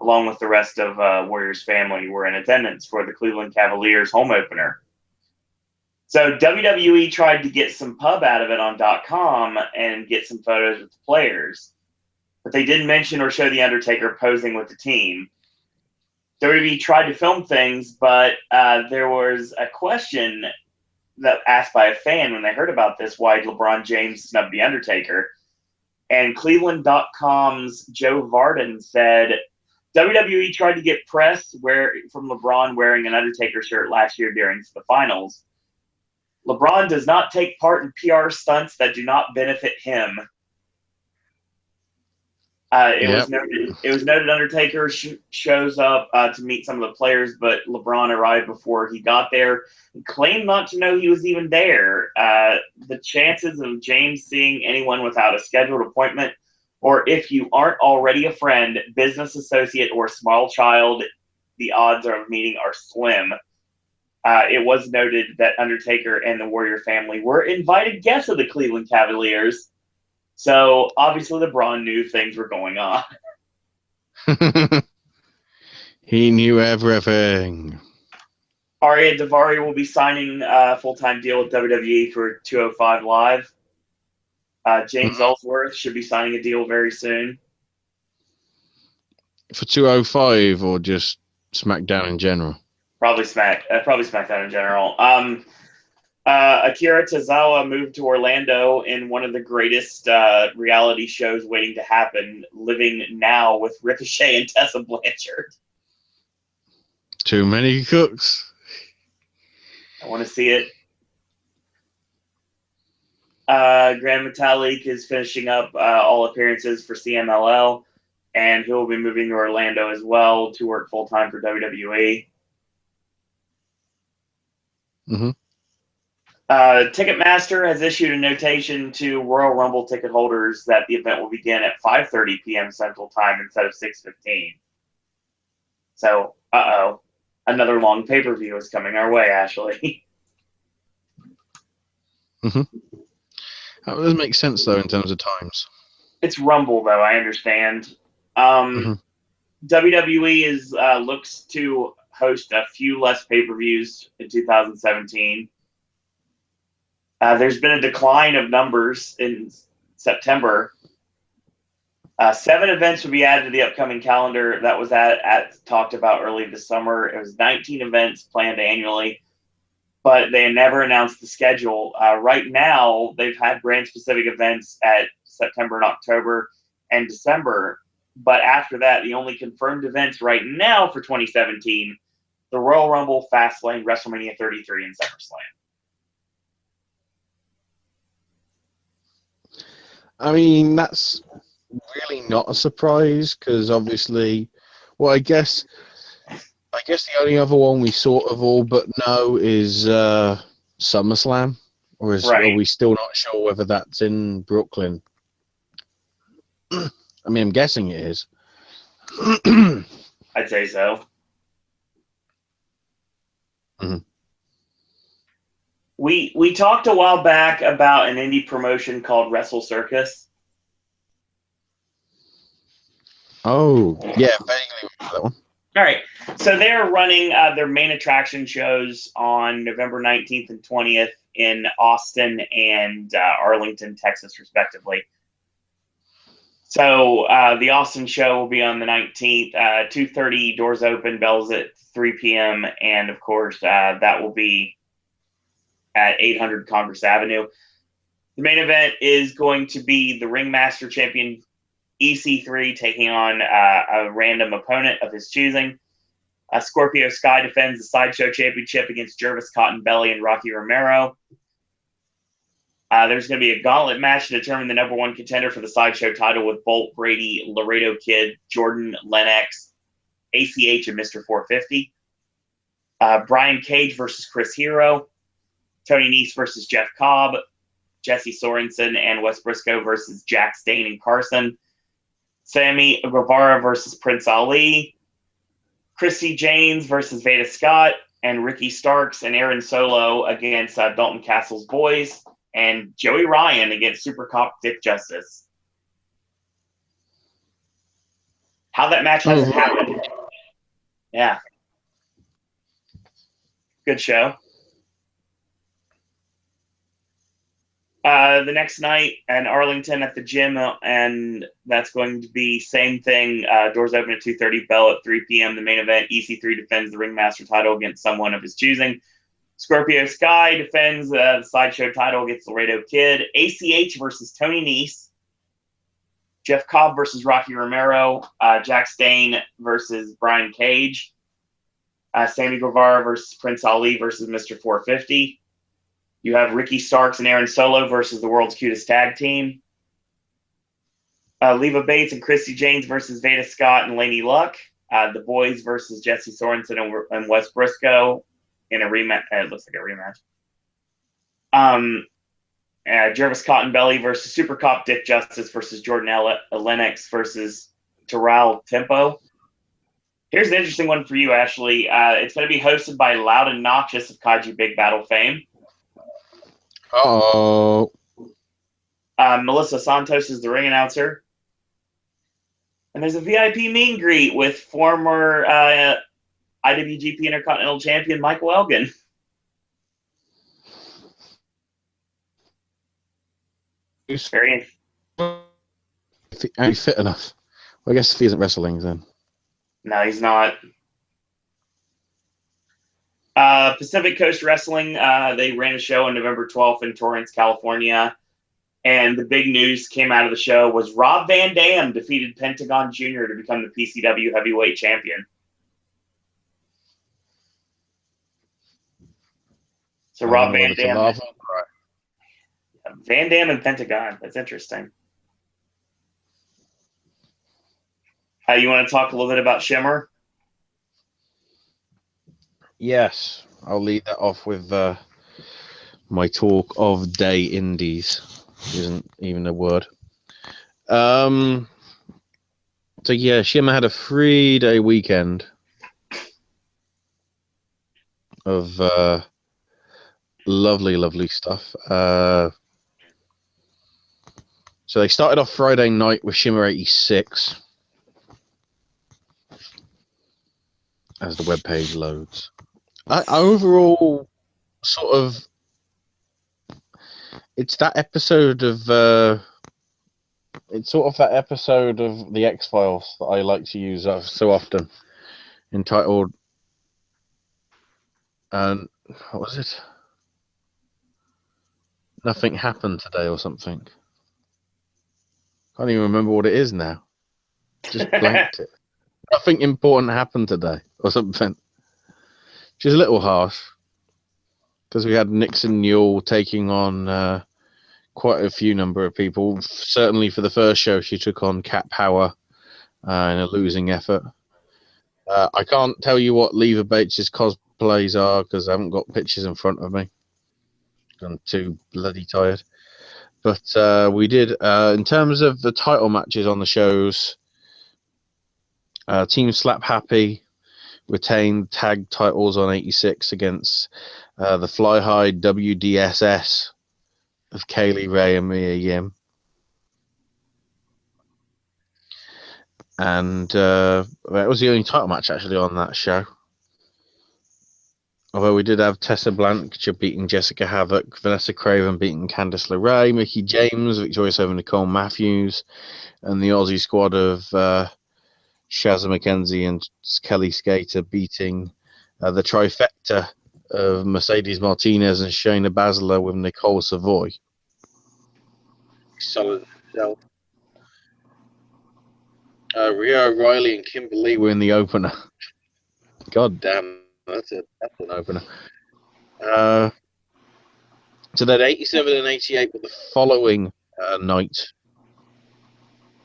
along with the rest of Warrior's family, were in attendance for the Cleveland Cavaliers home opener. So WWE tried to get some pub out of it on .com and get some photos with the players, but they didn't mention or show the Undertaker posing with the team. WWE tried to film things, but there was a question that asked by a fan when they heard about this, why LeBron James snubbed the Undertaker. And Cleveland.com's Joe Varden said, WWE tried to get press from LeBron wearing an Undertaker shirt last year during the finals. LeBron does not take part in PR stunts that do not benefit him. It was noted Undertaker shows up to meet some of the players, but LeBron arrived before he got there and claimed not to know he was even there. The chances of James seeing anyone without a scheduled appointment, or if you aren't already a friend, business associate, or small child, the odds of meeting are slim. It was noted that Undertaker and the Warrior family were invited guests of the Cleveland Cavaliers. So, obviously, LeBron knew things were going on.
He knew everything.
Arya Daivari will be signing a full-time deal with WWE for 205 Live. James Ellsworth should be signing a deal very soon.
For 205 or just SmackDown in general?
Probably SmackDown in general. Akira Tozawa moved to Orlando in one of the greatest reality shows waiting to happen, Living Now with Ricochet and Tessa Blanchard.
Too many cooks.
I want to see it. Grand Metalik is finishing up all appearances for CMLL, and he'll be moving to Orlando as well to work full-time for WWE.
Mm-hmm.
Ticketmaster has issued a notation to Royal Rumble ticket holders that the event will begin at 5:30 p.m. Central Time instead of 6:15. So, another long pay-per-view is coming our way, Ashley.
Mm-hmm. That does make sense, though, in terms of times.
It's Rumble, though, I understand. WWE looks to host a few less pay-per-views in 2017. There's been a decline of numbers in September. 7 events will be added to the upcoming calendar. That was talked about early this summer. It was 19 events planned annually, but they never announced the schedule. Right now, they've had brand-specific events at September and October and December. But after that, the only confirmed events right now for 2017, the Royal Rumble, Fastlane, WrestleMania 33, and SummerSlam.
I mean, that's really not a surprise because obviously, well, I guess the only other one we sort of all but know is SummerSlam, or are we still not sure whether that's in Brooklyn? I mean, I'm guessing it is.
I'd say so.
Mm-hmm.
We talked a while back about an indie promotion called Wrestle Circus.
Oh, yeah, vaguely remember that one.
All right. So they're running their main attraction shows on November 19th and 20th in Austin and Arlington, Texas, respectively. So the Austin show will be on the 19th, 2:30, doors open, bells at 3 p.m. And, of course, that will be at 800 Congress Avenue. The main event is going to be the Ringmaster Champion EC3 taking on a random opponent of his choosing. Scorpio Sky defends the Sideshow Championship against Jervis Cotton Belly and Rocky Romero. There's going to be a gauntlet match to determine the number one contender for the Sideshow title with Bolt, Brady, Laredo Kid, Jordan, Lennox, ACH, and Mr. 450. Brian Cage versus Chris Hero. Tony Nese versus Jeff Cobb. Jesse Sorensen and Wes Briscoe versus Jack Stain and Carson. Sammy Guevara versus Prince Ali. Christy Janes versus Veda Scott. And Ricky Starks and Aaron Solo against Dalton Castle's boys. And Joey Ryan against Super Cop Dick Justice. How that match hasn't happened. Yeah. Good show. The next night in Arlington at the gym, and that's going to be same thing. Doors open at 2:30, bell at 3 p.m. The main event, EC3 defends the Ringmaster title against someone of his choosing. Scorpio Sky defends the Sideshow title against Laredo Kid. ACH versus Tony Nese. Jeff Cobb versus Rocky Romero. Jack Stain versus Brian Cage. Sammy Guevara versus Prince Ali versus Mr. 450. You have Ricky Starks and Aaron Solo versus the world's cutest tag team. Leva Bates and Christy Janes versus Veda Scott and Laney Luck. The Boys versus Jesse Sorensen and Wes Briscoe in a rematch. It looks like a rematch. Jervis Cotton Belly versus Super Cop Dick Justice versus Jordan Lennox versus Terrell Tempo. Here's an interesting one for you, Ashley. It's going to be hosted by Loud and Noxious of Kaiju Big Battle fame.
Oh.
Melissa Santos is the ring announcer. And there's a VIP meet and greet with former IWGP Intercontinental Champion Michael Elgin. Very.
Ain't he fit enough? Well, I guess if he isn't wrestling, then.
No, he's not. Pacific Coast Wrestling, they ran a show on November 12th in Torrance, California. And the big news came out of the show was Rob Van Dam defeated Pentagon Jr. to become the PCW heavyweight champion. So Rob Van Dam. Van Dam and Pentagon. That's interesting. You want to talk a little bit about Shimmer?
Yes, I'll lead that off with my talk of day indies. Isn't even a word. So yeah, Shimmer had a 3-day weekend of lovely stuff. So they started off Friday night with Shimmer 86 as the webpage loads. Overall, sort of, it's that episode of it's sort of that episode of the X-Files that I like to use so often, entitled what was it? Nothing happened today or something. Can't even remember what it is now. Just blanked it. Nothing important happened today or something. Which is a little harsh because we had Nixon Newell taking on quite a few number of people. Certainly for the first show, she took on Cat Power in a losing effort. I can't tell you what Leva Bates' cosplays are because I haven't got pictures in front of me. I'm too bloody tired. But we did, in terms of the title matches on the shows, Team Slap Happy retained tag titles on 86 against the Fly High WDSS of Kaylee Ray and Mia Yim. And that was the only title match actually on that show. Although we did have Tessa Blanchard beating Jessica Havoc, Vanessa Craven beating Candice LeRae, Mickie James victorious over Nicole Matthews, and the Aussie squad of Shazza McKenzie and Kelly Skater beating the trifecta of Mercedes Martinez and Shayna Baszler with Nicole Savoy. Solid itself. Rhea O'Reilly and Kimberly were in the opener. God damn, that's an opener. So then 87 and 88 were the following night.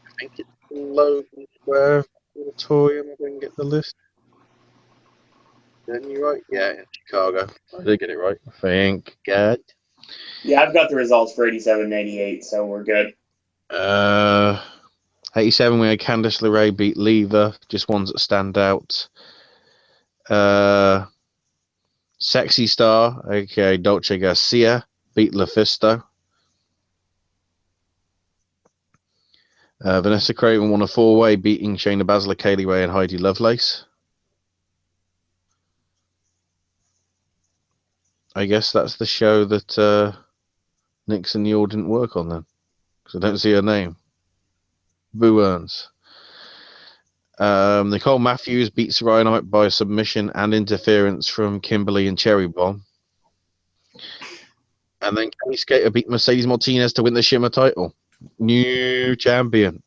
I think it's Logan Square Auditorium. I didn't get the list. Then you right? Yeah, in Chicago. I did get it right. Thank God.
Yeah, I've got the results for 87 and 88, so we're good.
87 we had Candice LeRae beat Lever, just ones that stand out. Sexy Star, aka Dolce Garcia, beat LuFisto. Vanessa Craven won a 4-way, beating Shayna Baszler, Kaylee Ray, and Heidi Lovelace. I guess that's the show that Nixon Yule didn't work on then, because I don't see her name. Boo Earns. Nicole Matthews beat Saraya Knight by submission and interference from Kimberly and Cherry Bomb. And then Kelly Skater beat Mercedes Martinez to win the Shimmer title. New champion.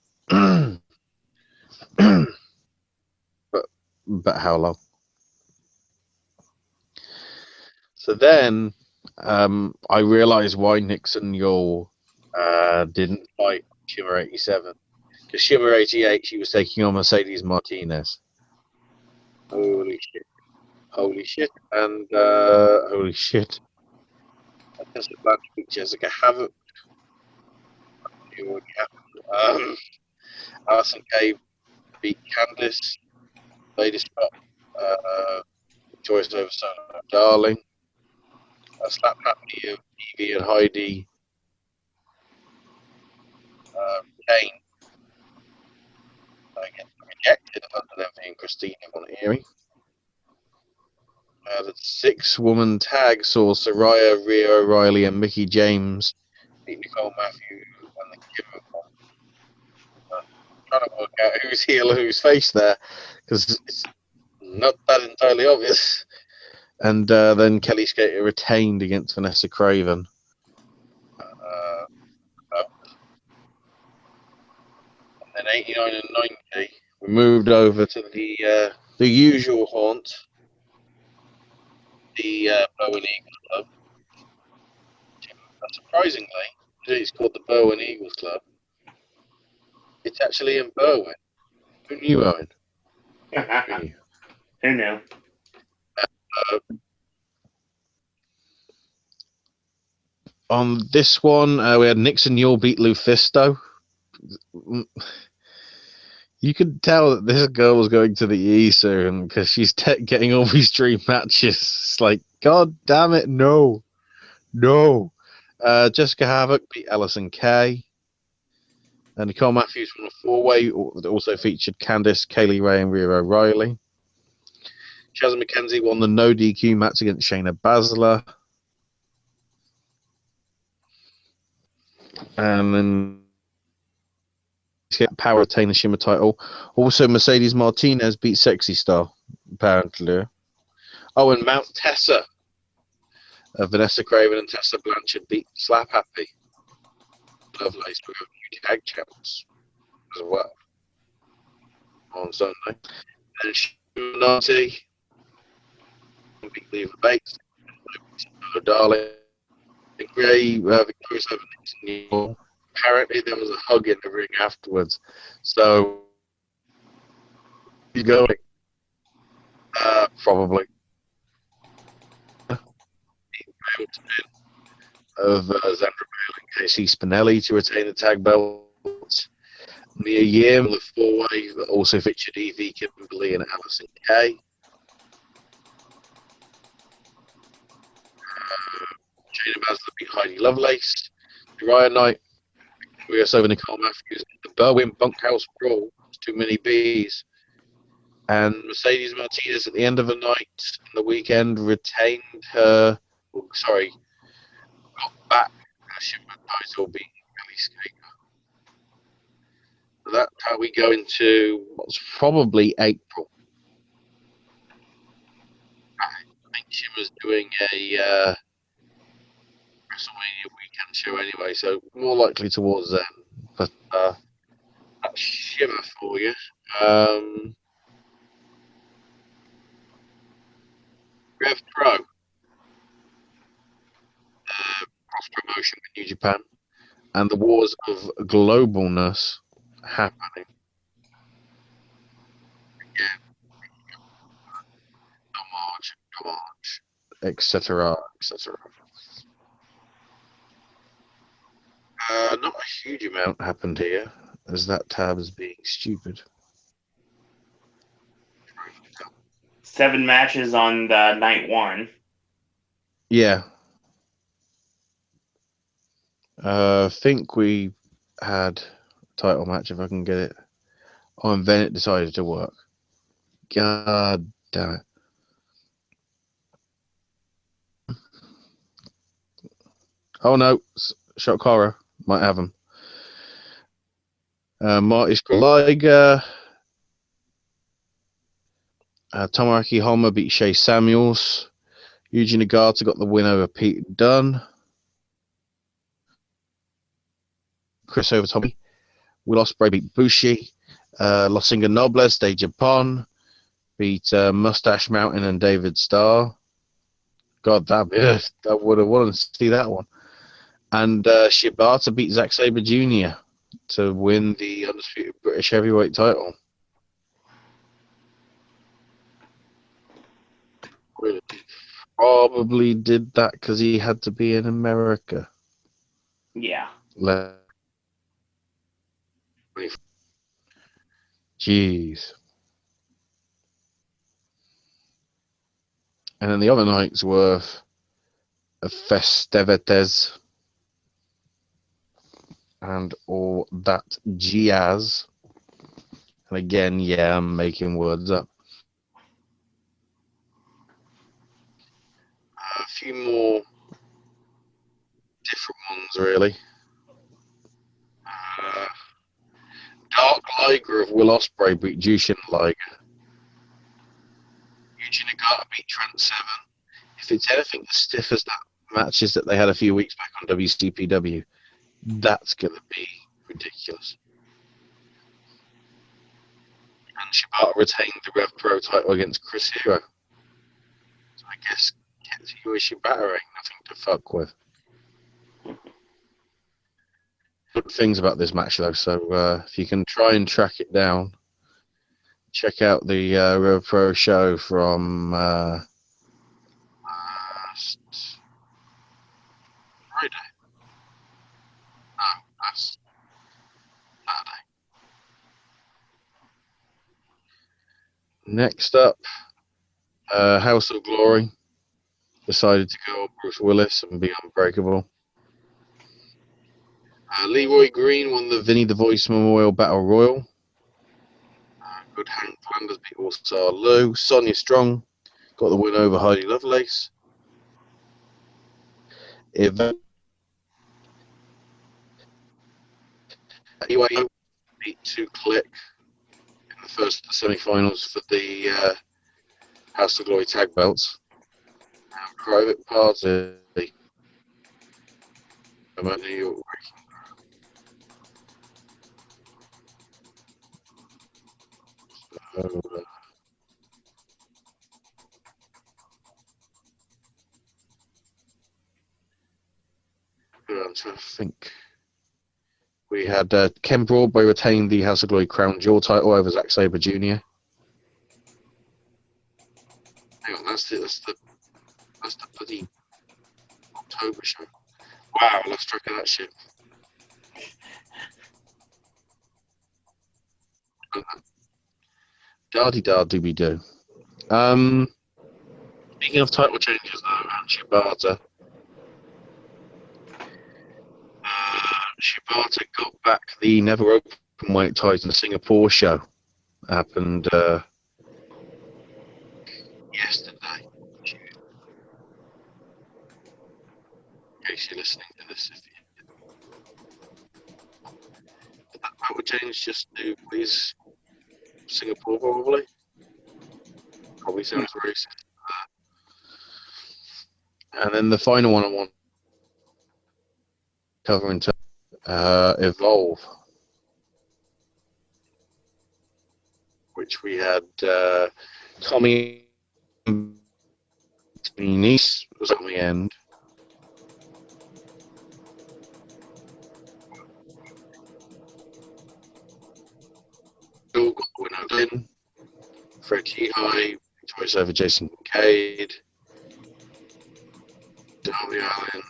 but how long? So then I realized why Nixon Yule didn't fight Shimmer 87. Because Shimmer 88, she was taking on Mercedes Martinez. Holy shit. Holy shit. And holy shit. Tessa Blanchard beat Jessica Havoc. Alison Kay beat Candice. Lady Scott. Choice over Sonia Darling. A slap happy of Evie and Heidi. Kane. I get rejected other than being Christina Montieri. The 6-woman tag saw Saraya, Rhea O'Reilly, and Mickie James beat Nicole Matthews and the Kimber Bomb. Trying to work out who's heel and who's face there, because it's not that entirely obvious. And then Kelly Skater retained against Vanessa Craven. And then 89 and 90, we moved over to the usual haunt, the Bow and Eagles Club. Surprisingly, it's called the Bow and Eagles Club. It's actually in Berwyn. Who knew, Owen?
Who knew?
On this one, we had Nixon Yule beat LuFisto. You could tell that this girl was going to the E soon because she's getting all these dream matches. It's like, God damn it, no. Jessica Havoc beat Alison Kay. And Nicole Matthews won a 4-way that also featured Candice, Kaylee Ray, and Rhea O'Reilly. Shazza McKenzie won the no DQ match against Shayna Baszler. And then Power retain the Shimmer title. Also, Mercedes Martinez beat Sexy Star, apparently. Oh, and Mount Tessa. Vanessa Craven and Tessa Blanchard beat Slap Happy. Lovelace were new tag champs as well on Sunday. And Shinati beat Leva Bates. Darling. Gray victorious over Nixon Yule. Apparently there was a hug in the ring afterwards. So he's going. Probably. Of Zandra Bale and Casey Spinelli to retain the tag belts. Mia Yim, the 4-way that also featured Evie, Kimberly, and Alison Kay. Shayna Baszler beat Heidi Lovelace. Ryan Knight, victorious over Nicole Matthews. The Berwyn Bunkhouse Brawl. Too many bees. And Mercedes Martinez at the end of the night, the weekend, retained her. Got back her shipment title, beating Billy Skater. So that's how we go into what's probably April. I think she was doing a WrestleMania weekend show anyway, so more likely towards then. But that's Shiver for you. Rev Pro. Cross promotion with New Japan. And the wars of globalness happening. Again. Homage, etc., etc. Not a huge amount happened here, as that tab is being stupid.
7 matches on the night 1.
Yeah. I think we had a title match, if I can get it. Oh, and then it decided to work. God damn it. Oh no, Shock Horror might have him. Marty Liger. Tomoaki Honma beat Shea Samuels. Yuji Nagata got the win over Pete Dunne. Chris over Tommy. Will Ospreay beat Bushi. Los Ingonobles de Japón beat Mustache Mountain and David Starr. God damn it. I would have wanted to see that one. And Shibata beat Zack Sabre Jr. to win the undisputed British heavyweight title. Really? Probably did that because he had to be in America.
Yeah.
Jeez. And then the other night's worth of festivities and all that jazz. And again, yeah, I'm making words up. A few more different ones, really. Dark Liger of Will Ospreay beat Jushin Liger. Yuji Nagata beat Trent Seven. If it's anything as stiff as that matches that they had a few weeks back on WCPW, that's going to be ridiculous. And Shibata retained the Rev Pro title against Chris Hero. So I guess Kazuya Shibata ain't nothing to fuck with. Good things about this match, though, so if you can try and track it down, check out the Rev Pro show from last Friday. No, last Saturday. Next up, House of Glory decided to go on Bruce Willis and be unbreakable. Leroy Green won the Vinny the Voice Memorial Battle Royal. Good Hank Flanders beat All-Star Lou. Sonia Strong got the win over Heidi Lovelace. Event anyway, beat 2Click in the first of the semi-finals for the House of Glory tag belts. Private Party. I'm at New York. So, I'm trying to think. We had Ken Broadway retain the House of Glory Crown Jewel title over Zack Sabre Jr. Hang on, that's the bloody October show. Wow, I lost track of that shit. Da-de-da dooby-doo. Speaking of title changes, though, and Shibata. Shibata got back the Never Openweight title in the Singapore show. Happened yesterday. In case you're listening to this, did that title change just to please Singapore probably? Probably sounds racist. And then the final one I want covering Evolve, which we had Tommy Nice was on the end. Bill got the winner in. Fred High choice over Jason Kincaid. Darby Allin and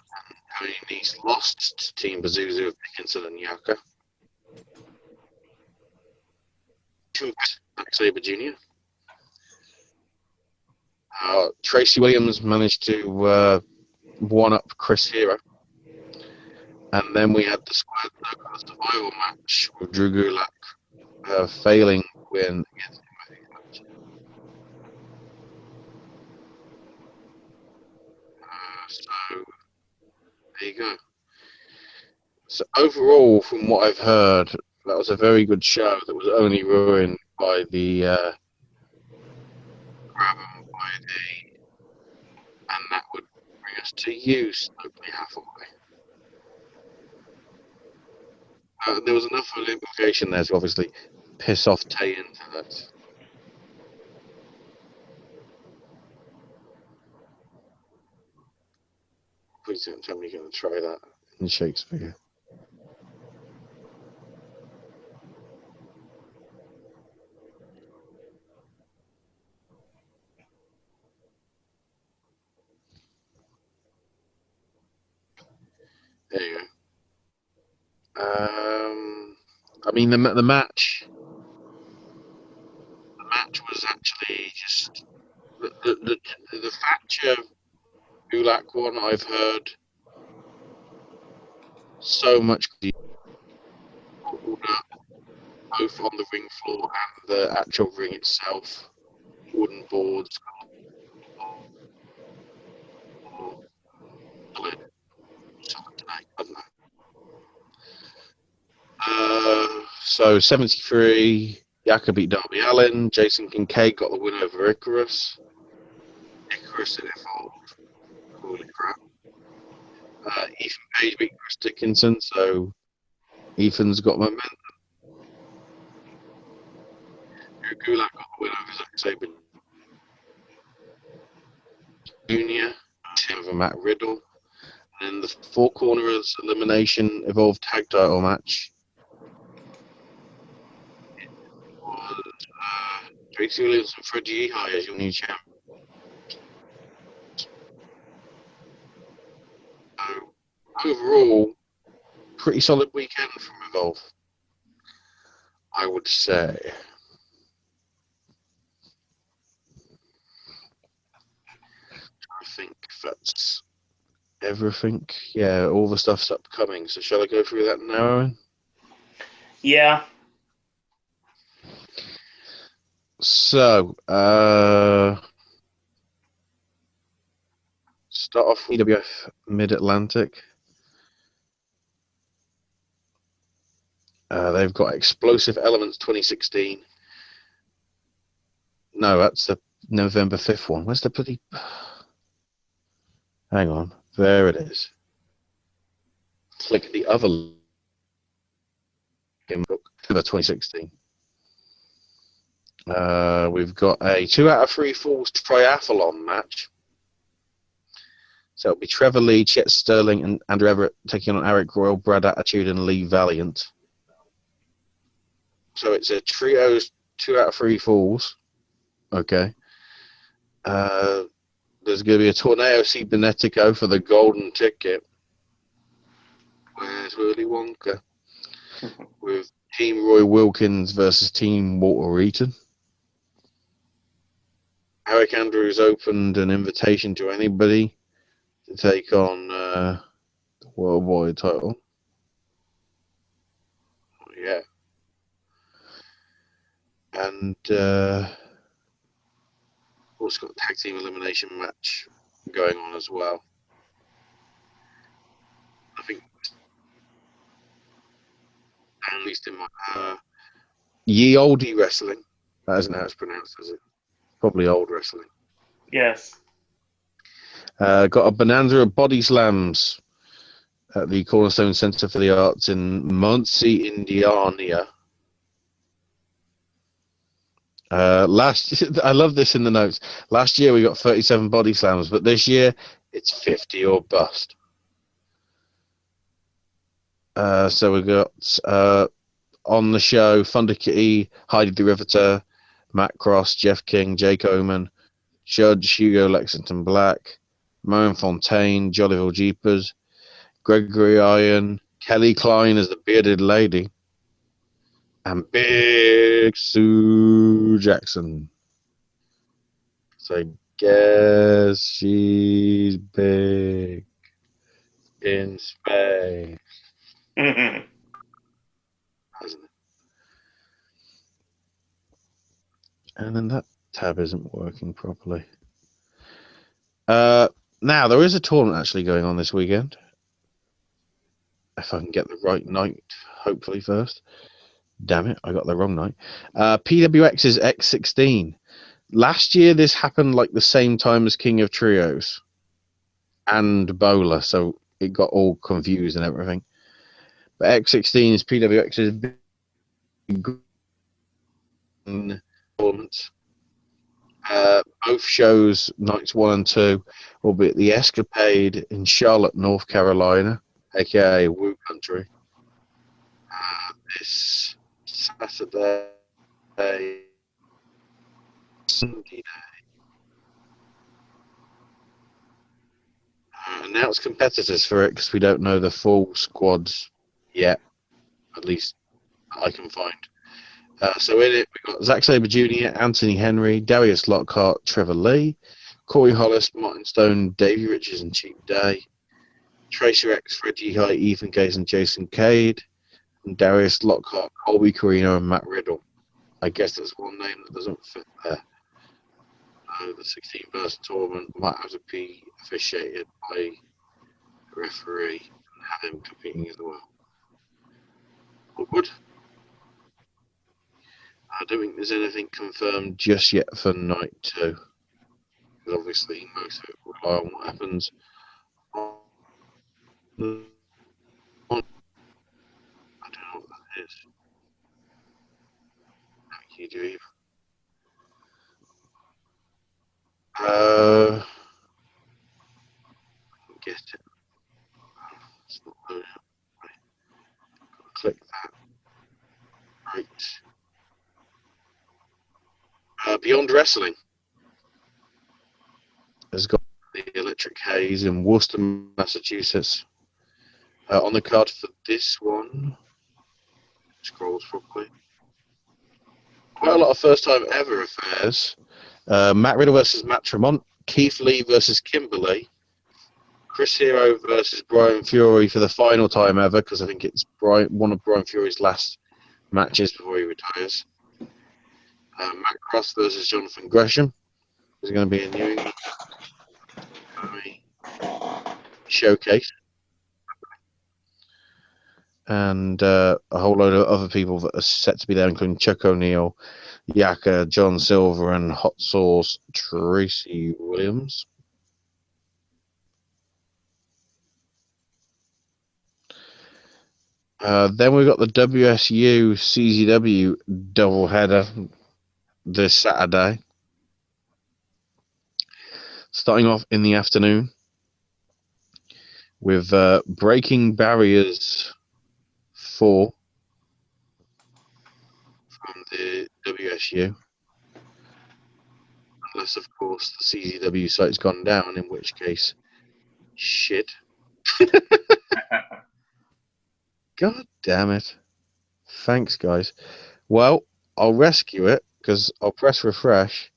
Tony Nese lost to Team Pazuzu of Dickinson and Yaka. Zack Sabre Jr. Tracy Williams managed to one-up Chris Hero. And then we had the Square Circle Survival match with Drew Gulak failing win against him. So, there you go. So overall, from what I've heard, that was a very good show that was only ruined by the grab 'em by the, and that would bring us to you, Stokely Hathaway. There was enough of an implication there to obviously piss off Tay Internet. Please don't tell me you're going to try that in Shakespeare. There you go. I mean, the match was actually just the Thatcher Gulak one. I've heard so much both on the ring floor and the actual ring itself. Wooden boards. I don't know. So 73, Yaka beat Darby Allin. Jason Kincaid got the win over Icarus. Icarus in Evolve. Holy crap. Ethan Page beat Chris Dickinson, so Ethan's got momentum. Gulak got the win over Zack Sabre Jr. Over Matt Riddle. And then the Four Corners Elimination Evolved Tag Title match was Tracy Williams and Freddie High as your new champ. So, overall, pretty solid weekend from Evolve, I would say. I think that's everything. Yeah, all the stuff's upcoming. So shall I go through that now, Owen?
Yeah.
So, start off with EWF Mid-Atlantic. They've got Explosive Elements 2016. No, that's the November 5th one. Where's the bloody... Hang on. There it is. Click the other book. November 2016. We've got a 2 out of 3 falls triathlon match. So it'll be Trevor Lee, Chet Sterling, and Andrew Everett taking on Eric Royal, Brad Attitude, and Lee Valiant. So it's a trios 2 out of 3 falls. Okay. There's going to be a Tornado Cibernetico for the golden ticket. Where's Willy Wonka? With Team Roy Wilkins versus Team Walter Eaton. Eric Andrews opened an invitation to anybody to take on the worldwide title. Yeah. Also got a tag team elimination match going on as well. I think, at least in my Ye Olde Wrestling. That isn't how it's pronounced, is it? Probably Old Wrestling.
Yes.
Got a bonanza of body slams at the Cornerstone Centre for the Arts in Muncie, Indiana. I love this in the notes. Last year we got 37 body slams, but this year it's 50 or bust. So we got on the show Thunder Kitty, Heidi the Riveter, Matt Cross, Jeff King, Jake Oman, Judge Hugo Lexington Black, Marion Fontaine, Jollyville Jeepers, Gregory Iron, Kelly Klein as the bearded lady, and Big Sue Jackson. So I guess she's big in space.
Mm-hmm.
Hasn't it? And then that tab isn't working properly. Now, there is a tournament actually going on this weekend. If I can get the right night, hopefully, first. Damn it, I got the wrong night. PWX's X16. Last year, this happened like the same time as King of Trios and Bowler, so it got all confused and everything. But X16 is PWX's big tournament. Both shows, nights 1 and 2, will be at the Escapade in Charlotte, North Carolina, aka Woo Country. This Saturday, Sunday. Announce competitors for it because we don't know the full squads yet. At least I can find. So in it, we've got Zack Sabre Jr., Anthony Henry, Darius Lockhart, Trevor Lee, Corey Hollis, Martin Stone, Davey Richards, and Cheap Day, Tracer X, Reggie High, Ethan Gaze, and Jason Cade, and Darius Lockhart, Colby Carino, and Matt Riddle. I guess there's one name that doesn't fit there. The 16-person tournament might have to be officiated by a referee and have him competing as well. Awkward. I don't think there's anything confirmed just yet for night 2. Because obviously most of it will rely on what happens on I don't know what that is. How can you do either? I can get it. It's not loading up. Right. Click that. Right. Beyond Wrestling has got the Electric Haze in Worcester, Massachusetts. On the card for this one, scrolls properly. Quite a lot of first-time ever affairs. Matt Riddle versus Matt Tremont, Keith Lee versus Kimberly, Chris Hero versus Brian Fury for the final time ever, because I think it's one of Brian Fury's last matches before he retires. Matt Cross versus Jonathan Gresham is going to be in New England showcase. And a whole load of other people that are set to be there, including Chuck O'Neill, Yaka, John Silver, and Hot Sauce Tracy Williams. Then we've got the WSU CZW doubleheader this Saturday. Starting off in the afternoon with Breaking Barriers 4 from the WSU. Unless, of course, the CZW site's gone down, in which case, shit. God damn it. Thanks, guys. Well, I'll rescue it because I'll press refresh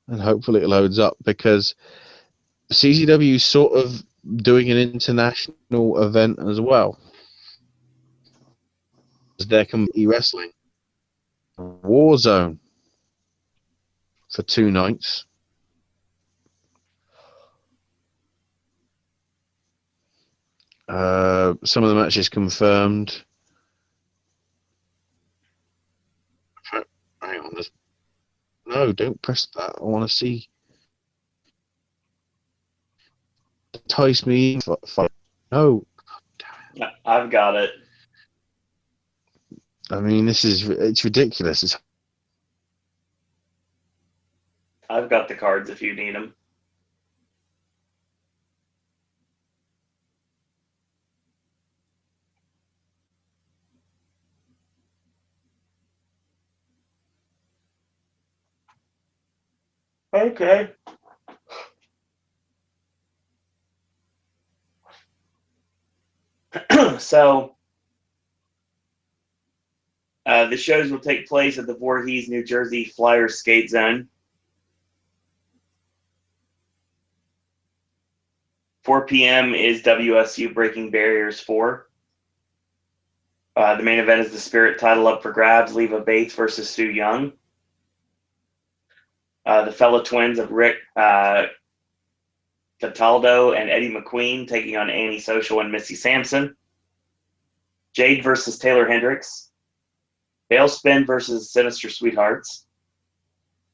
and hopefully it loads up because CZW is sort of doing an international event as well. There can be wrestling Warzone for 2 nights. Some of the matches confirmed. Hang on. No, don't press that. I want to see. Entice me. No.
I've got it.
I mean, it's ridiculous.
I've got the cards if you need them. Okay. So, the shows will take place at the Voorhees, New Jersey Flyers Skate Zone. 4 p.m. is WSU Breaking Barriers 4. The main event is the Spirit title up for grabs. Leva Bates versus Sue Young. The fellow twins of Rick Cataldo and Eddie McQueen taking on Annie Social and Missy Sampson. Jade versus Taylor Hendricks. Bale Spin versus Sinister Sweethearts.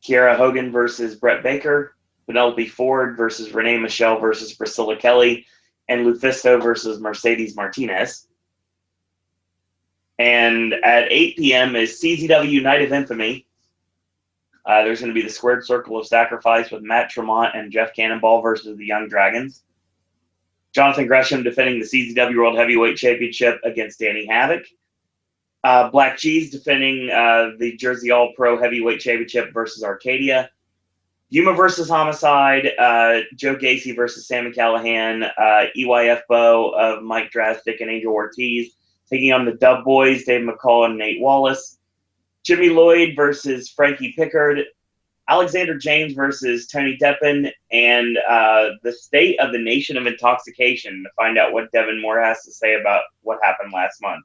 Kiera Hogan versus Brett Baker. Penelope Ford versus Renee Michelle versus Priscilla Kelly. And Lufisto versus Mercedes Martinez. And at 8 p.m. is CZW Night of Infamy. There's going to be the Squared Circle of Sacrifice with Matt Tremont and Jeff Cannonball versus the Young Dragons. Jonathan Gresham defending the CZW World Heavyweight Championship against Danny Havoc. Black Cheese defending the Jersey All-Pro Heavyweight Championship versus Arcadia. Yuma versus Homicide. Joe Gacy versus Sammy Callahan. EYF Bo of Mike Drastic and Angel Ortiz taking on the Dub Boys, Dave McCall and Nate Wallace. Jimmy Lloyd versus Frankie Pickard. Alexander James versus Tony Deppen. And the State of the Nation of Intoxication to find out what Devin Moore has to say about what happened last month.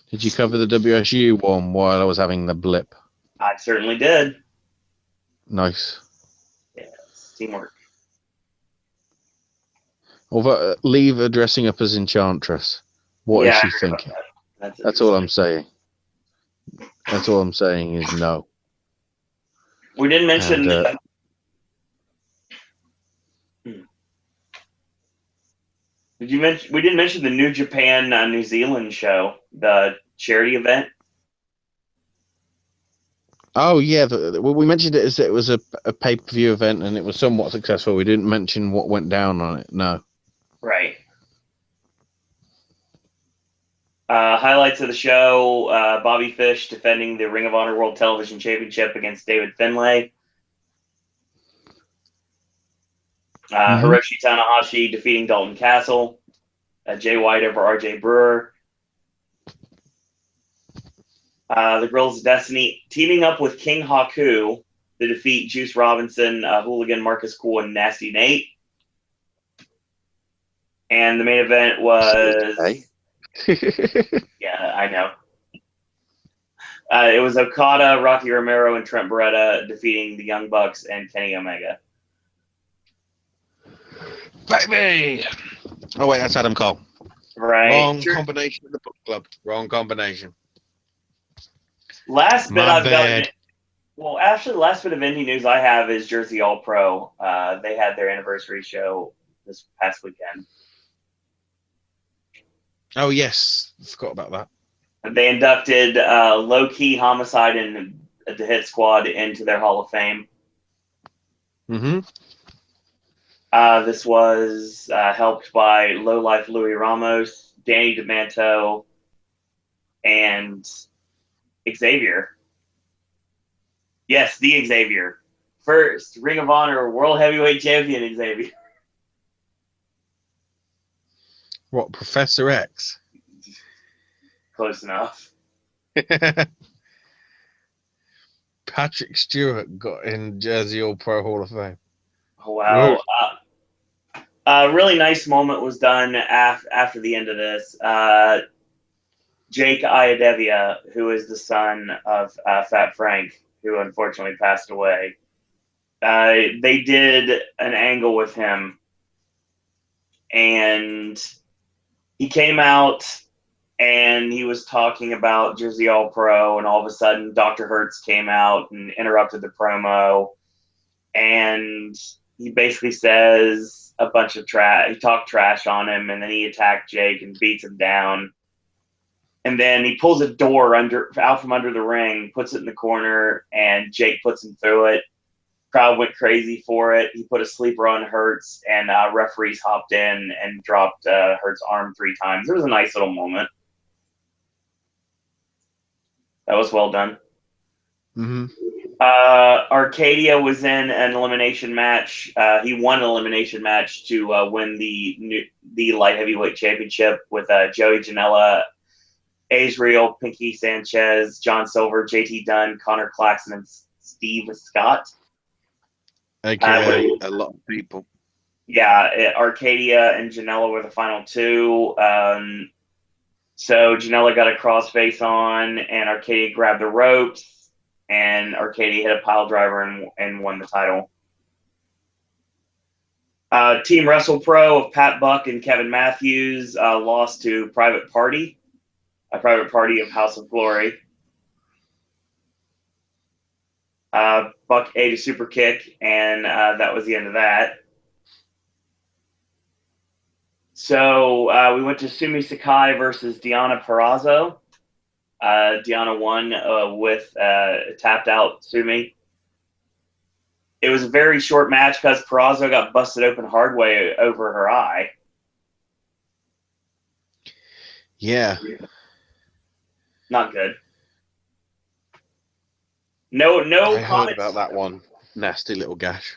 Did you cover the WSU one while I was having the blip?
I certainly did.
Nice.
Yeah, teamwork.
Although, leave her dressing up as Enchantress. What is she thinking? That's all I'm saying. That's all I'm saying is no.
We didn't mention. Did you mention? We didn't mention the New Japan New Zealand show, the charity event.
Oh yeah, we mentioned it as it was a pay-per-view event and it was somewhat successful. We didn't mention what went down on it. No.
Right. Highlights of the show: Bobby Fish defending the Ring of Honor World Television Championship against David Finlay. Hiroshi Tanahashi defeating Dalton Castle. Jay White over RJ Brewer. The Girls of Destiny teaming up with King Haku to defeat Juice Robinson, Hooligan, Marcus Cool, and Nasty Nate. And the main event was... yeah, I know. It was Okada, Rocky Romero, and Trent Beretta defeating the Young Bucks and Kenny Omega.
Baby! Oh, wait, that's Adam Cole.
Right.
Wrong combination of the book club. Wrong combination.
Last bit I've got. Well, actually, the last bit of indie news I have is Jersey All Pro. They had their anniversary show this past weekend.
Oh, yes. Forgot about that.
They inducted Low Key, Homicide, and the Hit Squad into their Hall of Fame.
Mm-hmm.
This was helped by Low Life Louis Ramos, Danny DeManto, and Xavier. Yes, the Xavier. First Ring of Honor World Heavyweight Champion Xavier.
What, Professor X?
Close enough.
Patrick Stewart got in Jersey All Pro Hall of Fame.
Oh, wow. A really nice moment was done after the end of this. Jake Iadevia, who is the son of Fat Frank, who unfortunately passed away. They did an angle with him, and he came out and he was talking about Jersey All Pro, and all of a sudden Dr. Hertz came out and interrupted the promo, and he basically says a bunch of trash. He talked trash on him, and then he attacked Jake and beats him down. And then he pulls a door out from under the ring, puts it in the corner, and Jake puts him through it. Crowd went crazy for it. He put a sleeper on Hertz, and referees hopped in and dropped Hertz's arm 3 times. It was a nice little moment. That was well done.
Mm-hmm.
Arcadia was in an elimination match. He won an elimination match to win the light heavyweight championship with Joey Janela, Azrael, Pinky Sanchez, John Silver, JT Dunn, Connor Claxton, and Steve Scott.
AKA a lot of people.
Yeah, Arcadia and Janela were the final 2. So Janela got a crossface on, and Arcadia grabbed the ropes, and Arcadia hit a pile driver and won the title. Team Wrestle Pro of Pat Buck and Kevin Matthews lost to Private Party, a Private Party of House of Glory. Buck ate a super kick, and that was the end of that. So we went to Sumi Sakai versus Deonna Purrazzo. Deonna won with tapped out Sumi. It was a very short match because Purrazzo got busted open hard way over her eye.
Yeah.
Not good. No
I heard about that one. Nasty little gash.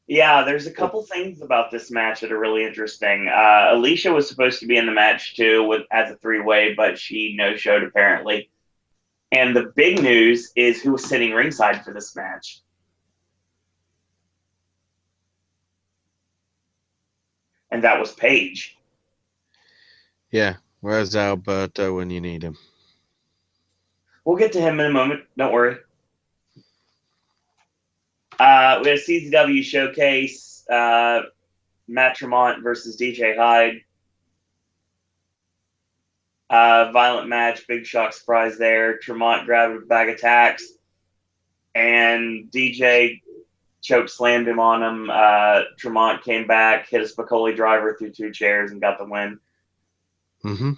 Yeah, there's a couple things about this match that are really interesting. Alicia was supposed to be in the match too as a 3-way, but she no-showed apparently. And the big news is who was sitting ringside for this match. And that was Paige.
Yeah, where's Alberto when you need him?
We'll get to him in a moment. Don't worry. We had a CZW showcase. Matt Tremont versus DJ Hyde. Violent match. Big shock surprise there. Tremont grabbed a bag of tacks. And DJ choke slammed him on him. Tremont came back, hit a Spicoli driver through 2 chairs, and got the win.
Mm-hmm.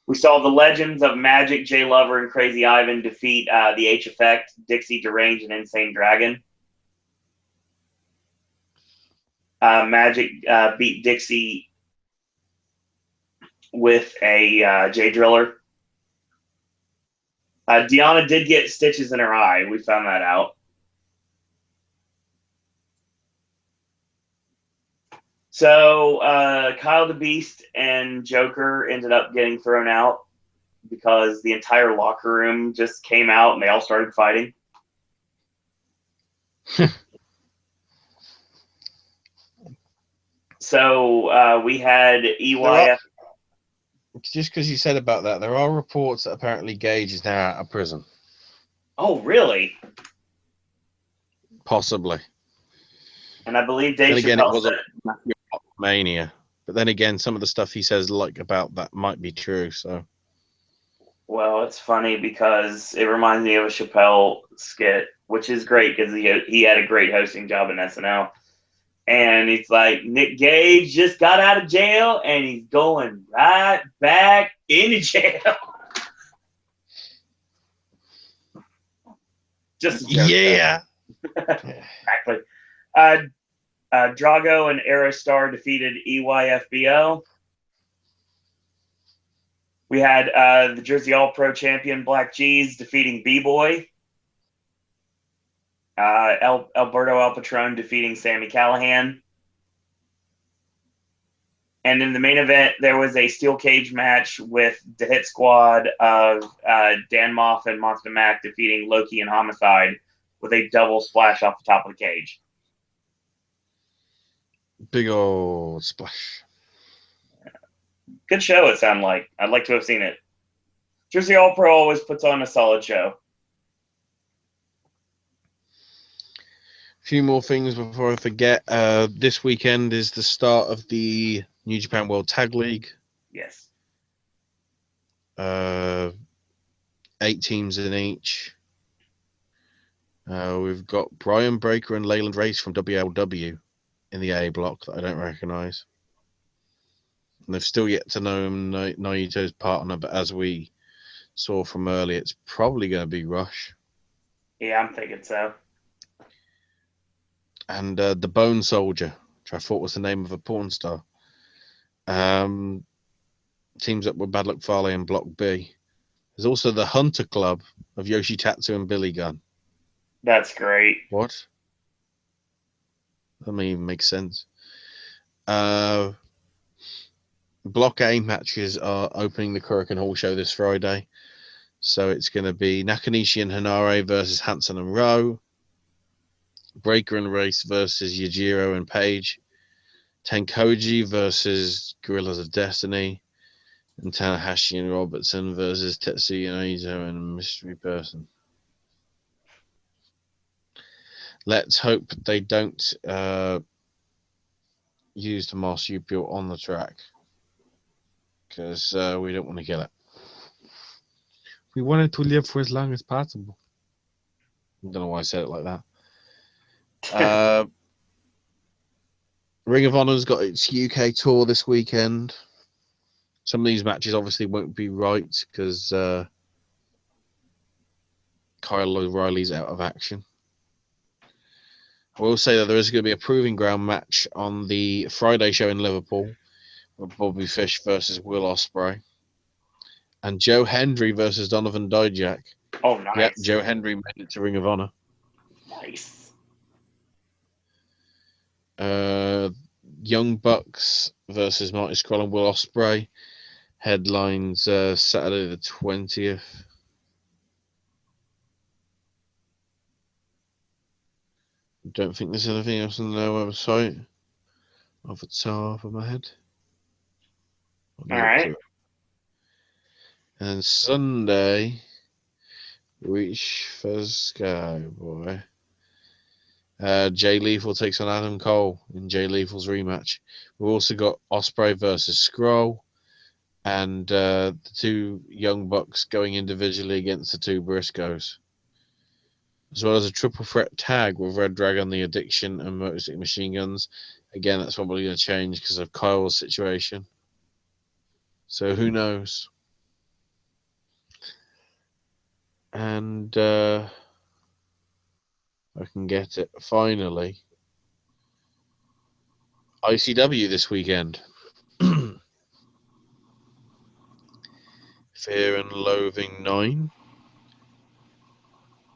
We saw the legends of Magic, Jay Lover, and Crazy Ivan defeat the H Effect, Dixie Derange, and Insane Dragon. Magic beat Dixie with a J Driller. Deonna did get stitches in her eye. We found that out. So Kyle the Beast and Joker ended up getting thrown out because the entire locker room just came out and they all started fighting. So we had EYF.
Just because you said about that, there are reports that apparently Gage is now out of prison.
Oh, really?
Possibly.
And I believe Dave
Then again, it
Chappelle
wasn't
said,
Mania. But then again, some of the stuff he says like about that might be true. So.
Well, it's funny because it reminds me of a Chappelle skit, which is great because he had a great hosting job in SNL. And it's like Nick Gage just got out of jail and he's going right back into jail. Just a joke.
Yeah.
Exactly. Drago and Aerostar defeated EYFBO. We had the Jersey All-Pro champion Black G's defeating B-Boy. Alberto El Patron defeating Sami Callihan. And in the main event, there was a steel cage match with the Hit Squad of Dan Moff and Monster Mac defeating Loki and Homicide with a double splash off the top of the cage.
Big old splash.
Good show, it sounded like. I'd like to have seen it. Jersey All Pro always puts on a solid show.
few more things before I forget. This weekend is the start of the New Japan World Tag League.
Yes.
8 teams in each. We've got Brian Breaker and Leyland Race from WLW in the A block that I don't recognise. And they've still yet to know Naito's partner, but as we saw from earlier, it's probably going to be Rush.
Yeah, I'm thinking so.
And the Bone Soldier, which I thought was the name of a porn star, teams up with Bad Luck Fale in Block B. There's also the Hunter Club of Yoshi Tatsu and Billy Gunn.
That's great.
What? That doesn't even make sense. Block A matches are opening the Kurikan Hall show this Friday. So it's going to be Nakanishi and Hanare versus Hansen and Rowe. Breaker and Race versus Yajiro and Page. Tenkoji versus Gorillas of Destiny. And Tanahashi and Robertson versus Tetsuya Naito and Mystery Person. Let's hope they don't use the marsupial on the track, because we don't want to get it. We want it to live for as long as possible. I don't know why I said it like that. Ring of Honor's got its UK tour this weekend. Some of these matches obviously won't be right because Kyle O'Reilly's out of action. I will say that there is going to be a proving ground match on the Friday show in Liverpool with Bobby Fish versus Will Ospreay. And Joe Hendry versus Donovan Dijak.
Oh, nice.
Yeah, Joe Hendry made it to Ring of Honor.
Nice.
Young Bucks versus Marty Scurll and Will Ospreay. Headlines Saturday the 20th. Don't think there's anything else on their website off the top of my head.
All right.
And Sunday, Reach for Skyboy. Jay Lethal takes on Adam Cole in Jay Lethal's rematch. We've also got Ospreay versus Scroll, and the two Young Bucks going individually against the two Briscoes, as well as a triple threat tag with Red Dragon, The Addiction, and Motor City Machine Guns. Again, that's probably going to change because of Kyle's situation. So who knows? And I can get it finally. ICW this weekend. Fear and Loathing 9.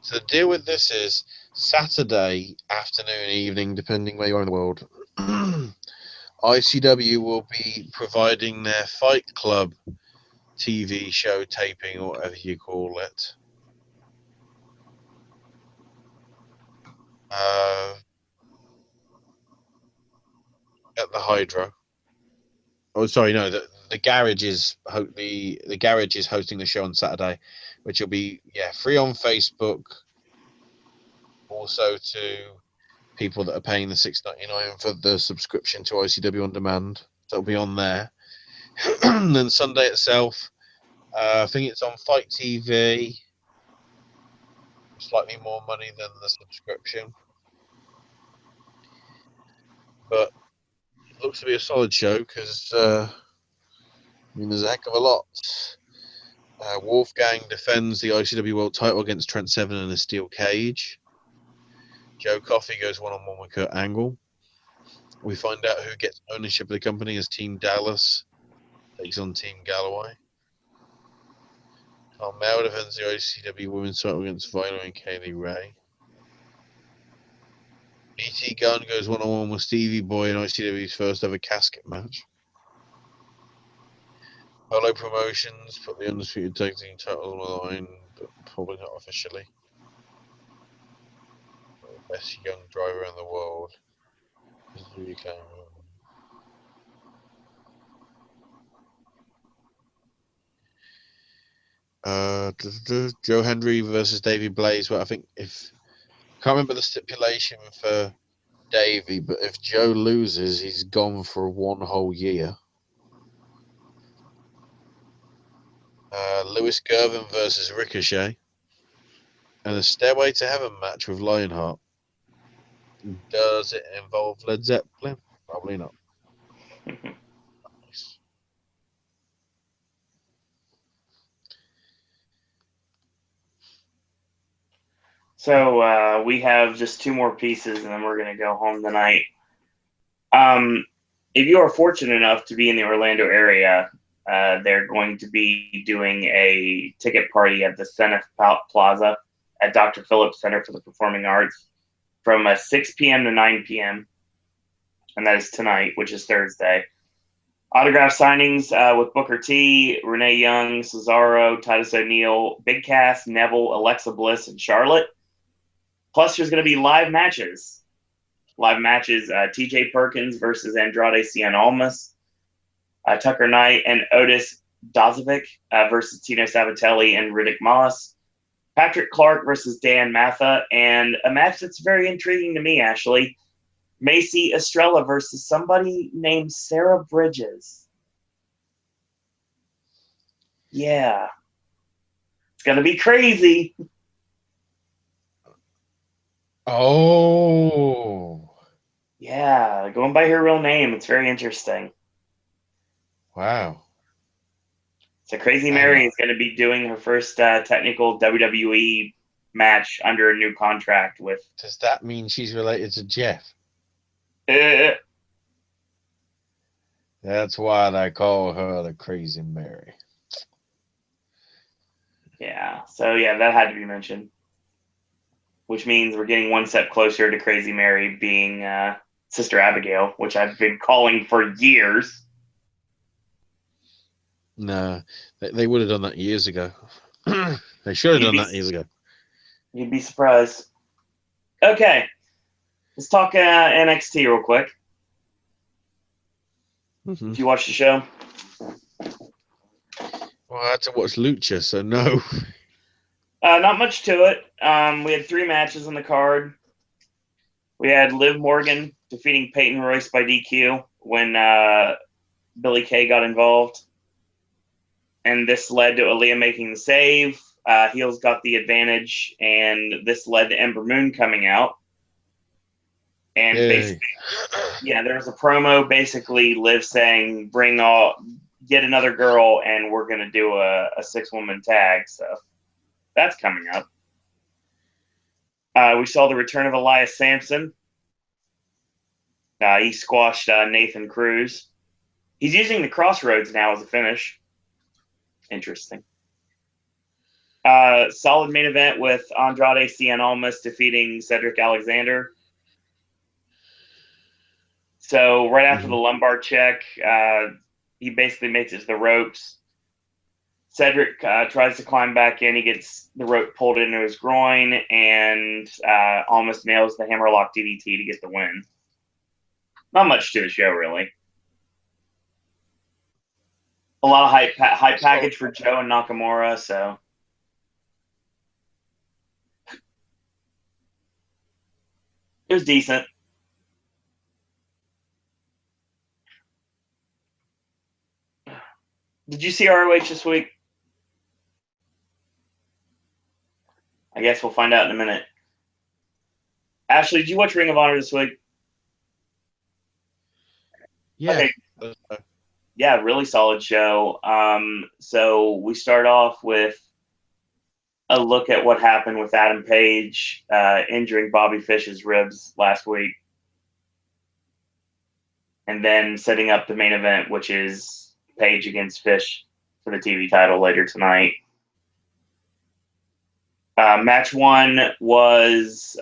So the deal with this is Saturday afternoon, evening, depending where you are in the world. ICW will be providing their Fight Club TV show taping, or whatever you call it. At the Hydro. Oh, sorry, no. The garage is the garage is hosting the show on Saturday, which will be free on Facebook. Also to people that are paying the $6.99 for the subscription to ICW On Demand. That'll be on there. And then Sunday itself, I think it's on Fight TV. Slightly more money than the subscription, but it looks to be a solid show because there's a heck of a lot. Wolfgang defends the ICW World Title against Trent Seven in a steel cage. Joe Coffey goes one-on-one with Kurt Angle. We find out who gets ownership of the company as Team Dallas takes on Team Galloway. Carmel defends the ICW Women's Title against Viola and Kaylee Ray. E.T. Gunn goes one-on-one with Stevie Boy in ICW's first ever casket match. Polo Promotions put the Undisputed Tag Team titles on the line, but probably not officially. The best young driver in the world. Joe Hendry versus Davey Blaze. Well, I think if Can't remember the stipulation for Davey, but if Joe loses, he's gone for 1 whole year. Lewis Gervin versus Ricochet. And a Stairway to Heaven match with Lionheart. Does it involve Led Zeppelin? Probably not.
So we have just 2 more pieces, and then we're going to go home tonight. If you are fortunate enough to be in the Orlando area, they're going to be doing a ticket party at the Zenith Plaza at Dr. Phillips Center for the Performing Arts from 6 p.m. to 9 p.m. And that is tonight, which is Thursday. Autograph signings with Booker T, Renee Young, Cesaro, Titus O'Neil, Big Cass, Neville, Alexa Bliss, and Charlotte. Plus, there's going to be live matches. TJ Perkins versus Andrade Cien Almas. Tucker Knight and Otis Dozovic versus Tino Sabatelli and Riddick Moss. Patrick Clark versus Dan Matha. And a match that's very intriguing to me, Ashley. Macy Estrella versus somebody named Sarah Bridges. Yeah. It's going to be crazy.
Oh.
Yeah, going by her real name. It's very interesting.
Wow.
So Crazy Mary is going to be doing her first technical WWE match under a new contract with...
Does that mean she's related to Jeff? That's why they call her the Crazy Mary.
Yeah, so yeah, that had to be mentioned. Which means we're getting one step closer to Crazy Mary being Sister Abigail, which I've been calling for years.
No, they would have done that years ago. They should have done that years ago.
You'd be surprised. Okay, let's talk NXT real quick.
Mm-hmm.
Did you watch the show?
Well, I had to watch Lucha, so no.
Not much to it. We had 3 matches on the card. We had Liv Morgan defeating Peyton Royce by DQ when Billie Kay got involved. And this led to Aaliyah making the save. Heels got the advantage, and this led to Ember Moon coming out. And basically, there was a promo, basically Liv saying, get another girl, and we're going to do a 6-woman tag. So that's coming up. We saw the return of Elias Sampson. He squashed Nathan Cruz. He's using the Crossroads now as a finish. Interesting. Solid main event with Andrade Cien Almas defeating Cedric Alexander. So right after the lumbar check, he basically makes it to the ropes. Cedric tries to climb back in. He gets the rope pulled into his groin and almost nails the hammerlock DDT to get the win. Not much to the show, really. A lot of hype package for Joe and Nakamura, so. It was decent. Did you see ROH this week? I guess we'll find out in a minute. Ashley, did you watch Ring of Honor this week?
Yeah.
Okay. Yeah, really solid show. So we start off with a look at what happened with Adam Page injuring Bobby Fish's ribs last week. And then setting up the main event, which is Page against Fish for the TV title later tonight. Match 1 was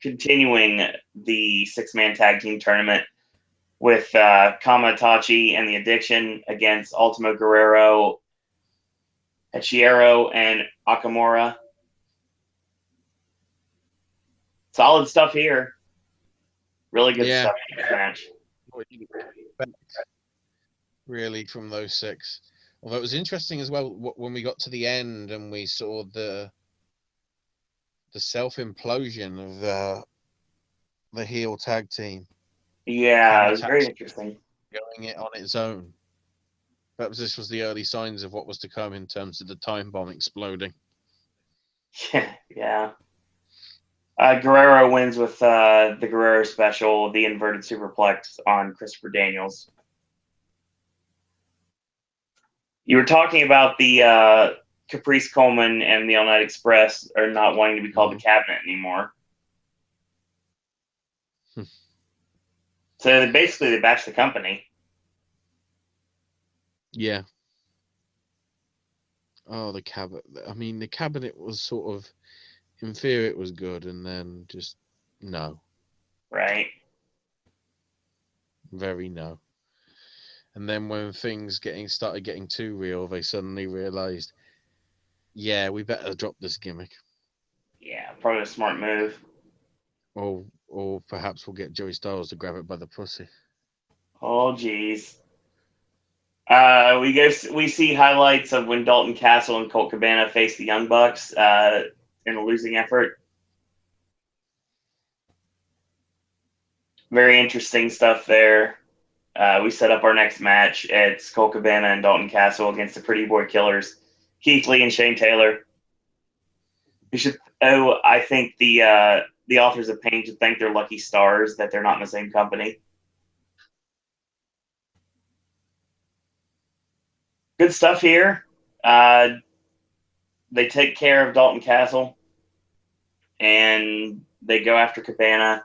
continuing the 6-man tag team tournament with Kamatachi and the Addiction against Ultimo Guerrero, Hechihero, and Akamura. Solid stuff here. Really good stuff in this match.
Really, from those 6. Although it was interesting as well when we got to the end and we saw the the self-implosion of the heel tag team.
Yeah, it was very interesting.
Going it on its own. Perhaps this was the early signs of what was to come in terms of the time bomb exploding.
Yeah. Guerrero wins with the Guerrero special, the inverted superplex on Christopher Daniels. You were talking about the Caprice Coleman and the All Night Express are not wanting to be called the Cabinet anymore. So basically, they bashed the company.
Yeah. Oh, the cabinet. I mean, the cabinet was sort of, in theory, it was good, and then just no.
Right.
Very no. And then when things started getting too real, they suddenly realized, yeah, we better drop this gimmick.
Yeah, probably a smart move.
Or perhaps we'll get Joey Styles to grab it by the pussy.
Oh, geez. We see highlights of when Dalton Castle and Colt Cabana faced the Young Bucks in a losing effort. Very interesting stuff there. We set up our next match. It's Colt Cabana and Dalton Castle against the Pretty Boy Killers, Keith Lee and Shane Taylor. I think the authors of Pain should thank their lucky stars that they're not in the same company. Good stuff here. They take care of Dalton Castle, and they go after Cabana.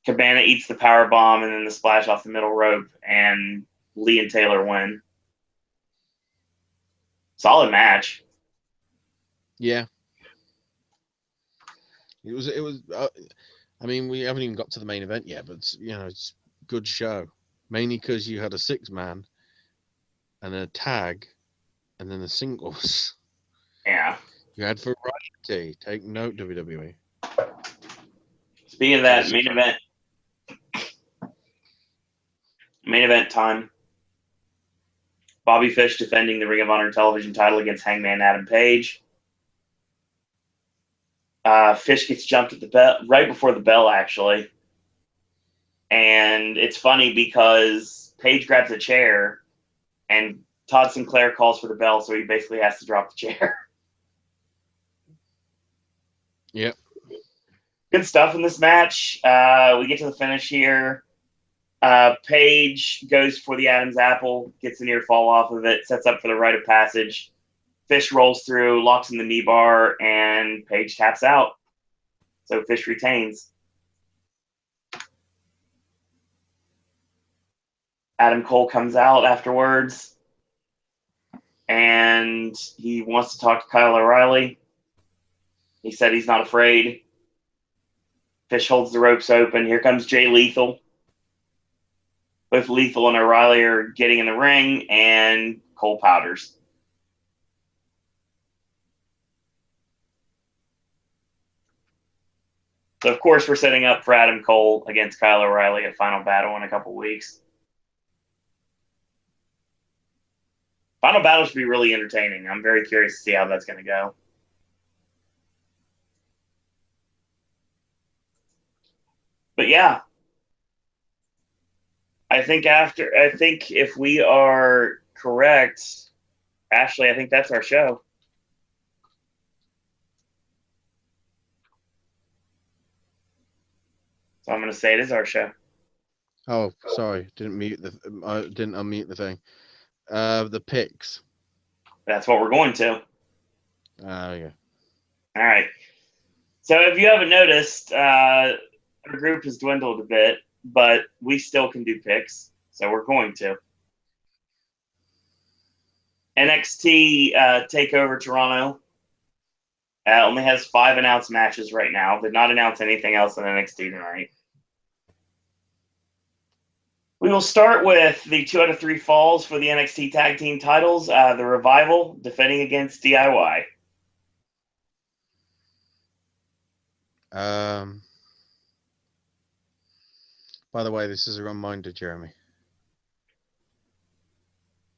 Cabana eats the power bomb and then the splash off the middle rope, and Lee and Taylor win. Solid match.
Yeah. It was. I mean, we haven't even got to the main event yet, but it's a good show. Mainly because you had a 6-man and a tag, and then the singles.
Yeah.
You had variety. Take note, WWE.
Speaking of that, main event time. Bobby Fish defending the Ring of Honor television title against Hangman Adam Page. Fish gets jumped at the bell right before the bell, actually. And it's funny because Page grabs a chair and Todd Sinclair calls for the bell, so he basically has to drop the chair.
Yep.
Good stuff in this match. We get to the finish here. Page goes for the Adam's apple, gets a near fall off of it, sets up for the rite of passage. Fish rolls through, locks in the knee bar, and Page taps out. So Fish retains. Adam Cole comes out afterwards, and he wants to talk to Kyle O'Reilly. He said he's not afraid. Fish holds the ropes open. Here comes Jay Lethal. Both Lethal and O'Reilly are getting in the ring, and Cole powders. So, of course, we're setting up for Adam Cole against Kyle O'Reilly at Final Battle in a couple weeks. Final Battle should be really entertaining. I'm very curious to see how that's going to go. But yeah, I think if we are correct, Ashley, I think that's our show. So I'm going to say it is our show.
Oh, sorry, didn't unmute the thing. The picks.
That's what we're going to.
Yeah.
All right. So if you haven't noticed, our group has dwindled a bit, but we still can do picks. So we're going to. NXT Takeover Toronto only has 5 announced matches right now. Did not announce anything else in NXT tonight. We will start with the 2 out of 3 falls for the NXT Tag Team titles. The Revival defending against DIY.
By the way, this is a reminder, Jeremy.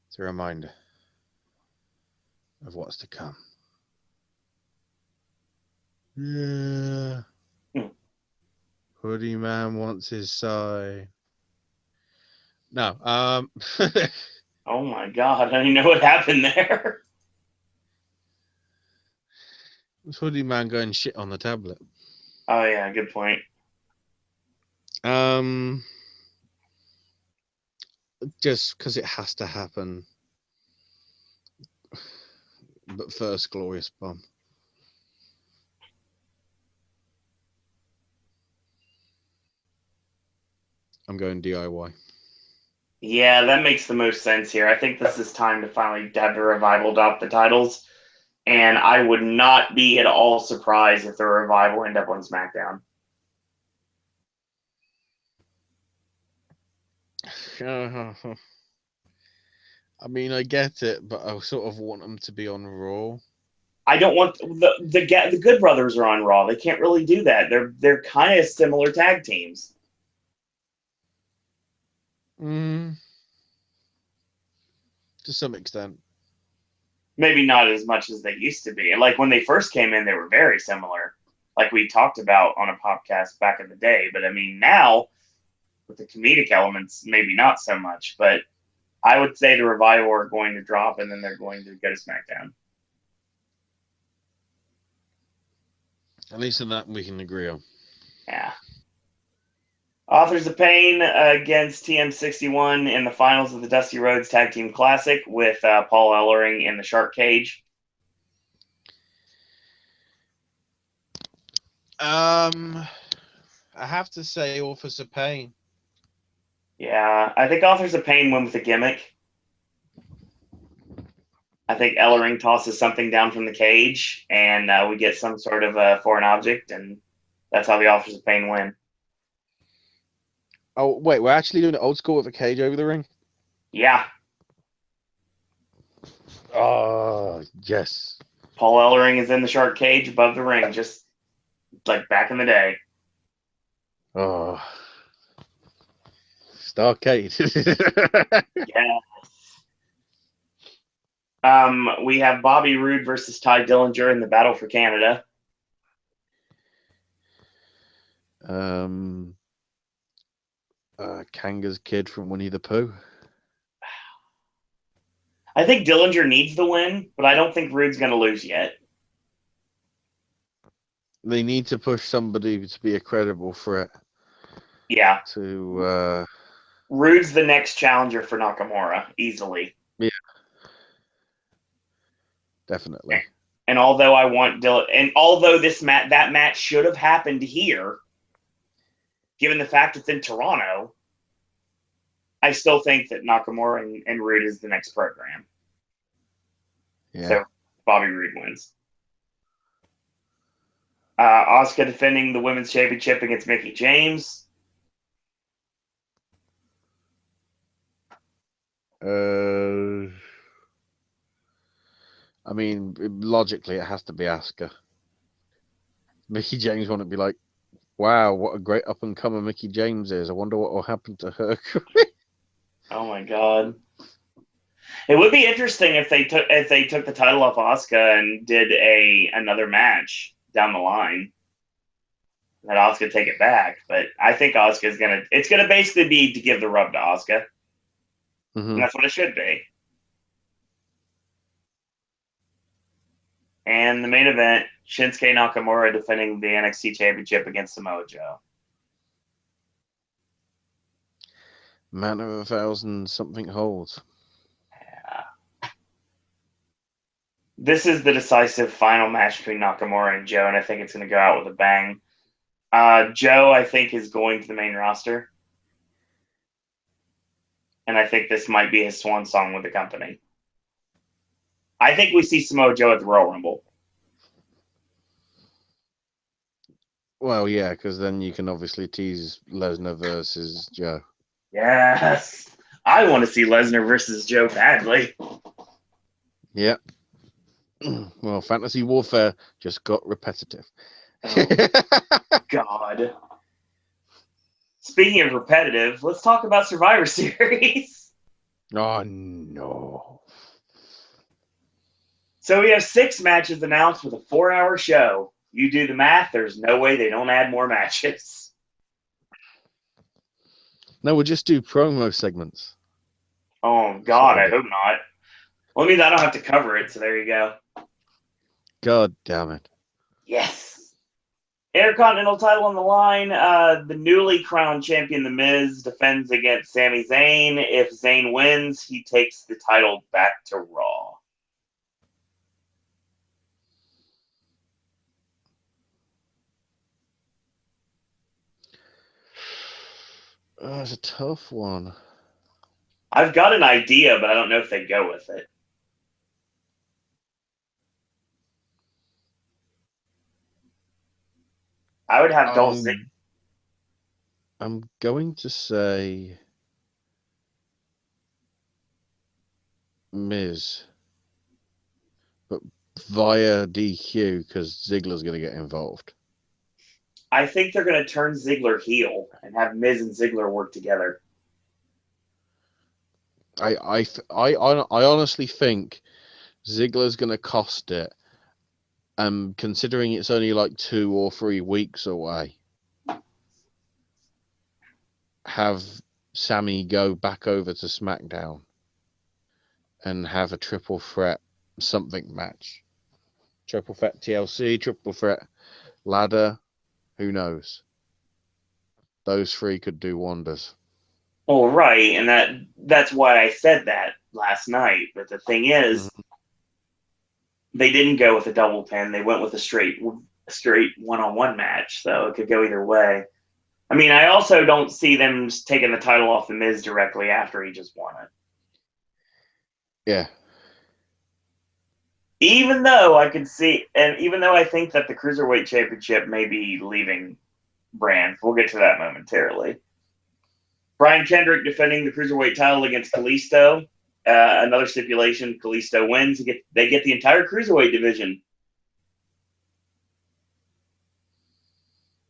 It's a reminder of what's to come. Yeah.
Hmm.
Hoodie Man wants his sign. No.
Oh my God, I didn't know what happened there.
It's Hoodie Man going shit on the tablet.
Oh yeah, good point.
Just because it has to happen. But first, Glorious Bomb. I'm going DIY.
Yeah, that makes the most sense here. I think this is time to finally have the Revival adopt the titles, and I would not be at all surprised if the Revival end up on SmackDown.
I mean, I get it, but I sort of want them to be on Raw.
I don't want the Good Brothers are on Raw. They can't really do that. They're kind of similar tag teams.
To some extent.
Maybe not as much as they used to be. And like when they first came in, they were very similar, like we talked about on a podcast back in the day. But I mean, now with the comedic elements, maybe not so much. But I would say the Revival are going to drop, and then they're going to go to SmackDown.
At least in that we can agree on.
Yeah. Authors of Pain against TM61 in the finals of the Dusty Rhodes Tag Team Classic with Paul Ellering in the Shark Cage.
I have to say Authors of Pain.
Yeah, I think Authors of Pain win with a gimmick. I think Ellering tosses something down from the cage, and we get some sort of foreign object, and that's how the Authors of Pain win.
Oh, wait, we're actually doing it old school with a cage over the ring?
Yeah.
Oh, yes.
Paul Ellering is in the Shark Cage above the ring, just like back in the day.
Oh. Starcade.
Yeah. We have Bobby Roode versus Ty Dillinger in the Battle for Canada.
Kanga's kid from Winnie the Pooh.
I think Dillinger needs the win, but I don't think Roode's going to lose yet.
They need to push somebody to be a credible threat.
Yeah.
Roode's
the next challenger for Nakamura, easily.
Yeah. Definitely.
And although I want and although that match should have happened here, given the fact it's in Toronto, I still think that Nakamura and Roode is the next program.
Yeah.
So Bobby Roode wins. Asuka defending the women's championship against Mickie James.
I mean, logically, it has to be Asuka. Mickie James wouldn't be like, wow, what a great up-and-comer Mickie James is. I wonder what will happen to her.
Oh, my God. It would be interesting if they took the title off Asuka and did another match down the line. Let Asuka take it back, but I think Asuka's it's gonna basically be to give the rub to Asuka. And that's what it should be. And the main event, Shinsuke Nakamura defending the NXT Championship against Samoa Joe.
Man of 1,000 something holds.
Yeah. This is the decisive final match between Nakamura and Joe, and I think it's going to go out with a bang. Joe, I think, is going to the main roster. And I think this might be his swan song with the company. I think we see Samoa Joe at the Royal Rumble.
Well, yeah, because then you can obviously tease Lesnar versus Joe.
Yes. I want to see Lesnar versus Joe badly.
Yep. Well, Fantasy Warfare just got repetitive.
Oh, God. Speaking of repetitive, let's talk about Survivor Series.
Oh, no.
So we have 6 matches announced with a 4-hour show. you do the math, there's no way they don't add more matches.
No, we'll just do promo segments.
Oh, God, I hope not. Well, it means I don't have to cover it, so there you go.
God damn it.
Yes. Intercontinental title on the line. The newly crowned champion, The Miz, defends against Sami Zayn. If Zayn wins, he takes the title back to Raw.
Oh, it's a tough one.
I've got an idea, but I don't know if they go with it. I would have Dolph Ziggler.
I'm going to say Miz, but via DQ because Ziggler's going to get involved.
I think they're going to turn Ziggler heel and have Miz and Ziggler work together.
I honestly think Ziggler's going to cost it. Considering it's only like 2 or 3 weeks away, have Sammy go back over to SmackDown and have a triple threat something match. Triple threat TLC, triple threat ladder, who knows? Those 3 could do wonders.
Well, right, and that's why I said that last night. But the thing is, they didn't go with a double pin. They went with a straight one-on-one match, so it could go either way. I mean, I also don't see them taking the title off The Miz directly after he just won it.
Yeah.
Even though I could see, and even though I think that the Cruiserweight Championship may be leaving brand, we'll get to that momentarily. Brian Kendrick defending the Cruiserweight title against Kalisto. Another stipulation, Kalisto wins. They get the entire Cruiserweight division.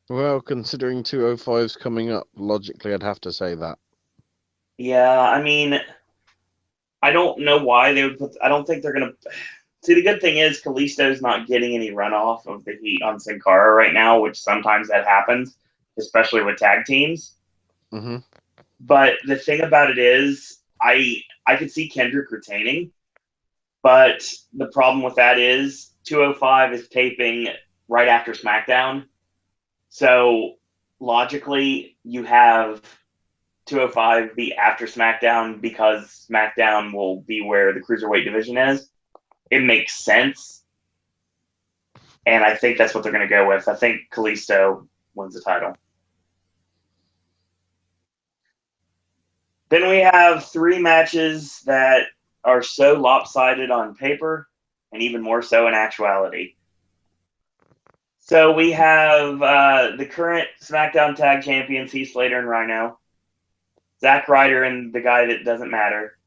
Well, considering 205's coming up, logically I'd have to say that.
Yeah, I mean, I don't know why they would put. I don't think they're going to. See, the good thing is Kalisto's not getting any runoff of the heat on Sin Cara right now, which sometimes that happens, especially with tag teams.
Mm-hmm.
But the thing about it is, I could see Kendrick retaining, but the problem with that is 205 is taping right after SmackDown. So logically, you have 205 be after SmackDown because SmackDown will be where the Cruiserweight division is. It makes sense. And I think that's what they're going to go with. I think Kalisto wins the title. Then we have 3 matches that are so lopsided on paper and even more so in actuality. So we have the current SmackDown Tag Champions, Heath Slater and Rhino, Zack Ryder and the guy that doesn't matter,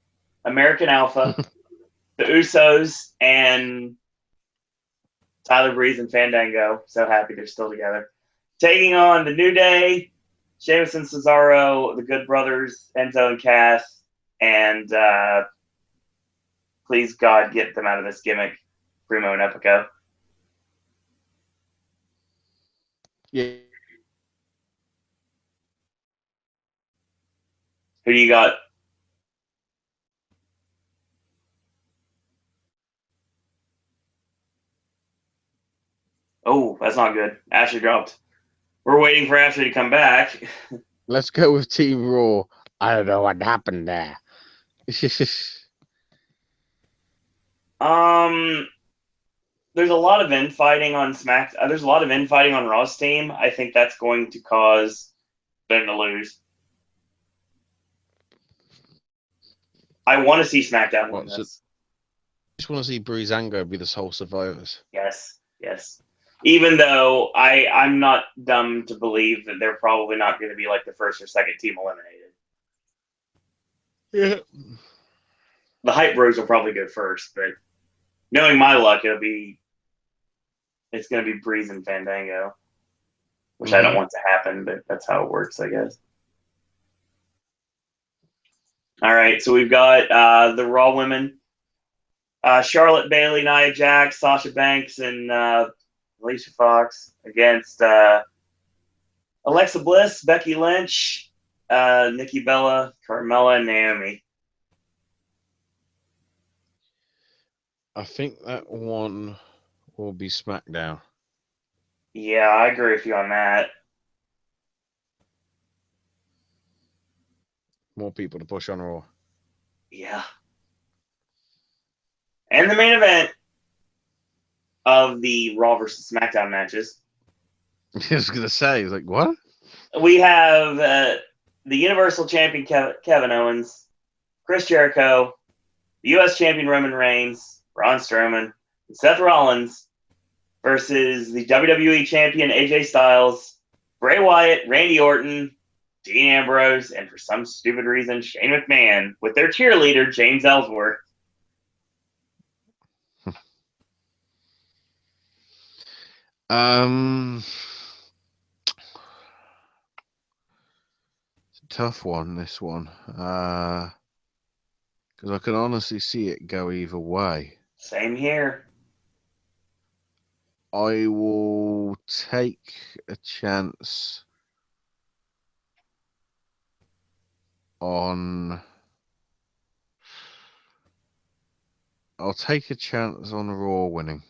American Alpha, the Usos, and Tyler Breeze and Fandango. So happy they're still together. Taking on the New Day, Sheamus and Cesaro, the Good Brothers, Enzo and Cass, and please God get them out of this gimmick, Primo and Epico.
Yeah.
Who do you got? Oh, that's not good. Ashley dropped. We're waiting for Ashley to come back.
Let's go with Team Raw. I don't know what happened there.
There's a lot of infighting on there's a lot of infighting on Raw's team. I think that's going to cause them to lose. I want to see SmackDown win this.
I just want to see Breezango be the sole survivors.
Yes. Even though I'm not dumb to believe that they're probably not going to be like the first or second team eliminated.
Yeah.
The Hype Bros will probably go first, but knowing my luck, it's going to be Breeze and Fandango, which I don't want to happen, but that's how it works, I guess. All right, so we've got the Raw women. Charlotte, Bayley, Nia Jax, Sasha Banks, and Alicia Fox against Alexa Bliss, Becky Lynch, Nikki Bella, Carmella, and Naomi.
I think that one will be SmackDown.
Yeah, I agree with you on that.
More people to push on Raw.
Yeah. And the main event of the Raw versus SmackDown matches.
I was going to say, like, what?
We have the Universal Champion Kevin Owens, Chris Jericho, the U.S. Champion Roman Reigns, Braun Strowman, and Seth Rollins versus the WWE Champion AJ Styles, Bray Wyatt, Randy Orton, Dean Ambrose, and for some stupid reason, Shane McMahon with their cheerleader, James Ellsworth.
It's a tough one, this one. Because I can honestly see it go either way.
Same here.
I will take a chance on... I'll take a chance on Raw winning.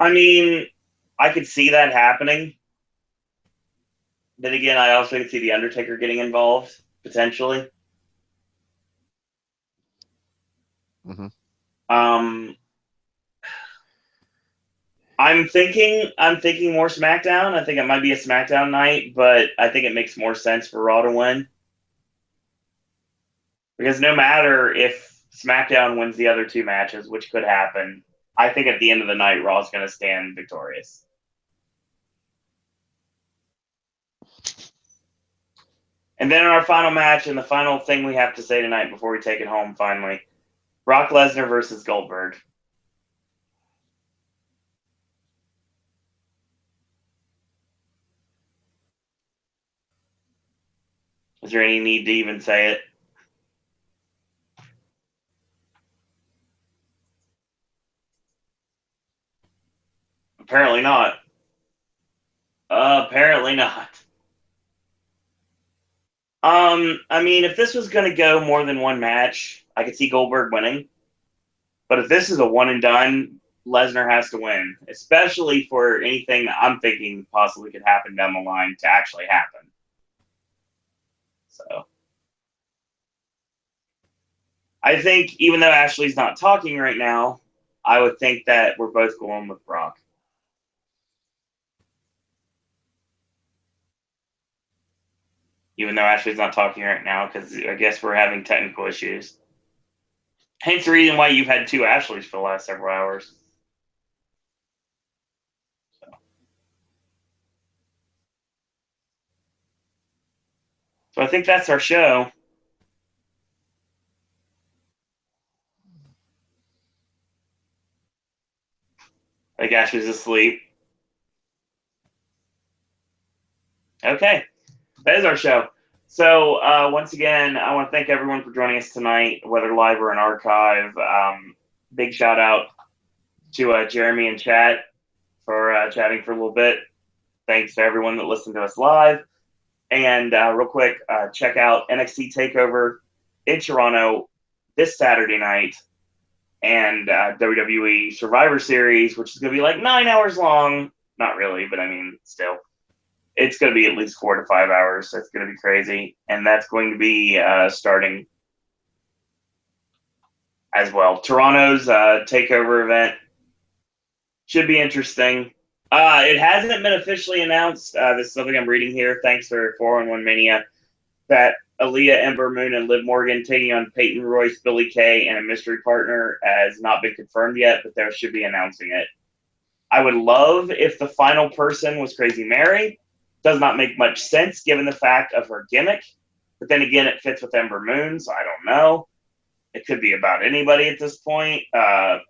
I mean, I could see that happening. Then again, I also could see The Undertaker getting involved, potentially.
Mm-hmm.
I'm thinking more SmackDown. I think it might be a SmackDown night, but I think it makes more sense for Raw to win. Because no matter if SmackDown wins the other two matches, which could happen, I think at the end of the night, Raw's going to stand victorious. And then our final match and the final thing we have to say tonight before we take it home finally, Brock Lesnar versus Goldberg. Is there any need to even say it? Apparently not. Apparently not. I mean, if this was going to go more than one match, I could see Goldberg winning. But if this is a one and done, Lesnar has to win, especially for anything that I'm thinking possibly could happen down the line to actually happen. So I think even though Ashley's not talking right now, I would think that we're both going with Brock. Even though Ashley's not talking right now, because I guess we're having technical issues. Hence the reason why you've had two Ashleys for the last several hours. So I think that's our show. I think Ashley's asleep. Okay. That is our show. So once again, I want to thank everyone for joining us tonight, whether live or in archive. Big shout out to Jeremy and chat for chatting for a little bit. Thanks to everyone that listened to us live. And real quick, check out NXT Takeover in Toronto this Saturday night, and WWE Survivor Series, which is going to be like 9 hours long. Not really, but I mean, still. It's going to be at least 4 to 5 hours. So it's going to be crazy. And that's going to be starting as well. Toronto's takeover event should be interesting. It hasn't been officially announced. This is something I'm reading here. Thanks for 411 Mania. That Aaliyah, Ember Moon, and Liv Morgan taking on Peyton Royce, Billie Kay, and a mystery partner has not been confirmed yet, but they should be announcing it. I would love if the final person was Crazy Mary. Does not make much sense given the fact of her gimmick. But then again, it fits with Ember Moon, so I don't know. It could be about anybody at this point. I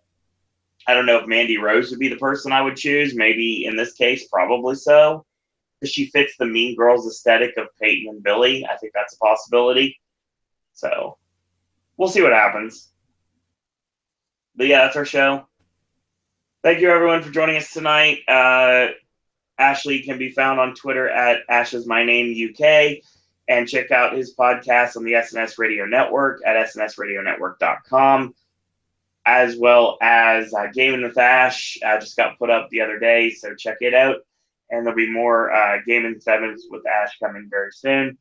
don't know if Mandy Rose would be the person I would choose. Maybe in this case, probably so. Because she fits the Mean Girls aesthetic of Peyton and Billie. I think that's a possibility. So we'll see what happens. But yeah, that's our show. Thank you, everyone, for joining us tonight. Ashley can be found on Twitter at AshesMyNameUK, and check out his podcast on the SNS Radio Network at snsradionetwork.com, as well as Gaming with Ash just got put up the other day, so check it out. And there'll be more Gaming 7s with Ash coming very soon.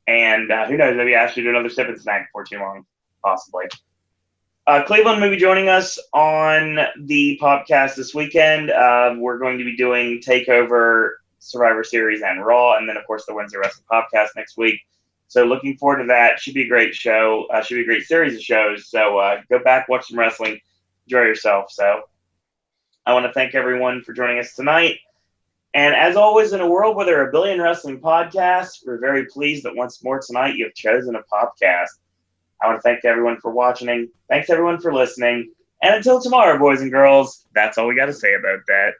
And who knows, maybe Ash will do another Sip and Snack before too long, possibly. Cleveland will be joining us on the podcast this weekend. We're going to be doing TakeOver, Survivor Series, and Raw, and then, of course, the Wednesday Wrestling Popcast next week. So looking forward to that. Should be a great show. Should be a great series of shows. So go back, watch some wrestling, enjoy yourself. So I want to thank everyone for joining us tonight. And as always, in a world where there are a billion wrestling podcasts, we're very pleased that once more tonight you have chosen a podcast. I want to thank everyone for watching. Thanks, everyone, for listening. And until tomorrow, boys and girls, that's all we got to say about that.